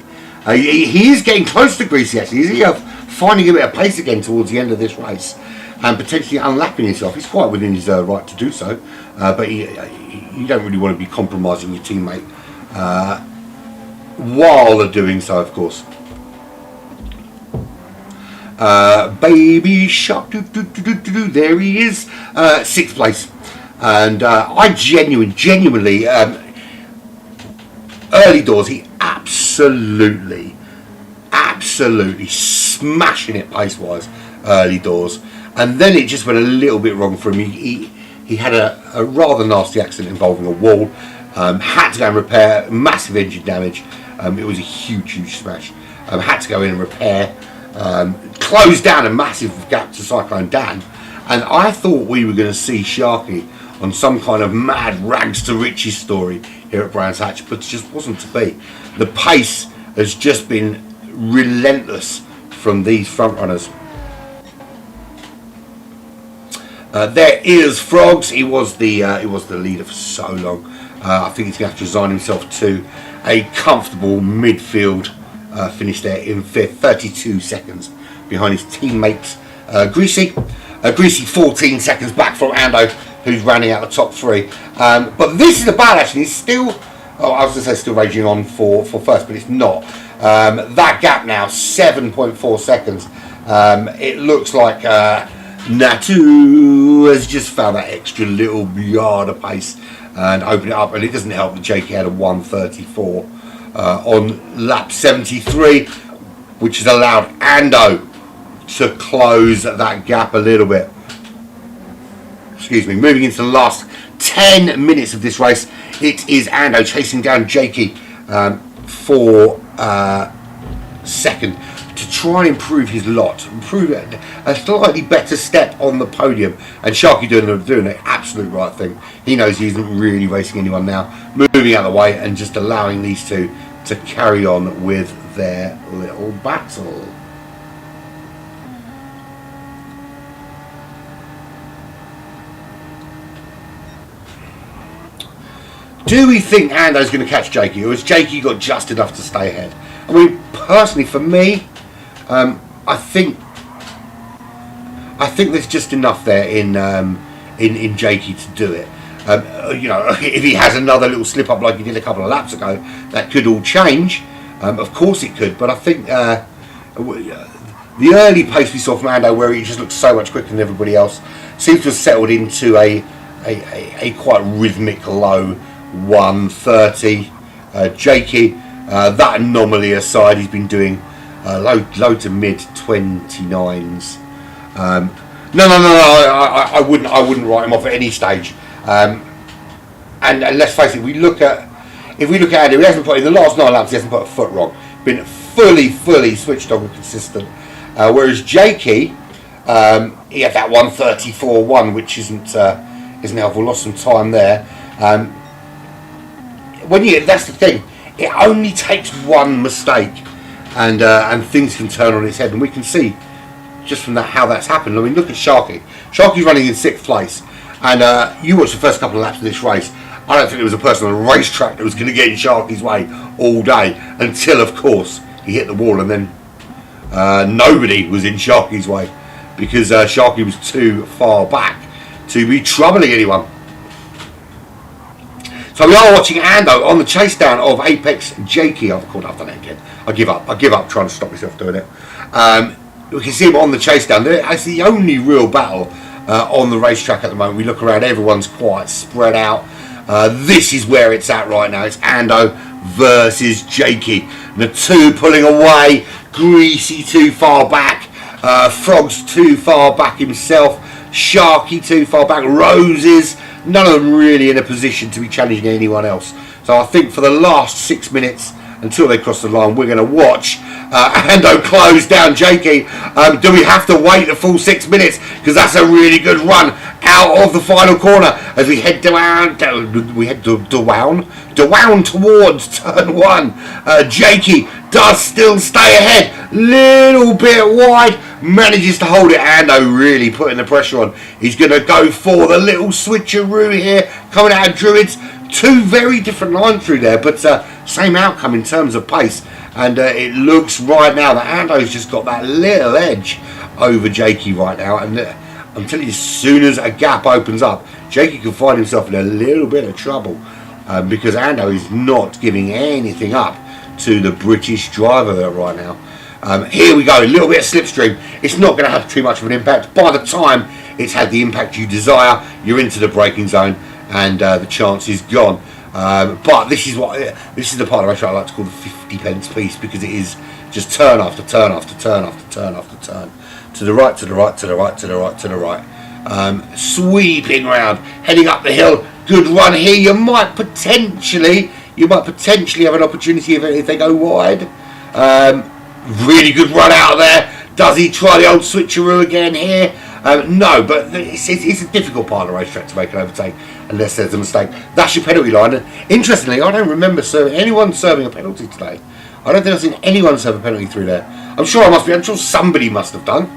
he is getting close to Greasy actually. He's finding a bit of pace again towards the end of this race, and potentially unlapping himself. He's quite within his right to do so, but you don't really want to be compromising your teammate while they're doing so, of course. Baby Shark, there he is, 6th place, and I genuinely, early doors, he absolutely smashing it pace-wise, early doors. And then it just went a little bit wrong for him. He had a rather nasty accident involving a wall. Had to go and repair, massive engine damage. It was a huge smash. Had to go in and repair. Closed down a massive gap to Cyclone Dan. And I thought we were going to see Sharky on some kind of mad rags to riches story here at Brands Hatch, but it just wasn't to be. The pace has just been relentless from these front runners. There is Frogs. He was the leader for so long. I think he's going to have to resign himself to a comfortable midfield finish there in 5th, 32 seconds behind his teammate Greasy. Greasy 14 seconds back from Ando, who's running out the top 3. But this is a bad action. He's still, I was going to say still raging on for first, but it's not. That gap now 7.4 seconds. It looks like Natu has just found that extra little yard of pace and opened it up, and it doesn't help that Jakey had a 1:34 on lap 73, which has allowed Ando to close that gap a little bit. Excuse me. Moving into the last 10 minutes of this race, it is Ando chasing down Jakey for second to to try and improve his lot, improve a slightly better step on the podium. And Sharky doing the absolute right thing. He knows he isn't really racing anyone now, moving out of the way and just allowing these two to carry on with their little battle. Do we think Ando's going to catch Jakey, or has Jakey got just enough to stay ahead? I mean, personally, for me, I think there's just enough there in Jakey to do it. You know, if he has another little slip up like he did a couple of laps ago, that could all change. Of course it could, but I think the early pace we saw from Ando, where he just looked so much quicker than everybody else, seems to have settled into a quite rhythmic low 130. Jakey, that anomaly aside, he's been doing low to mid 29s. No, I wouldn't write him off at any stage. And let's face it, if we look at Andy, he hasn't put in the last 9 laps, he hasn't put a foot wrong. Been fully switched on and consistent. Whereas Jakey, he had that 134.1, which isn't helpful. Lost some time there. That's the thing. It only takes one mistake, and things can turn on its head. And we can see just from that how that's happened. I mean, look at Sharky. Sharky's running in 6th place, and you watch the first couple of laps of this race. I don't think there was a person on the racetrack that was going to get in Sharky's way all day, until, of course, he hit the wall, and then nobody was in Sharky's way because Sharky was too far back to be troubling anyone. So we are watching Ando on the chase down of Apex Jakey. I've done it again. I give up trying to stop myself doing it. We can see him on the chase down. It's the only real battle on the racetrack at the moment. We look around, everyone's quite spread out. This is where it's at right now. It's Ando versus Jakey. And the two pulling away. Greasy too far back. Frog's too far back himself. Sharky too far back. Roses. None of them really in a position to be challenging anyone else. So I think for the last 6 minutes, until they cross the line, we're going to watch Ando close down Jakey. Do we have to wait the full 6 minutes? Because that's a really good run out of the final corner as we head down towards turn 1. Jakey does still stay ahead, little bit wide, manages to hold it. Ando really putting the pressure on. He's going to go for the little switcheroo here, coming out of Druids. 2 very different lines through there, but same outcome in terms of pace. And it looks right now that Ando's just got that little edge over Jakey right now. And I'm telling you, as soon as a gap opens up, Jakey can find himself in a little bit of trouble because Ando is not giving anything up to the British driver there right now. Here we go, a little bit of slipstream. It's not going to have too much of an impact. By the time it's had the impact you desire, you're into the braking zone and the chance is gone. But this is the part of the race I like to call the 50 pence piece, because it is just turn after turn after turn after turn after turn, to the right, to the right, to the right, to the right, to the right, sweeping round, heading up the hill. Good run here. You might potentially have an opportunity if they go wide. Really good run out of there. Does he try the old switcheroo again here? No, but it's a difficult part of the racetrack to make an overtake unless there's a mistake. That's your penalty line. And interestingly, I don't remember anyone serving a penalty today. I don't think I've seen anyone serve a penalty through there. I'm sure somebody must have done.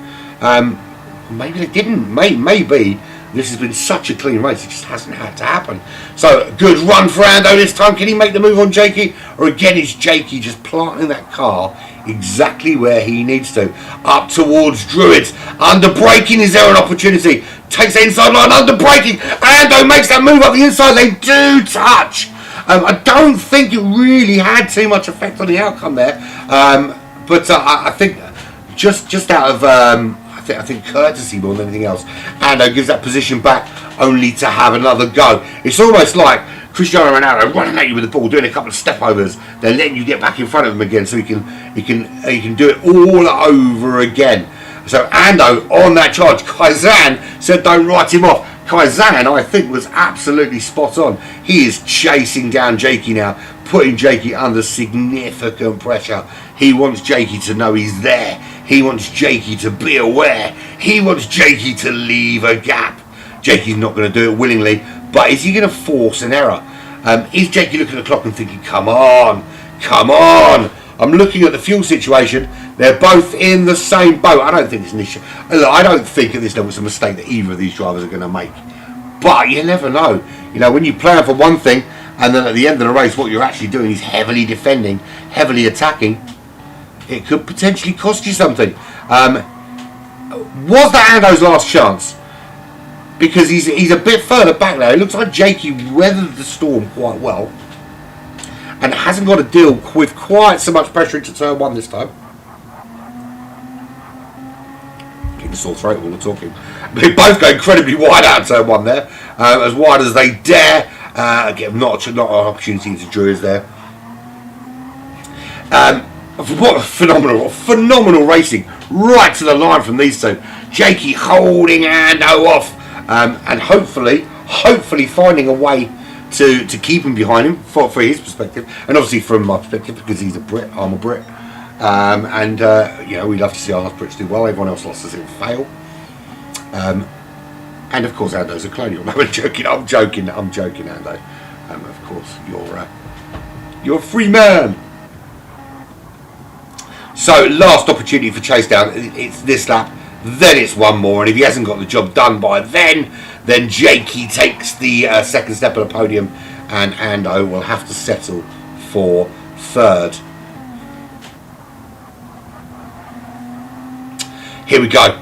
Maybe they didn't. Maybe this has been such a clean race, it just hasn't had to happen. So, good run for Ando this time. Can he make the move on Jakey? Or again, is Jakey just planting that car exactly where he needs to? Up towards Druids. Under braking, is there an opportunity? Takes the inside line, under braking. Ando makes that move up the inside. They do touch. I don't think it really had too much effect on the outcome there. But I think just out of I think courtesy more than anything else, Ando gives that position back only to have another go. It's almost like Cristiano Ronaldo running at you with the ball, doing a couple of step overs, then letting you get back in front of him again, so he can do it all over again. So Ando on that charge. Kazan said don't write him off. Kaizan, I think, was absolutely spot on. He is chasing down Jakey now, putting Jakey under significant pressure. He wants Jakey to know he's there. He wants Jakey to be aware. He wants Jakey to leave a gap. Jakey's not going to do it willingly, but is he going to force an error? Is Jakey looking at the clock and thinking, come on, come on? I'm looking at the fuel situation. They're both in the same boat. I don't think it's an issue. I don't think at this level it's a mistake that either of these drivers are going to make. But you never know. You know, when you plan for one thing and then at the end of the race what you're actually doing is heavily defending, heavily attacking, it could potentially cost you something. Was that Ando's last chance? Because he's a bit further back now. It looks like Jakey weathered the storm quite well and hasn't got to deal with quite so much pressure into turn one this time. Getting a sore throat while we're talking. They both go incredibly wide out of turn one there, as wide as they dare. Again, not an opportunity to Druids there. What phenomenal racing right to the line from these two. Jakey holding Ando off, and hopefully finding a way to keep him behind him for his perspective, and obviously from my perspective because he's a Brit, I'm a Brit, you know, we love to see our Brits do well. Everyone else lost us it fail, and of course Ando's a colonial. No, I'm joking, Ando. Of course you're a free man. So last opportunity for chase down. It's this lap, then it's one more, and if he hasn't got the job done by then Jakey takes the second step of the podium, and Ando will have to settle for third. Here we go.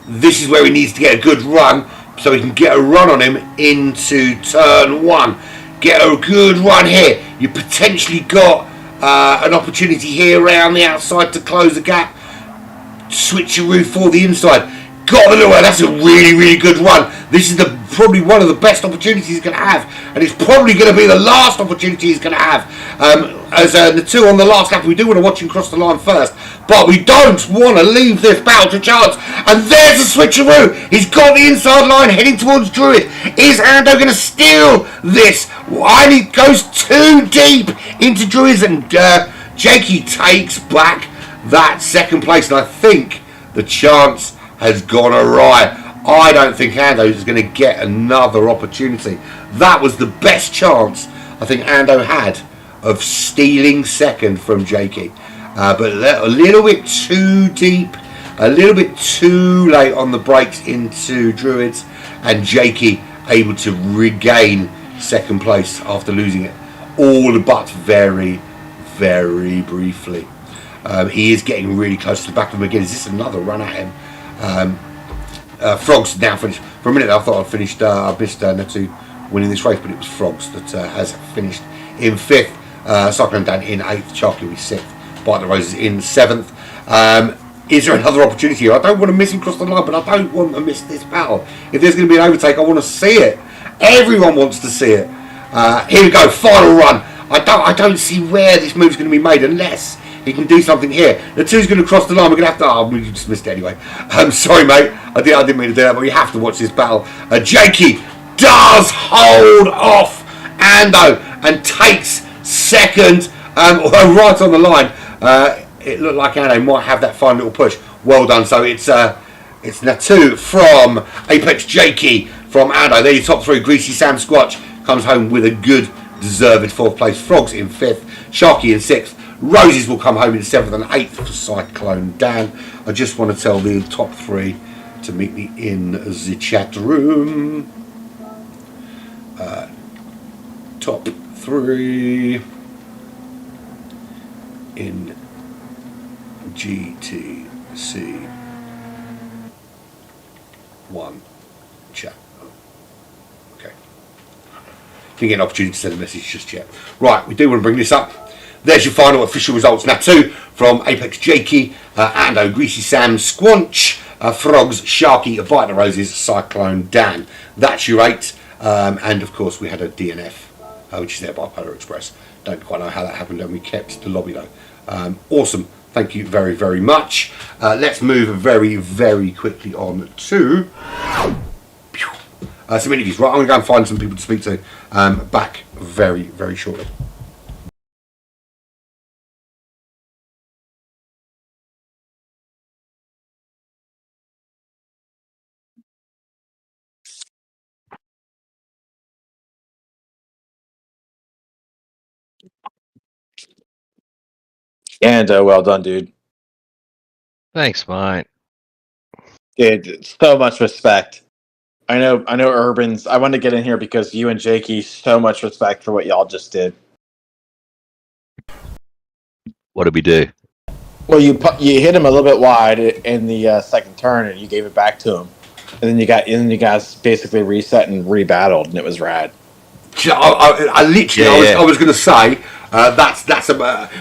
This is where he needs to get a good run so he can get a run on him into turn one. Get a good run here. You potentially got an opportunity here around the outside to close the gap. Switcheroo for the inside. Got the little way. That's a really good run. This is probably one of the best opportunities he's going to have, and it's probably going to be the last opportunity he's going to have. As the two on the last lap, we do want to watch him cross the line first, but we don't want to leave this battle to chance. And there's a switcheroo. He's got the inside line heading towards Druid. Is Ando going to steal this? And he goes too deep into Druids, and Jakey takes back that second place, and I think the chance has gone awry. I don't think Ando is going to get another opportunity. That was the best chance I think Ando had of stealing second from Jakey, but a little bit too deep, a little bit too late on the brakes into Druids, and Jakey able to regain second place after losing it all but very briefly. He is getting really close to the back of him again. Is this another run at him? Frogs now finished. For a minute I thought I missed Netu winning this race, but it was Frogs that has finished in 5th, Cyclone Dan in 8th, Sharky with 6th, Bite the Roses in 7th. Is there another opportunity here? I don't want to miss him cross the line, but I don't want to miss this battle. If there's going to be an overtake, I want to see it. Everyone wants to see it. Here we go, final run. I don't see where this move's going to be made unless he can do something here. The two's going to cross the line. We're going to have to... Oh, we just missed it anyway. Sorry, mate. I didn't mean to do that, but we have to watch this battle. Jakey does hold off Ando and takes second, right on the line. It looked like Ando might have that final little push. Well done. So it's Natu from Apex, Jakey from Ando. There, your top three. Greasy Sam Squatch comes home with a good, deserved 4th place. Frogs in 5th. Sharky in 6th. Roses will come home in 7th and 8th for Cyclone Dan. I just want to tell the top 3 to meet me in the chat room. Top 3 in GTC-1 chat. Okay. Didn't get an opportunity to send a message just yet. Right, we do want to bring this up. There's your final official results. Natu from Apex, Jakey, Ando, Greasy Sam, Squanch, Frogs, Sharky, Bite the Roses, Cyclone Dan. That's your 8. And of course we had a DNF, which is there by Polar Express. Don't quite know how that happened, and we kept the lobby though. Awesome. Thank you very much. Let's move very quickly on to some interviews. Right, I'm going to go and find some people to speak to. Back very, very shortly. And well done, dude. Thanks, mate. Dude, so much respect. I know Urban's. I wanted to get in here because you and Jakey, so much respect for what y'all just did. What did we do? Well, you hit him a little bit wide in the second turn, and you gave it back to him, and then you guys basically reset and rebattled, and it was rad. I literally, I was going to say that's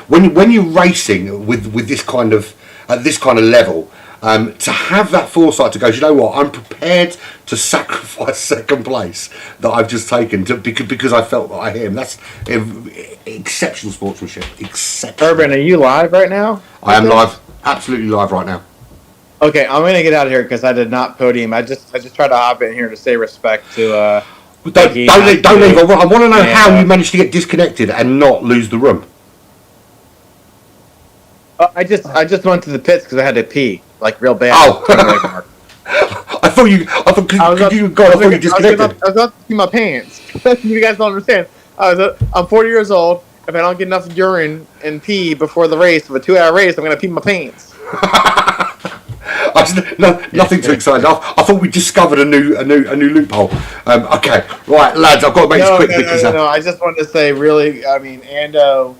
when you're racing with this kind of at this kind of level. To have that foresight to go, you know what? I'm prepared to sacrifice second place that I've just taken because I felt that I hit him. That's exceptional sportsmanship. Exceptional. Urban, are you live right now? I am live, absolutely live right now. Okay, I'm gonna get out of here because I did not podium. I just tried to hop in here to say respect to. Don't leave. I want to know how you managed to get disconnected and not lose the room. I just went to the pits because I had to pee like real bad. Oh. I thought you disconnected. I was about to pee my pants. You guys don't understand. I'm 40 years old. If I don't get enough urine and pee before the race of a 2-hour race, I'm gonna pee my pants. Nothing too exciting. I thought we discovered a new loophole. Okay, right, lads. I've got to make this quick because no. I just wanted to say, really, I mean, Ando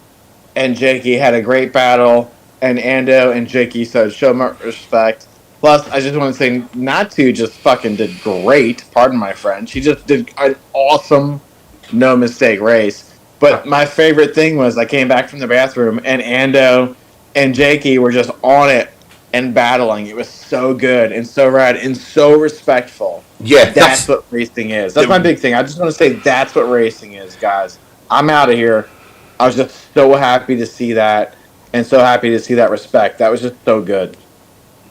and Jakey had a great battle, and Ando and Jakey show my respect. Plus, I just want to say, Natu just fucking did great. Pardon my French. She just did an awesome, no mistake race. But my favorite thing was I came back from the bathroom, and Ando and Jakey were just on it and battling. It was so good and so rad and so respectful. Yeah, that's what racing is. That's my big thing. I just want to say that's what racing is, guys. I'm out of here. I was just so happy to see that and so happy to see that respect. That was just so good.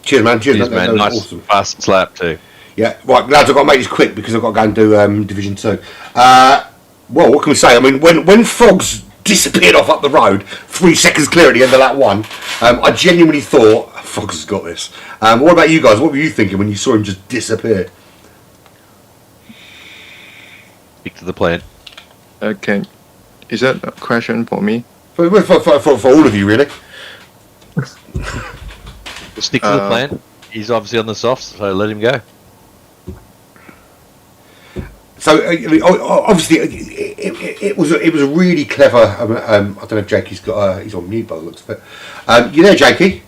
Cheers, man. Cheers, man. Nice, awesome. Fast slap too. Yeah, right, lads. I've got to make this quick because I've got to go and do Division 2. Well, what can we say? I mean, when Frogs disappeared off up the road, 3 seconds clear at the end of that one, I genuinely thought Frogs has got this. What about you guys? What were you thinking when you saw him just disappear? Stick to the plan. Okay, is that a question for me? For all of you, really. Stick to the plan. He's obviously on the softs, so let him go. So obviously, it was a really clever. I don't know if Jakey's got. He's on mute by the looks of it. You there, Jakey?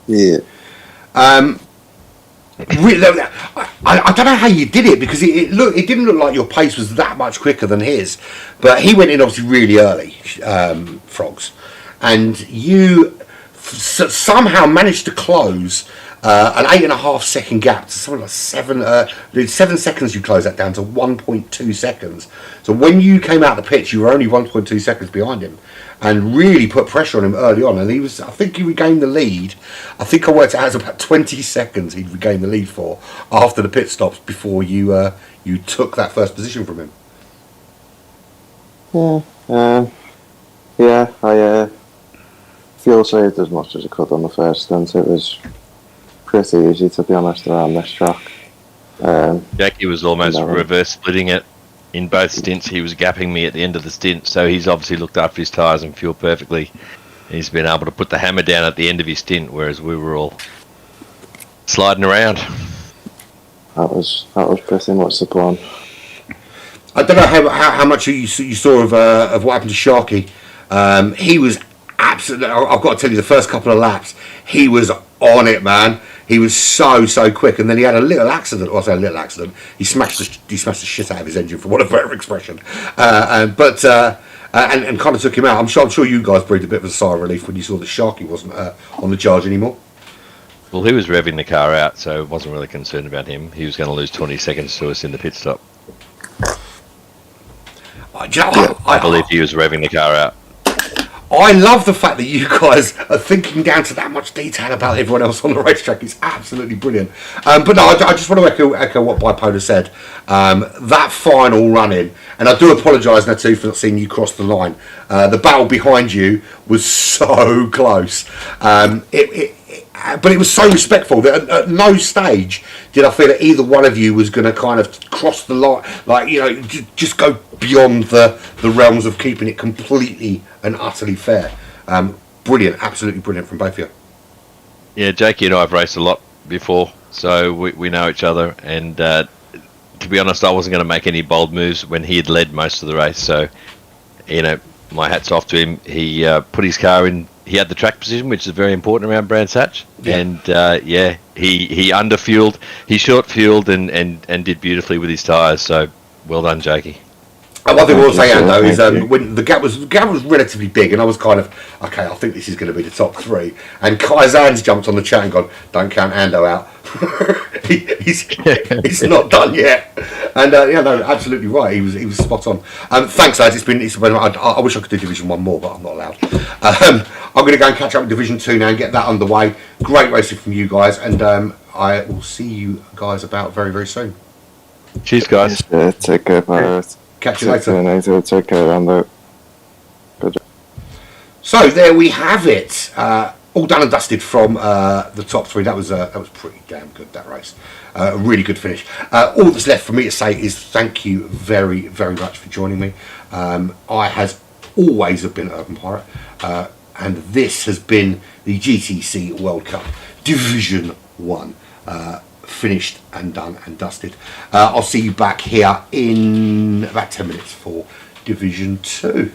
Yeah. Really, I don't know how you did it because it didn't look like your pace was that much quicker than his, but he went in obviously really early, Frogs, and you somehow managed to close an 8.5 second gap to something like 7 seconds. You closed that down to 1.2 seconds. So when you came out the pitch, you were only 1.2 seconds behind him, and really put pressure on him early on. And I think he regained the lead. I think I worked it out as about 20 seconds he'd regained the lead for after the pit stops before you took that first position from him. Yeah, I fuel saved as much as I could on the first stint. It was pretty easy, to be honest, around this track. Jackie was almost reverse splitting it in both stints. He was gapping me at the end of the stint, so he's obviously looked after his tyres and fuel perfectly. He's been able to put the hammer down at the end of his stint, whereas we were all sliding around. That was pretty much the plan. I don't know how much you saw of what happened to Sharky. He was absolutely. I've got to tell you, the first couple of laps, he was on it, man. He was so quick, and then he had a little accident. Well, I say a little accident. He smashed the shit out of his engine, for want of a better expression. And kind of took him out. I'm sure you guys breathed a bit of a sigh of relief when you saw that Sharky wasn't on the charge anymore. Well, he was revving the car out, so I wasn't really concerned about him. He was going to lose 20 seconds to us in the pit stop. I believe he was revving the car out. I love the fact that you guys are thinking down to that much detail about everyone else on the racetrack. It's absolutely brilliant. But no, I just want to echo what Bipolar said. That final run-in, and I do apologise, Natu, for not seeing you cross the line. The battle behind you was so close. But it was so respectful that at no stage did I feel that either one of you was going to kind of cross the line, like, you know, just go beyond the realms of keeping it completely and utterly fair. Brilliant, absolutely brilliant from both of you. Yeah, Jakey and I have raced a lot before, so we know each other. And to be honest, I wasn't going to make any bold moves when he had led most of the race. So, you know, my hat's off to him. He put his car in. He had the track position, which is very important around Brands Hatch. Yeah. And he underfueled, he short fueled, and did beautifully with his tyres. So well done, Jakey. And one thing I will say, Ando, is when the gap was relatively big, and I was kind of, okay, I think this is going to be the top three. And Kai Zan's jumped on the chat and gone, don't count Ando out. he's not done yet. And yeah, no, absolutely right. He was spot on. Thanks, lads. It's been. I wish I could do Division 1 more, but I'm not allowed. I'm going to go and catch up with Division 2 now and get that underway. Great racing from you guys, and I will see you guys about very, very soon. Cheers, guys. Yeah, take care, pirates. Catch you later. Take care, Rambo. So there we have it. All done and dusted from the top three. That was pretty damn good, that race. A really good finish. All that's left for me to say is thank you very, very much for joining me. I has always have been Urban Pirate, and this has been the GTC World Cup Division 1. Finished and done and dusted. I'll see you back here in about 10 minutes for Division 2.